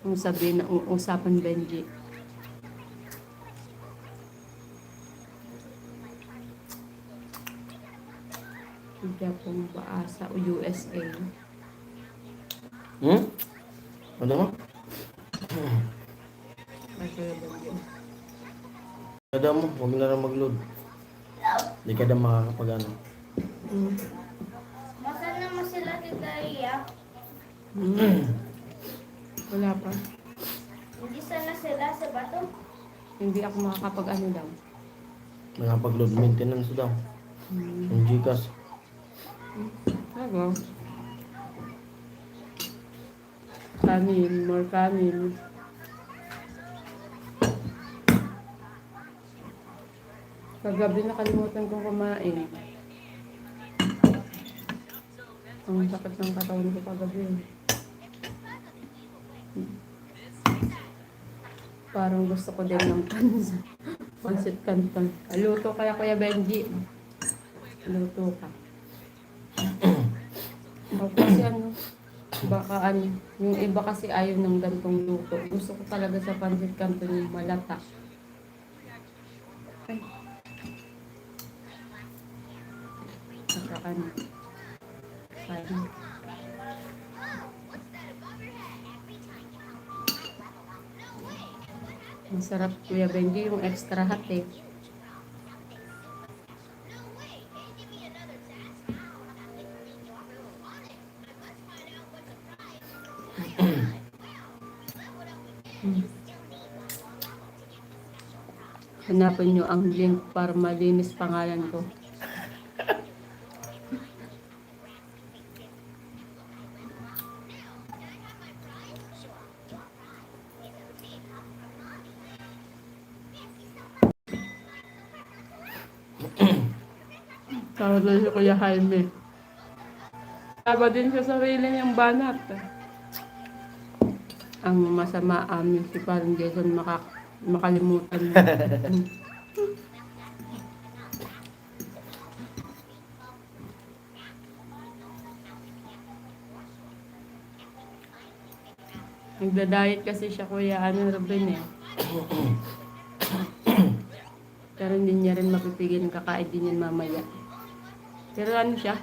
Kung sabihin na usapan Benji. Hindi akong baasa o USA. Ano mo? Ay, Kuya Benji. Kada mo, huwag na lang mag-load. Hindi ka na makakapag-ano. Masan naman sila Tita Iya? Wala pa. Hindi sana sila sa bato. Hindi ako makakapag-ano daw. Makakapag-load maintenance daw. Yung Gcash. Ano? Kanin, more kanin. Kagabi nakalimutan kong kumain. Ang sakit ng katawan ko kagabi. Parang gusto ko din ng panza. Pansit canton. Luto kaya Kuya Benji. Luto ka. O kasi ano, baka ano, yung iba kasi ayaw ng gantong luto. Gusto ko talaga sa pansit canton yung malata. Ay. Saka ano. Sayang. Masarap Kuya Benji yung extra hot eh. Hanapin nyo ang link para malinis pangalan ko. Tawag na si Kuya Jaime. Taba din sa sarili niyang banat. Ang masama amin si parang Jason makalimutan mo. Nagda-diet kasi siya Kuya Ruben eh. Pero hindi niya rin mapipigil kakain din yan mamaya. Pero ano siya,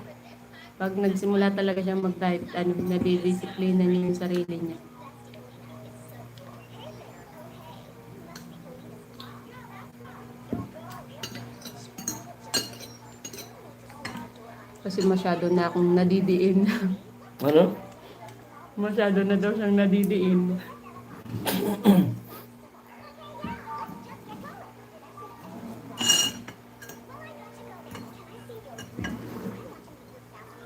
pag nagsimula talaga siya mag-diet, nadidisiplina niya yung sarili niya. Kasi masyado na akong nadidiin. Ano? Masyado na daw siyang nadidiin.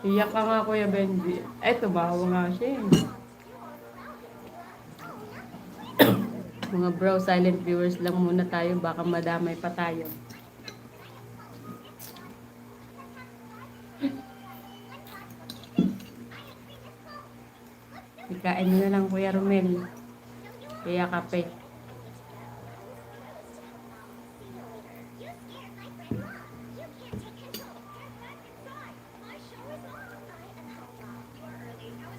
Iyak ka nga Kuya Benji. Eto bawa nga siya eh. Mga bro, silent viewers lang muna tayo. Baka madamay pa tayo. Ikain mo na lang Kuya Romel. Kaya kape.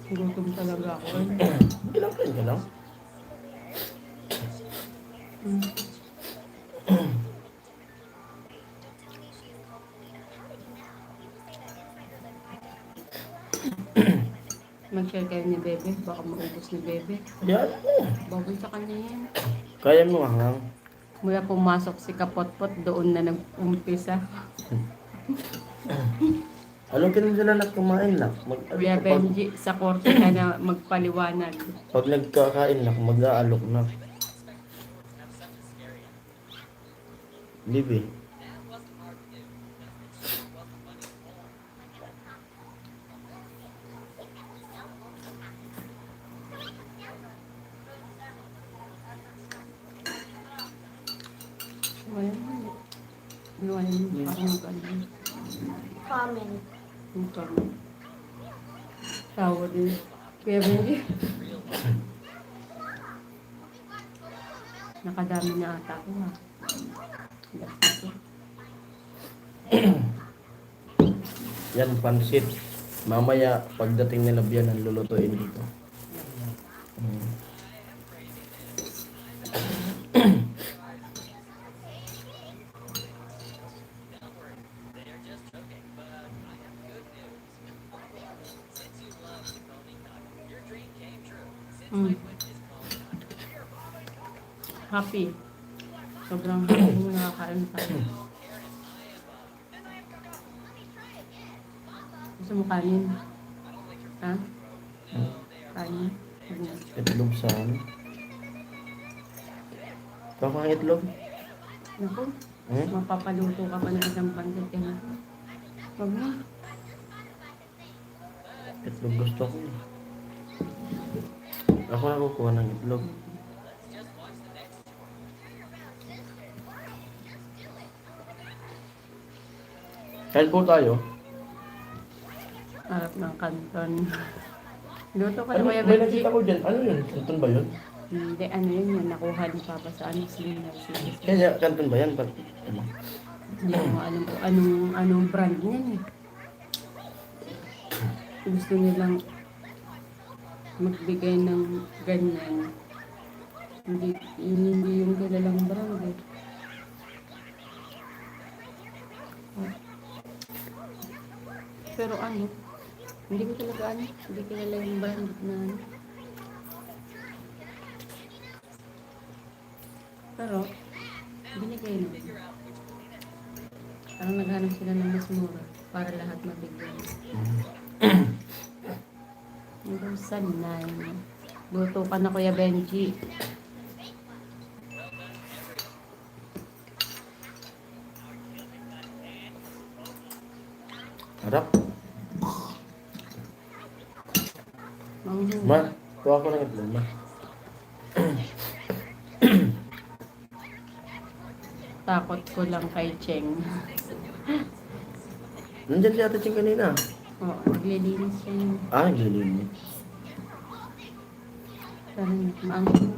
Gutom talaga ako. Kailangan ka lang. Mag-share kayo ni Bebe. Baka maubos ni Bebe. Yan. Baboy sa kanya yan. Kaya mo nga. Mula pumasok si Kapotpot, doon na nag-umpisa. Anong kinam sila na kumain lang? Kuya Benji, sa korte ka na magpaliwanag. Pag nagkakain lang, mag-aalok na. Bibi. Luwain mo, parang mag-ano. Comment. Yung kami. Tawa din. Kuya Benji. Nakadami na ata ako ha. Yan, pansit. Mamaya, pagdating nila biyan, ang lulutuin dito. Mm. Happy. Sobrang happy nung nakakain tayo. Gusto mo kanin? Ha? Kanin? Itlog sa ano? Baka ang itlog? Naku, Hmm? mapapaluto ka pa ng isang pansit ka na. Huwag na. Itlog gusto ko. Ako nakukuha ng itlog. Kahit po tayo. Harap ng kanton. Luto ka na Ano, Kuya may Benji. nakita ko dyan. Ano yun? Kanton ba yun? Hindi, ano yun yun. Nakuha ni Papa sa ano, senior citizen. Kaya kanton ba yan? Ano? Hindi ko alam kung anong brand niyan eh. Gusto nilang magbigay ng ganyan. Hindi yung kilalang brand eh. Pero ano, hindi ko talaga ano, hindi kilala yung brand na ano. Pero, binigay na. Parang naghanap sila ng mas mura para lahat mabigyan. Hanggang sa 9. Luto ka na Kuya Benji. Harap. Manghuli. Ma, kuha ko ng itlog, ma. Takot ko lang kay Cheng. Nandyan si Ate Ching kanina. Oo, naglilinis siya yun. Ah, naglilinis. Parang maanghang.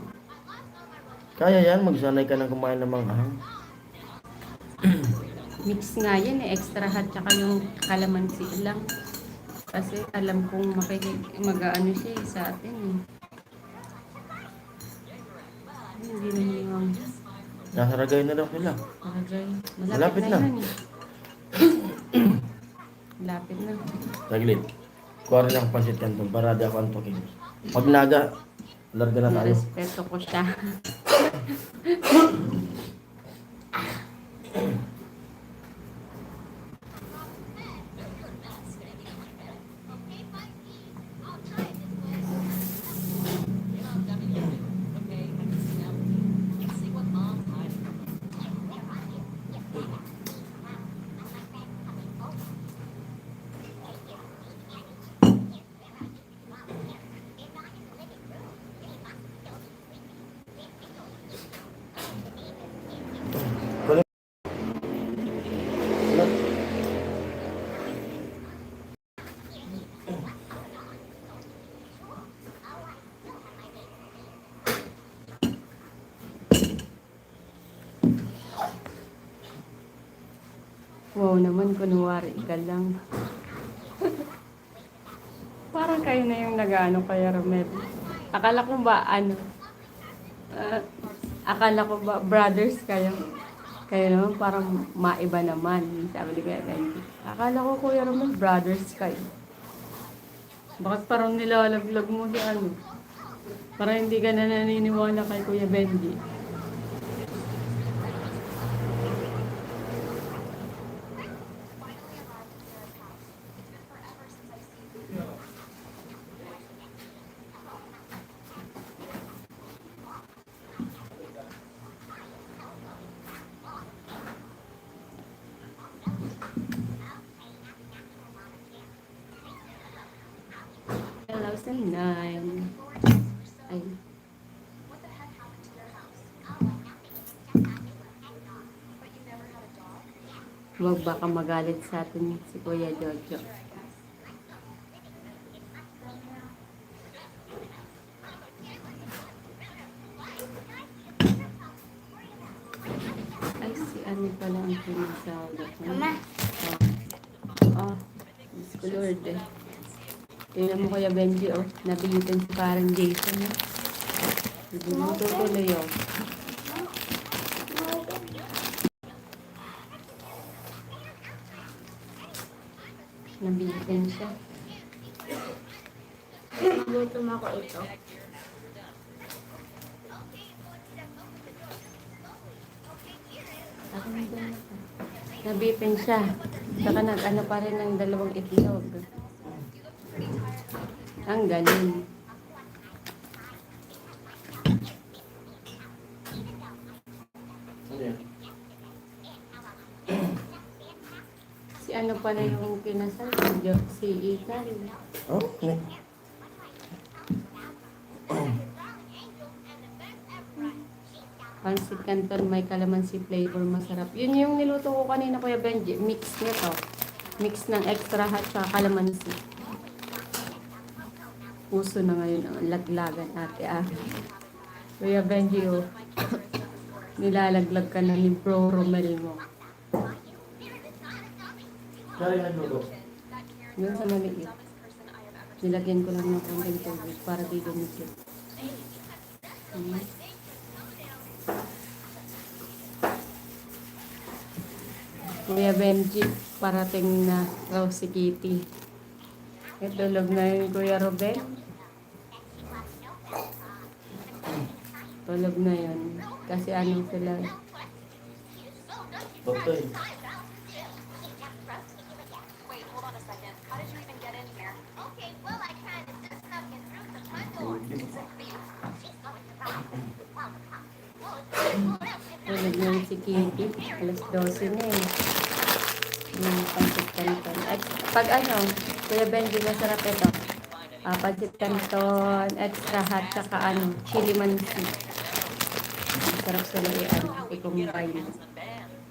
Kaya yan, magsanay ka ng kumain ng manghang. Mix nga yan eh, extra hot tsaka yung kalamansi lang. Kasi alam kong mag-ano siya eh, sa atin eh. Hindi naman yung Nasa ragay na daw sila. karagay. Malapit na. Yun, eh. Malapit na. Saglit. Kuha rin ang pansit kanton para di ako antokin. Pag naga, larga na tayo. Respeto ko siya. Wow naman, kunwari ka lang. Parang kayo na yung nag-ano kaya Romel. Akala ko ba ano? Akala ko ba brothers kayo? Kayo naman parang maiba naman. Sabi ni Kuya Benji. Akala ko Kuya Romel brothers kayo. Bakit parang nilalaglag mo si ano? Parang hindi ka na naniniwala kay Kuya Benji. Hello sa 9. Ay. Huwag baka magalit sa atin si Kuya Jojo. Ay, si ano pala ang pinasawag. Mama. Oh, Diyos ko Lord eh. Tingnan mo Kuya Benji, oh. Nabihitan si parang Jason, eh. Hindi mo tutuloy, oh. Nabihitan siya. Luto mo ako ito. Nabipin siya. Saka nag-ano pa rin ng 2 itlog. Ang galing. Ano yan? Si ano pala yung kinasal? Si Ethan. Oh, ne. Pancit Canton may calamansi flavor, masarap. Yun yung niluto ko kanina, Kuya Benji. Mix nito. Mix ng extra hot sa calamansi. Uso na ngayon ang laglagan ate ah. Kuya Benji oh. Nilalaglag ka na ni Bro Romel mo. Kaya yung nagluto. Yun sa maliit. Nilagyan ko lang ng konting tubig para di dumikit. Kuya Benji, parating na raw si Kitty. Itulog na yun, Kuya Ruben. Tulog na yun. Kasi ano sila. Bakit? Tulog na yun si Kitty. Alas 12 na eh. Yung pancit canton. At pag ano, Kuya Benji, masarap ito. Pancit canton, extra hot, saka ano, chili mansi. Masarap sila i-combine.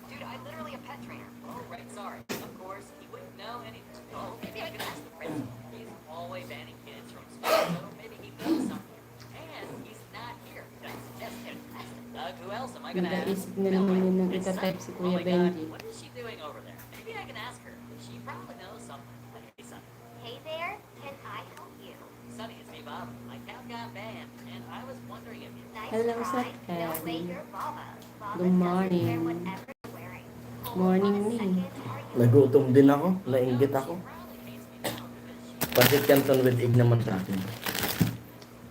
Dude, I literally a pet trainer. Oh, right, sorry. Of course, he wouldn't know anything. Oh, maybe I could ask the principal. He's always banning kids from school, so maybe he knows something. And he's not here. That's just fantastic. Who else am I gonna ask? Nag-aisip na naman yun ng itatype si Oh Kuya my God, Benji. what is she doing over there? Maybe I can ask her. She probably knows something. Hey, Sonny. Hey there, can I help you? Sonny, it's me, Bob. My cat got banned, and I was wondering if you... Nice Hello, try. Sir No way Ken. you're Baba. Baba Good doesn't morning. care whatever you're wearing. Morning, Hold on a Ning. second. Are you Nagutom din ako. Nainggit ako. Pancit canton with egg naman sa akin.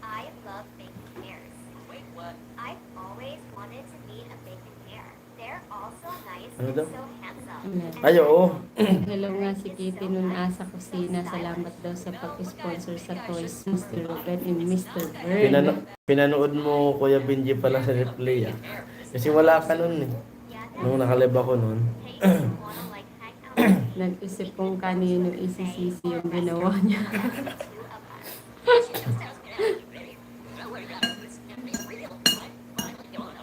I love bacon hairs. Wait, what? I've always wanted to meet a bacon hair. They're also nice Ano and daw? so handsome. Ayan. Ay, oo. Hello nga si Kitty nun asa kusina. Salamat daw sa pag-sponsor sa toys, Mr. Ruben and Mr. Vern. Pinanood mo, Kuya Benji, pala sa replay, ah. Kasi wala ka nun, eh. Nung nakalib ako nun. Hey, you wanna like hang out with Nag-isip kung kanino isisisi yung ginawa niya. the two of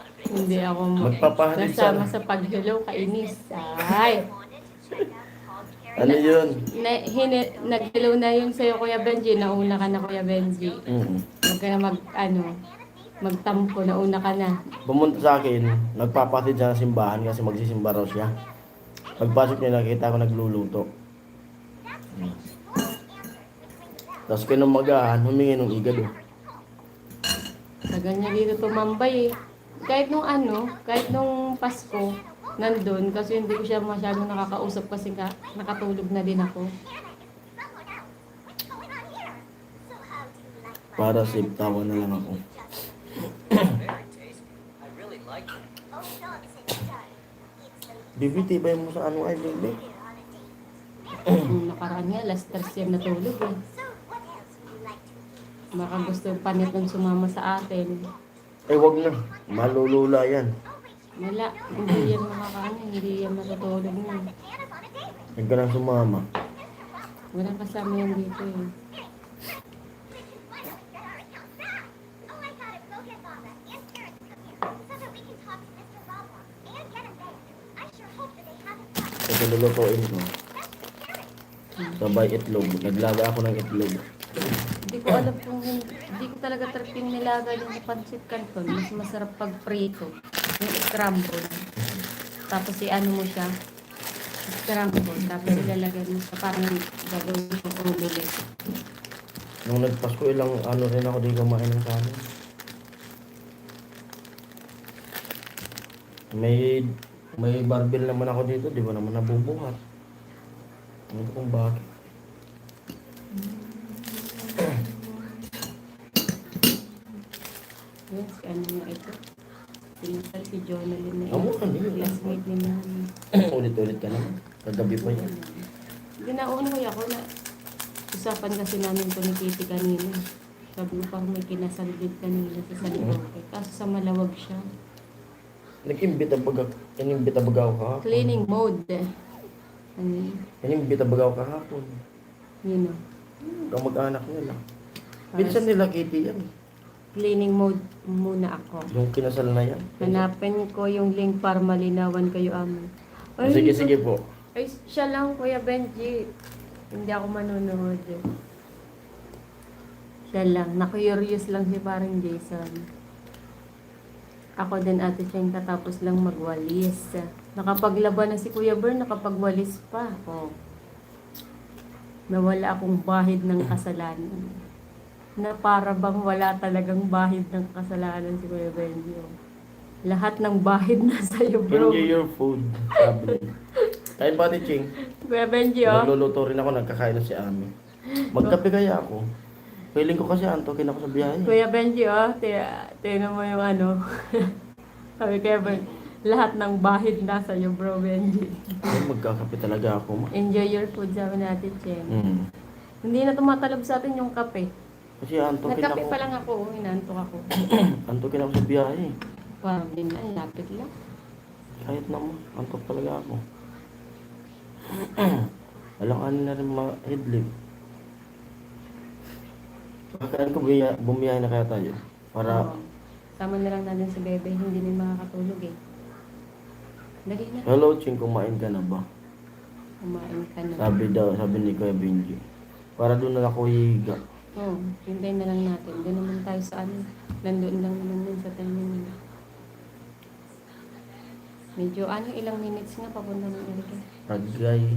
us? Hindi ako Magpapahalin nasama siya. sa pag-hello kainis. Ay! Wanted to check out called Carrie. Ano yun? Nag-hello na yun sa'yo, Kuya Benji. Nauna ka na, Kuya Benji. Huwag ka na magtampo. Nauna ka na. Pumunta sa akin, nagpapatid siya ng simbahan kasi magsisimba raw siya. Pagpasok niya, nakita ko nagluluto. Tapos kinumagahan, humingi ng igado. Sa ganyan dito tumambay eh. Kahit nung Pasko, nandun. Kasi hindi ko siya masyadong nakakausap kasi nakatulog na din ako. Para safe, tawa na lang ako. Very tasty. I really like it. Bibi, tibay mo sa ano ay, Bibi? Nung nakaraan nga, last 3 yan natulog eh. Baka gusto pa nitong sumama sa atin. Eh, wag na. Malulula yan. Wala, hindi yan makakaano, hindi yan matutulog na. Huwag ka na sumama. Walang kasama yan dito eh. Ito lulutuin ko. Sabay itlog. Naglaga ako ng itlog. Hindi ko alam kung hindi ko talaga trip yung nilaga yung pancit canton. Mas masarap pag prito. Yung scramble. Tapos i-ano mo siya. Scramble. Tapos ilalagay mo siya. Parang gagawin mo ulit. Nung nagpasko, ilang ano rin ako di kumain ng kanin. May barbell naman ako dito, di ba naman nabubuhat? Ano kung bakit? Yes, ano nga ito? Twinkle, si Jonalyn na Amo, yun. ano yun? Classmate ni Mami. Ulit-ulit ka naman. Kagabi pa yan. Ginauna ko ako na usapan kasi namin ito ni Kitty kanina. Sabi ko parang may kinasal din kanina sa San Roque. Kaso sa malawag siya. Nag-imbita baga ako kahapon. Cleaning mode. Ano yun? Nag-imbita baga ako kahapon. Yun o. Kamag-anak nila. Pinsan nila Kitty yan. Cleaning mode muna ako. Yung kinasal na yan. Hanapin ko yung link para malinawan kayo amin. Sige, sige po. Ay, siya lang, Kuya Benji. Hindi ako manonood. Siya lang. Na-curious lang si parang Jason. Ako din, Ate Cheng, katapos lang magwalis. Nakapaglaban na si Kuya Bern, nakapagwalis pa. Oh. Nawala akong bahid ng kasalanan. Na para bang wala talagang bahid ng kasalanan si Kuya Benji. Oh. Lahat ng bahid na sa'yo, bro. Enjoy your food. Sabi. Kain ba, Ate Ching? Kuya Benji, oh. Magluluto rin ako, nagkakain na si Ami. Magkape kaya ako. Feeling ko kasi antokin ako sa biyahe. Kuya Benji, oh. Tingnan mo yung ano. Sabi Kuya Benji, lahat ng bahid na sa'yo, bro, Benji. Ay, magkakape talaga ako. Enjoy your food, sabi natin, Chen. Mm. Hindi na tumatalab sa atin yung kape. Kasi antokin Nagkape ako. pa lang ako, oh. Inantok ako. Antokin ako sa biyahe. Parang din na, lapit lang. Kahit naman, antok talaga ako. Alang ano na rin mga headlight. Pagkaan ko bumiyahe na kaya tayo. Para, Oo. Sama na lang natin si Bebe, hindi din makakatulog eh. Dali na, hello Ching, kumain ka na ba? kumain ka na. Sabi ni Kuya Benji. Para doon na ako higa. Oo, hintayin na lang natin. Doon naman tayo sa ano. Nandoon lang naman yun sa terminal. Medyo ano, ilang minutes nga papunta ng Erika. Ragay.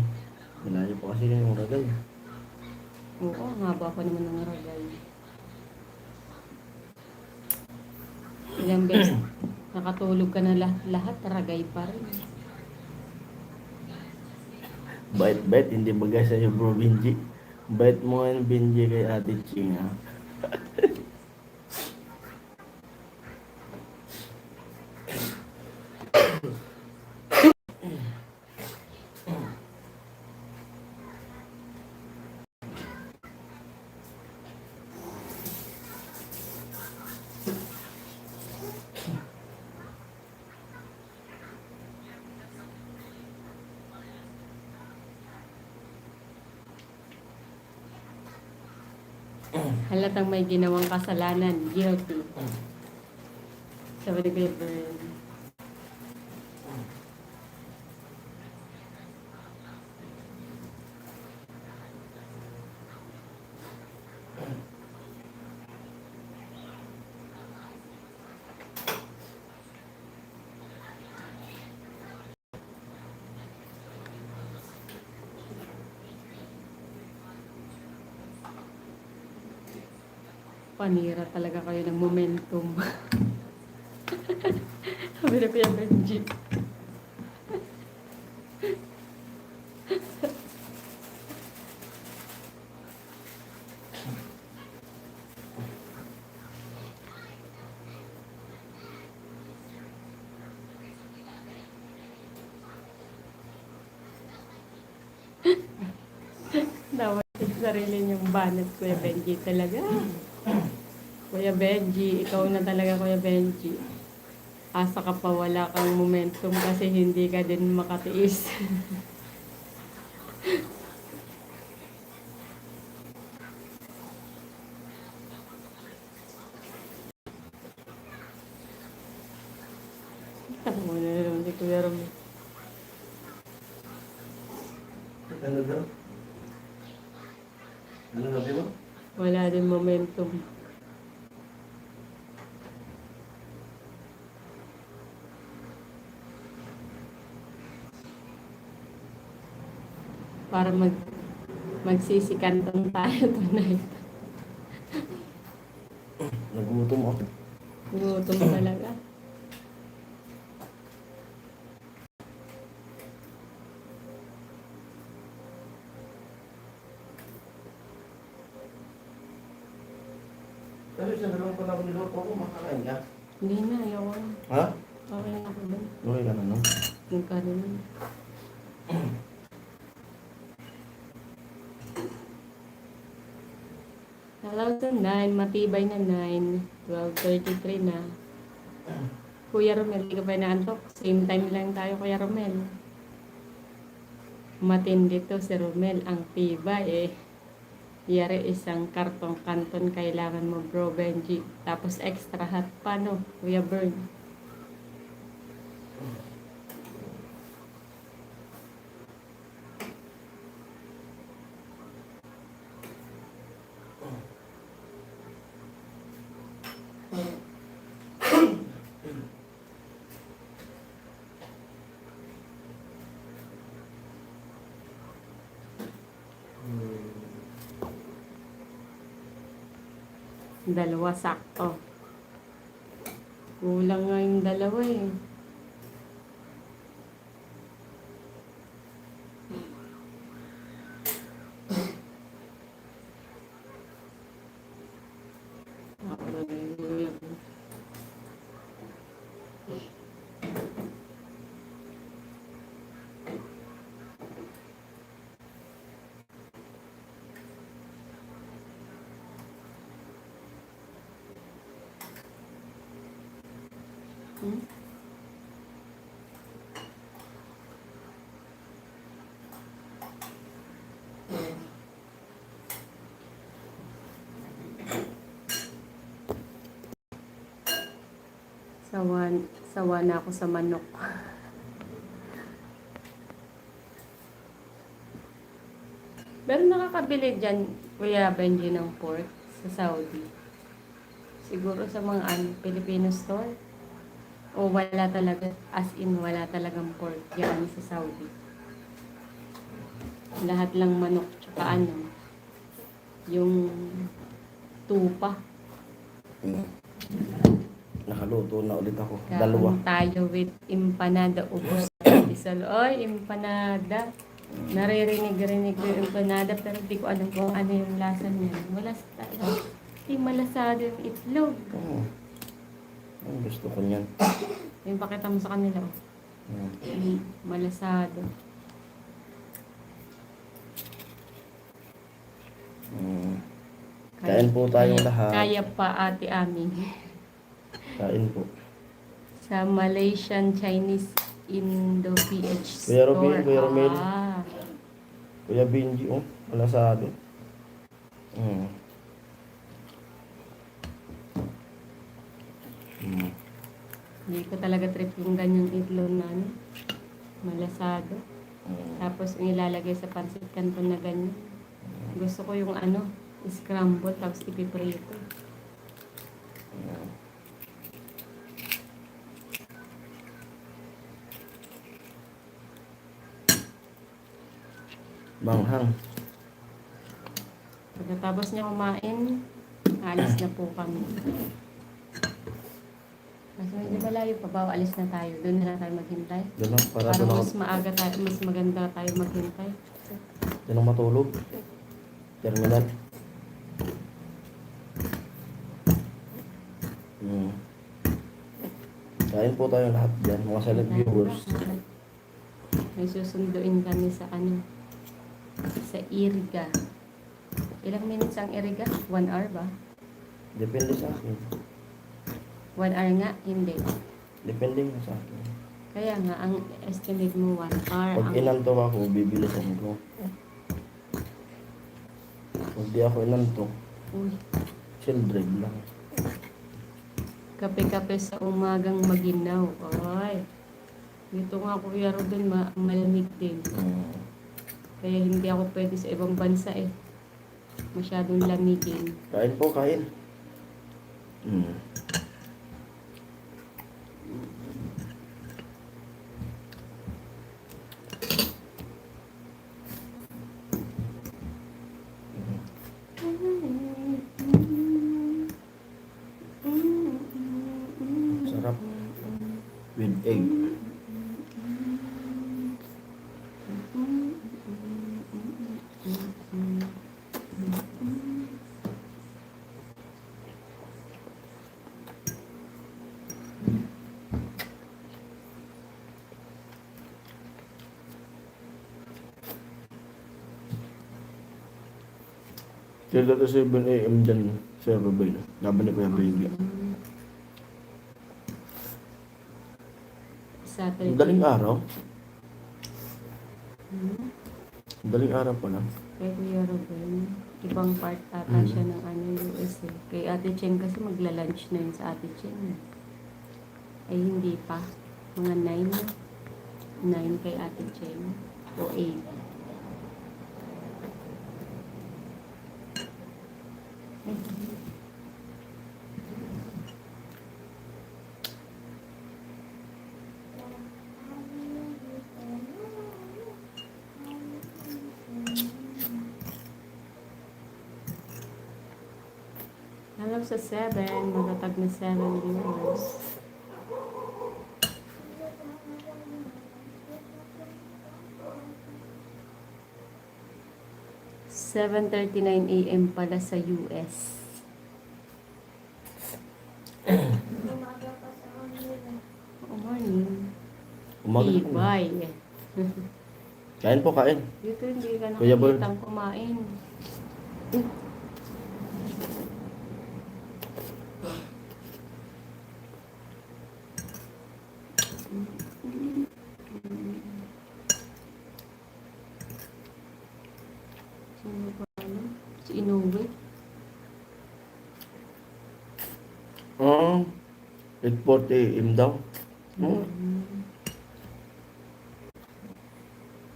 Malayo pa kasi yung ragay. Oo, ang haba pa naman ng ragay. Ilang beses, nakatulog ka na lahat, ragay pa rin. Bait-bait, hindi bagay sa'yo bro Benji. Bait mo nga yung Benji kay Ate Ching ha. Halatang may ginawang kasalanan, guilty. Sabi ni Kuya Bern. Panira talaga kayo ng momentum. Sabi ni Kuya Benji. Dapat sarili niyong banat, Kuya Benji talaga. Kuya Benji, ikaw na talaga Kuya Benji. Asa ka pa wala kang momentum kasi hindi ka din makatiis. Tama na naman si Kuya Rom. Ano daw? Ano sabi mo? Wala din momentum. Para magsisikantan tayo tonight. Nagutom ako. Gutom talaga. Pero sa dalawang ko lang niluto ko, makakain ka. Hindi na, ayaw ko na. Ha? Okay na ako doon. Okay ka na, no? Yung kanin. Hello sa 9, matibay na 9. 12:33 na. Kuya Romel, hindi ka pa inaantok? Same time lang tayo, Kuya Romel. Matindi to si Romel, ang tibay eh. Yari isang kartong kanton kailangan mo, bro Benji. Tapos extra hot pa, no? Kuya Bern. Dalawa sakto. Kulang nga yung dalawa eh. Hmm? Sawa na ako sa manok. Pero nakakabili dyan, Kuya Benji, ng pork sa Saudi. Siguro sa mga Filipino store. O wala talaga, as in wala talagang pork yan sa Saudi. Lahat lang manok, tsaka yung tupa. Nakaluto na ulit ako. Kain Dalawa. tayo with empanada. Ubus isal. Oy, empanada. Naririnig-rinig ko yung empanada pero di ko alam kung ano yung lasa niya. Wala sa tayo. Di malasado yung itlog. Ang gusto ko niyan. Yung pakita mo sa kanila. Malasado. Kain po tayong lahat. Kaya pa ate aming. Kain po. Sa Malaysian Chinese Indo PH Kuya store. Robin, Kuya Romel. Ah. Kuya Benji, malasado. Hindi ko talaga trip yung ganyang itlog na malasado. Tapos yung ilalagay sa pancit canton na ganyan. Gusto ko yung scramble tapos ipiprito. Manghang. Pagkatapos niya kumain, alis na po kami. Mas medyo malayo pa ba? Alis na tayo. Doon na tayo maghintay. Doon lang, para Para doon ako. mas maaga tayo, mas maganda tayo maghintay. Doon ako matulog. Terminal. Kain po tayo lahat dyan, mga select viewers. May susunduin kami sa sa Iriga. Ilang minutes ang Iriga? 1 hour ba? Depende sa akin. 1 hour nga? Hindi. Depende nga sa akin. Kaya nga, ang estimate mo 1 hour. Pag inantok ako, bibilisan ko. Pag di ako inantok, Uy, chill drive lang. kape-kape sa umagang maginaw. Oy. Dito nga Kuya Rodon, malamig din. Kaya hindi ako pwede sa ibang bansa eh. Masyadong lamigin. Kain po, kain. Sarap. With egg. Sila to 7 a.m. dyan sa Rubay. Laban ni Kuya Baby. Saturday. Daling araw. Hmm? Daling araw pa lang. Kay Kuya Ruben. Ibang part ata siya ng US eh. Kay Ate Cheng kasi magla-lunch na yun sa Ate Cheng. Ay hindi pa. Mga 9 na. 9 kay Ate Cheng. O 8. Alam sa 7, matatag na 7 viewers. $7:39 AM pala sa US. Umaga pa sa kanila. Good morning. Umaga na po. Ibay. Kain po, kain. Dito hindi ka Kuya Bal. nakikitang kumain. Sino ba ano? Si Inoue. 8:40 a.m. daw.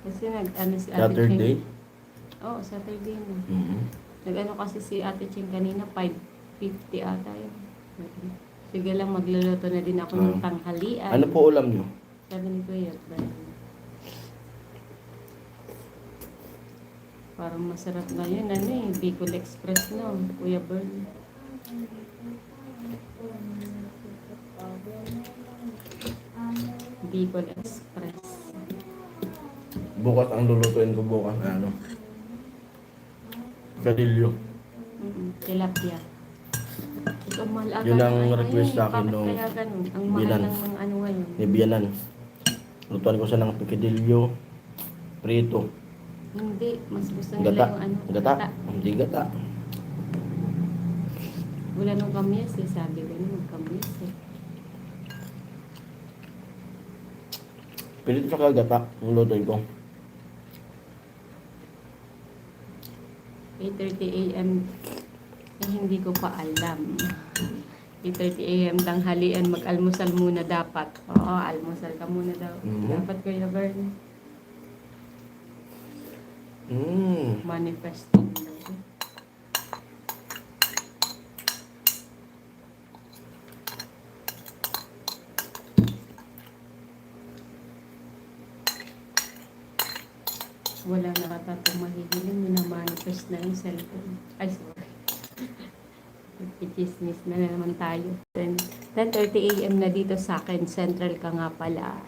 Kasi nag-ano si Ate Saturday. Cheng. Oo, Saturday na. Mhm. Nag-ano kasi si Ate Cheng kanina, 5:50 ata yun. Sige lang, magluluto na din ako ng tanghalian. Ano po ulam nyo? Sabi ni Kuya, parang masarap na yun, ano eh, Bicol Express no, Kuya Bern. Bicol Express. Bukas ang lulutuin ko bukas. Ano? Kadilyo. Tilapia. Ito, mahal ata Yun ang yung ano request eh, sa akin bakit nung kaya ganun? Ang mahal bilan. ng mga ano ngayon. Ni Bianan. Lutuan ko siya ng pikadilyo. Prito. Hindi, mas gusto nila Gata. yung ano. Gata. Hindi gata. Wala nung kamyas eh, sabi ko nung kamyas eh. Pilit sa gata. Ang lutuin ko. 8:30 AM, eh, hindi ko pa alam. 8:30 AM tanghalian, mag-almusal muna dapat. Oo, almusal ka muna daw. Mhm. Dapat Kuya Bern, Mm. manifesting daw. Wala nakatatong mahihiling, minamanifest na yung cellphone. Ay, sorry. Chismis na naman tayo. 10:30 AM na dito sa akin. Central ka nga pala.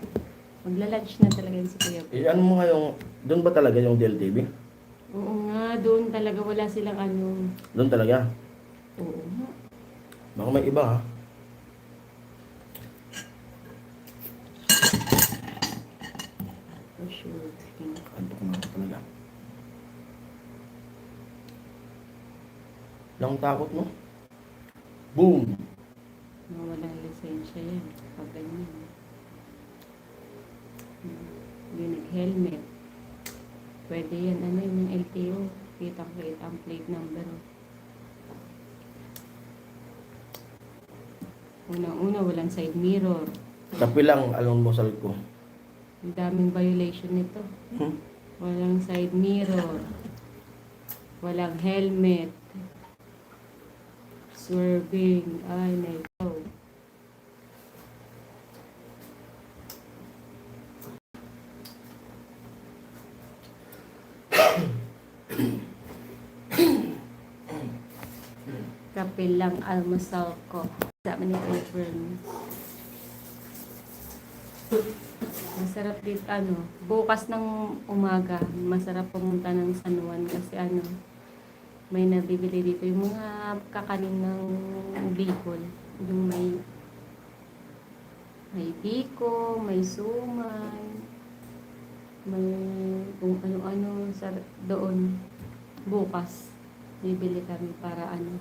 Magla-lunch na talaga yun si Kuya. Ano mo nga yung... Doon ba talaga yung DLTV? Oo nga, doon talaga wala silang ano. Doon talaga. Oo nga. Baka may iba ha. For sure. Antok na ako talaga. Lang takot mo. Boom! Mga walang lisensya yan. Pag ganyan. Hindi nag-helmet. Pwede yan. Ano yun yung LTO? Kita-kita ang plate number. Unang-una, walang side mirror. Kapi lang almusal ko. Ang daming violation nito. Hmm? Walang side mirror. Walang helmet. Swerving. Ay, naitaw. Kape lang almusal ko. Sabi ni Kuya. Masarap dito, ano, bukas ng umaga, masarap pumunta ng San Juan kasi ano, may nabibili dito yung mga kakanin ng Bicol. Yung may biko, may sumay, may kung ano-ano sa doon bukas. Bibili kami para ano,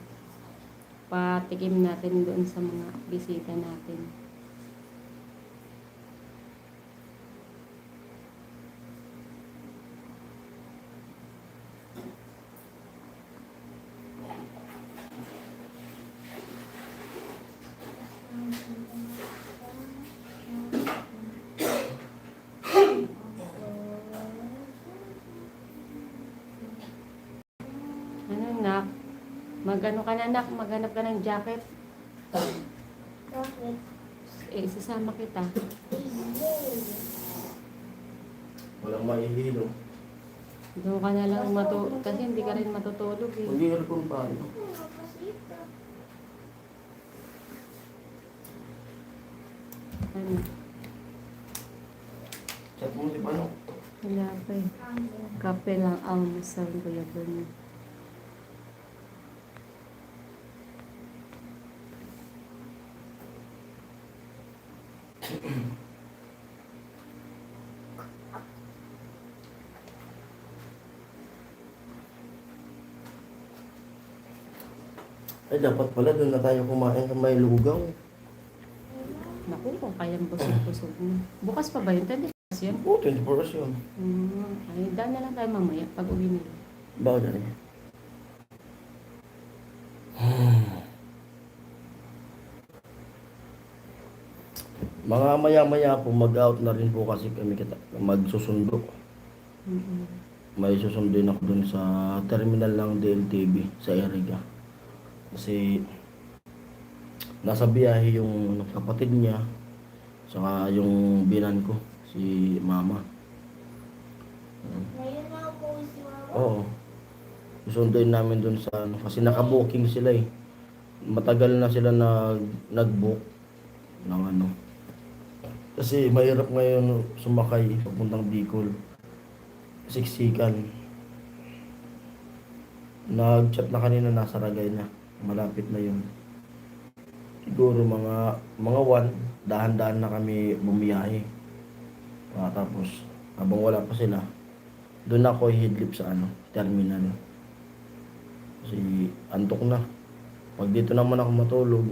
patikim natin doon sa mga bisita natin. Ano nak? Magano ka na nak? Maghanap ka ng jacket? Bakit? Eh, sasama kita. Walang maihilo. Doon ka na lang kasi hindi ka rin matutulog eh. Hindi aircon pa. Ano? Ano? Chat mo si Pano. Wala pa eh. Kape lang almusal ko yun. Ay, dapat pala doon na tayo kumain sa may lugaw. Naku, kung kayang busog-busog mo. Bukas pa ba yun? 20 yan? Oo, 24 hours yun. Ay, daan na lang tayo mamaya pag uwi nila. Bago na rin. Mga maya-maya po mag-out na rin po kasi kami magsusundo. May susunduin ako dun sa terminal ng DLTV sa Eriga. Kasi nasa biyahe yung kapatid niya saka yung binan ko, si mama. Ngayon na ako si Mama. Oo. Susunduin namin dun sa ano, kasi naka-booking sila eh. Matagal na sila nag-book ng ano. Kasi mahirap ngayon sumakay papuntang Bicol. Siksikan. Nag-chat na kanina, nasa Ragay na. Malapit na yun. Siguro mga 1, dahan-dahan na kami bumiyahe. Tapos habang wala pa sila, doon ako ihidlip sa ano, terminal. Kasi antok na. Pag dito naman ako matulog,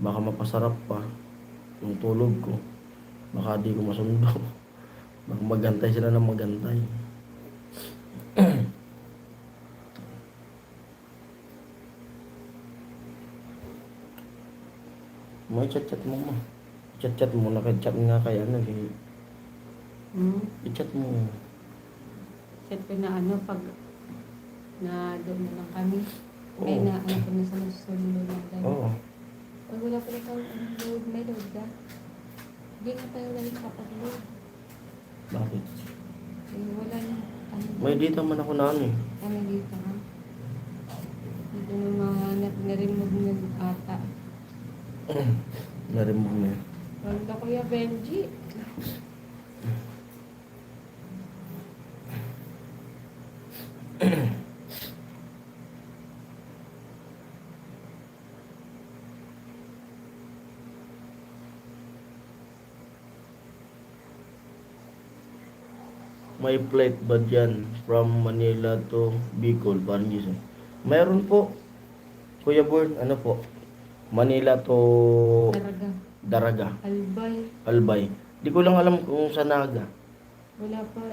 baka mapasarap pa yung tulog ko. Baka di ko masundo. Baka magantay sila ng magantay. May chat-chat mo ma. Chat-chat mo. Naka-chat nga kaya ano. I-chat mo. Chat ko na ano, pag na doon na lang kami. May Oo. na ano ko na sa nasusunod na tayo. Oo. Pag wala pala tayo, load, may load ka. Hindi nga tayo lang kapag-load. Bakit? Eh, wala na. Ano, May data man ako na ano eh. kami dito ha. Dito na mahanap na remove ng ata. Na-remove na yun. Wala Kuya Benji. May flight ba dyan from Manila to Bicol? Parang yun. Meron po. Kuya Born, ano po? Manila to Daraga. Daraga, Albay. Albay. Di ko lang alam kung sa Naga. Wala pa.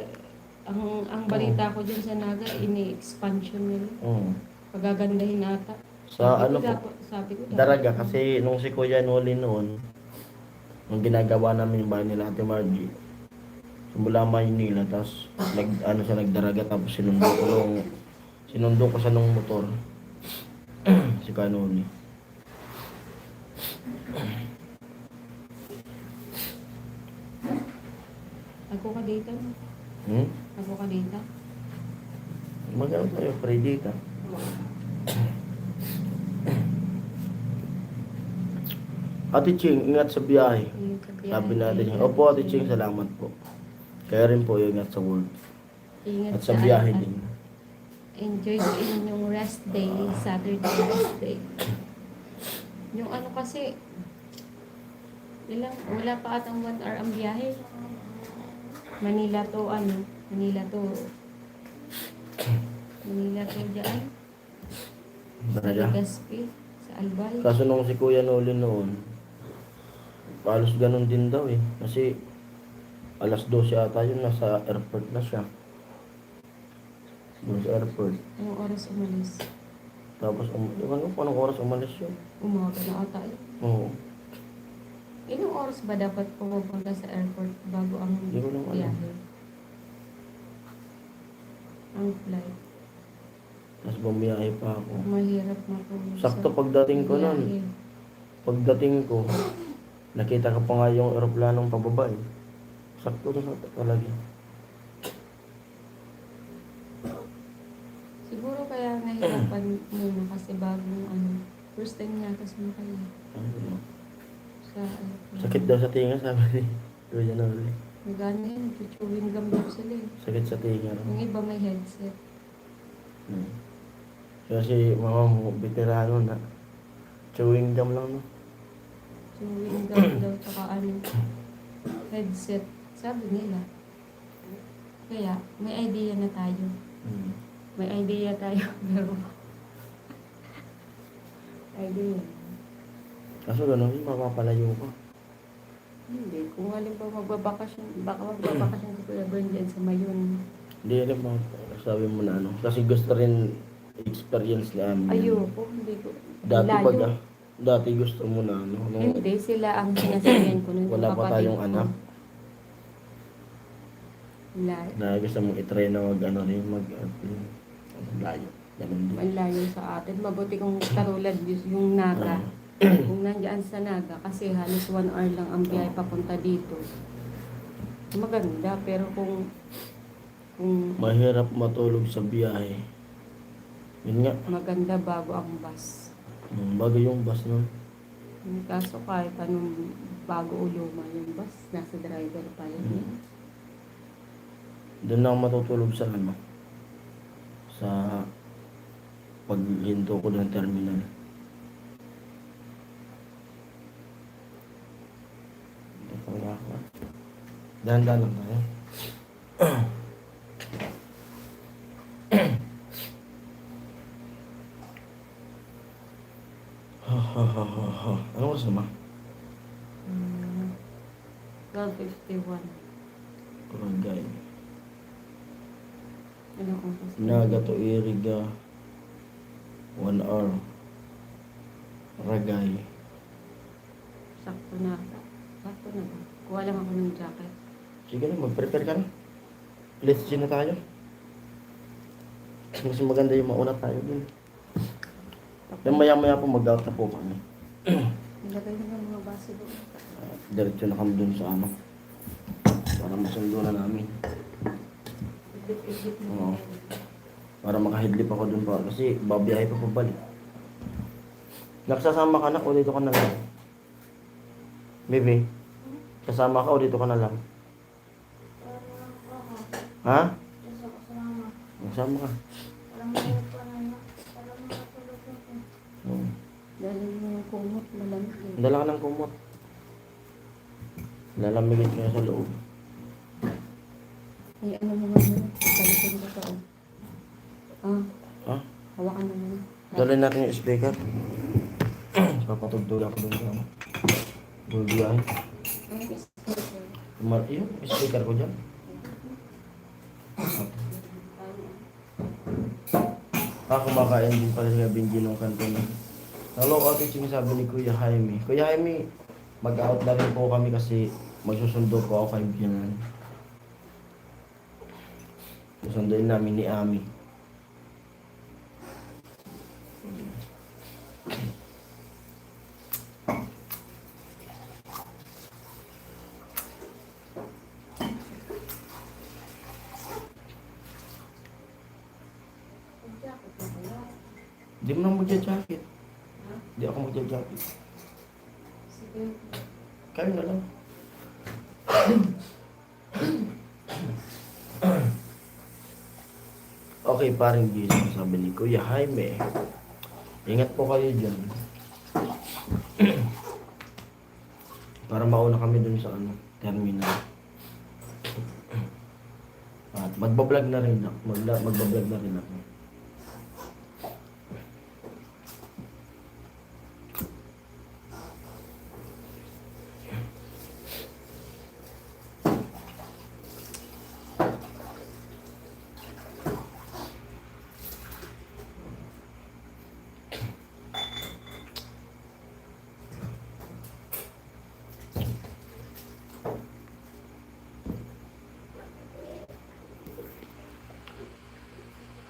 Ang balita ko dyan sa Naga, ini-expansion nila. Oo. Pagagandahin ata. Sa Sabi ano ko, po? Sabi ko, Daraga kasi nung si Kuya Noli noon, nung ginagawa namin yung bahay nila Ate Margie, mula Maynila, tapos nagdaraga, tapos sinundo ko sa nung motor. Si Kanoni. Ako ka dito. Hmm? Ako ka dito. Magano tayo, pray data. Ate Ching, ingat sa biyahe. Ayun, sa biyahe. Sabi natin yun. Opo, Ate Ching, salamat po. Kaya rin po, ingat sa work. Ingat At sa biyahe ano, din. Enjoy sa inyong rest day, Saturday rest day. Yung ano kasi, wala pa atang 1 hour ang biyahe. Manila to dyan. Talaga? Legazpi, sa Albay. Kaso nung si Kuya Noli noon, halos ganun din daw eh. Kasi alas 12 ata yun, nasa airport na siya. Doon sa airport. Anong oras umalis? Tapos, ewan ko kung anong oras umalis yun. Umaga na ata yun. Oo. Ilang oras ba dapat pumunta sa airport bago ang Hindi ko lang alam. biyahe? Ang flight. Tapos bumiyahe pa ako. Mahirap na po. Sakto pagdating ko nun. Pagdating ko, nakita ko pa nga yung aeroplanong pababa eh. Sakto na talaga. Siguro kaya nahirapan muna kasi bagong first time niya kasi makayo sa Sakit daw sa tinga, sabi ni Kuya Noli. Nagano yun, chewing gum daw sila eh. Sakit sa tinga. Yung iba may headset. Kasi mama mo, veterano na. Chewing gum lang, no? Chewing gum daw tsaka headset. Sabi nila. Kaya may idea na tayo. May idea tayo. Pero idea. Kaso gano'n, mapapalayo ko. Hindi. Kung halimbawa magbabakasyon, baka magbabakasyon si Kuya Bern dyan sa Mayon. Hindi rin mo, sabi mo na ano. Kasi gusto rin experience ni Ami. Ayoko, hindi ko. Dati Layo. pag, dati gusto mo na ano. Nung Hindi, sila ang sinasabihan ko nun. wala pa tayong anak. Layo. Na gusto mong itry na mag ano rin, layo. Ganun din. Malayo sa atin. Mabuti kung tarulad yung Naga. Kung nandiyan sa Naga, kasi halos 1 hour lang ang biyahe papunta dito. Maganda, pero kung Mahirap matulog sa biyahe. Yun nga, maganda bago ang bus. bago yung bus nun. Kaso kahit anong bago o luma yung bus, nasa driver pa yun. Doon na ako matutulog sa ano. Sa paghinto ko ng terminal. Dahan-dahan lang tayo. Ano oras naman? 12:51. Kuragay. Anong oras? Naga to Iriga. 1 hour. Ragay. Sakto na. Sakto na ba? Kuha lang ako ng jacket. Sige na, mag-prepare ka na. Let's gym na tayo. Mas maganda yung mauna tayo din. Yung maya-maya po mag-out na po kami. Nilagay na ng mga baso doon. Diretso na kami dun sa ano. Para masundo na namin. Idip-idip Oo. mo. Para makahidlip ako dun pa. Kasi babiyahe pa pabalik. Nagsasama ka na o dito ka na lang? Baby, kasama ka o dito ka na lang? Ha? Magsama ka. Oo. Dahil yung kumot, malamig eh. Dala ka ng kumot. Lalamigin ka sa loob. Ay, ano mo nga muna? Balikin ko to. Ah, Ha? hawakan mo muna. Dalhin natin yung speaker. Papatugtog ako dun sa ano. Bulbiyahe. Ano yung speaker? Yung speaker ko dyan. Kumakain din pala si Benji nung kanto na. Hello, ate, sinasabi ni Kuya Jaime. Kuya Jaime, mag-out na rin po kami kasi magsusundo po ako 5 yan. Susunduin namin ni Ami. Hindi mo nang magja-jacket. Hindi ako magja-jacket. Sige. Kayo na lang. Okay, parang gising, sabi ni Kuya Jaime. Ingat po kayo dyan. Para mauna kami dun sa ano, terminal. At magbablog na rin ako. Magbablog na rin ako.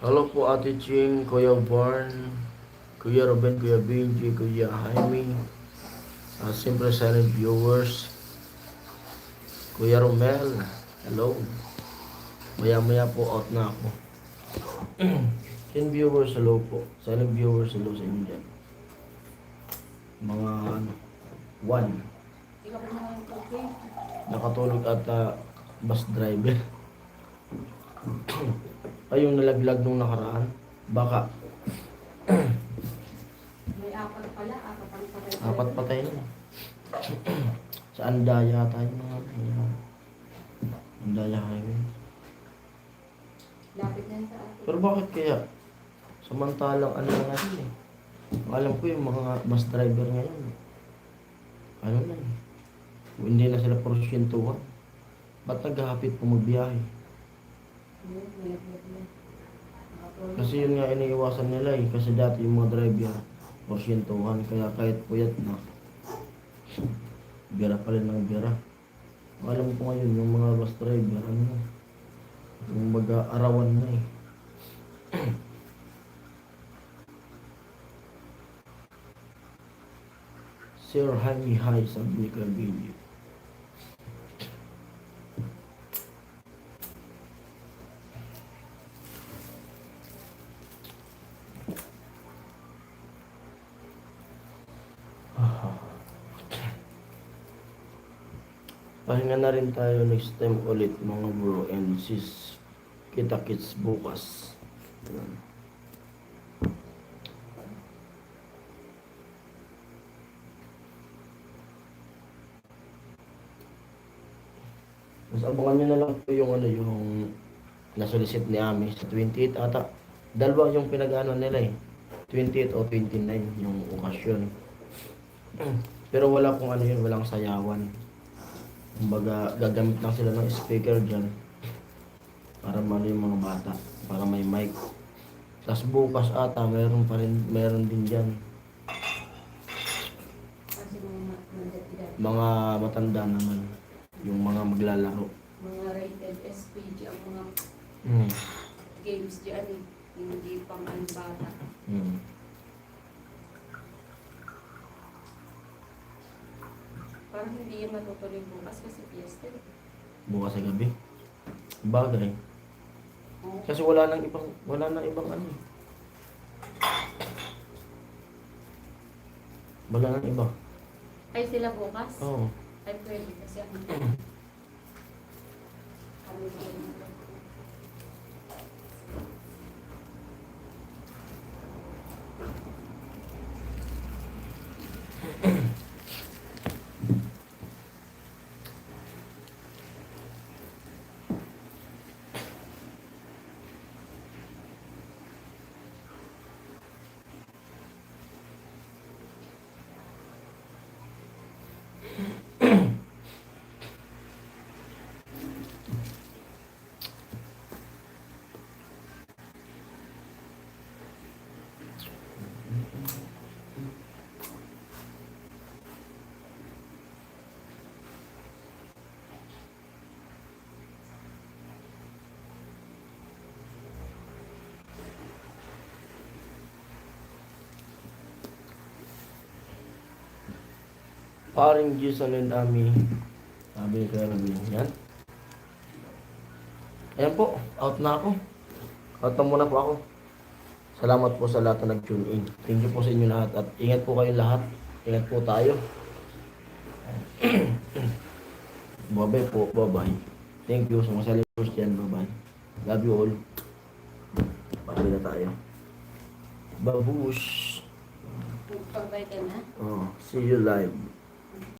Hello po Ate Ching, Kuya Barn, Kuya Ruben, Kuya Benji, Kuya Jaime, siyempre silent viewers, Kuya Romel, hello. Maya maya po out na ako. 10 viewers, hello po. Silent viewers, hello sa inyo dyan. Mga ano, 1. Ikaw pa naman okay. Nakatulog at bus driver. Ay, yung nalaglag nung nakaraan. Baka. May apat pala, apat ang patay. Apat patay na. Sa Andaya tayo mga ayan. Andaya highway. Lapit na yun sa atin. Pero bakit kaya? Samantalang ano na natin eh. Alam ko yung mga bus driver ngayon. Ano na eh. Hindi na sila porsyentuhan. Ba't naghahapit po magbiyahe? Kasi yun nga iniiwasan nila eh. Kasi dati yung mga driver, porsyentuhan. Kaya kahit puyat na, bira pa rin ng bira. Alam ko ngayon, yung mga bus driver, ano na, yung mag-aarawan na eh. Sir Jaime Hi, sabi ni Kuya Benji. Pahinga na rin tayo next time ulit mga bro and sis. Kita-kits bukas. Ayan. Mas abangan nyo na lang po yung ano yung nasolicit ni Ami sa 28 ata. Dalawa yung pinag-ano nila eh. 28 o 29 yung okasyon. Pero wala kung ano yun, walang sayawan. Kumbaga, gagamit lang sila ng speaker dyan para mano yung mga bata, para may mic. Tapos bukas ata, meron din dyan. Kasi mga edad, Mga matanda naman, yung mga maglalaro. mga rated SPG ang mga Hmm. games dyan eh. Hindi pang ang bata. Hmm. Parang hindi yan matutuloy bukas kasi fiesta eh. Bukas sa gabi. Bagay. Oo. Kasi wala nang ibang ano. eh. Wala nang iba. Ay sila bukas? Oo. Ay pwede kasi ako. Kami ko yun. Paring Jason and Ami. Sabi ni Kuya Rabin. Yan. Ayan po. Out na ako. Out na muna po ako. Salamat po sa lahat na nag-tune in. Thank you po sa inyo lahat. At ingat po kayo lahat. Ingat po tayo. Bye-bye po. Bye-bye. Thank you sa mga celebrities dyan. Bye-bye. Love you all. Patuloy na tayo. Babush. Pagbay ka na. Oh, see you live.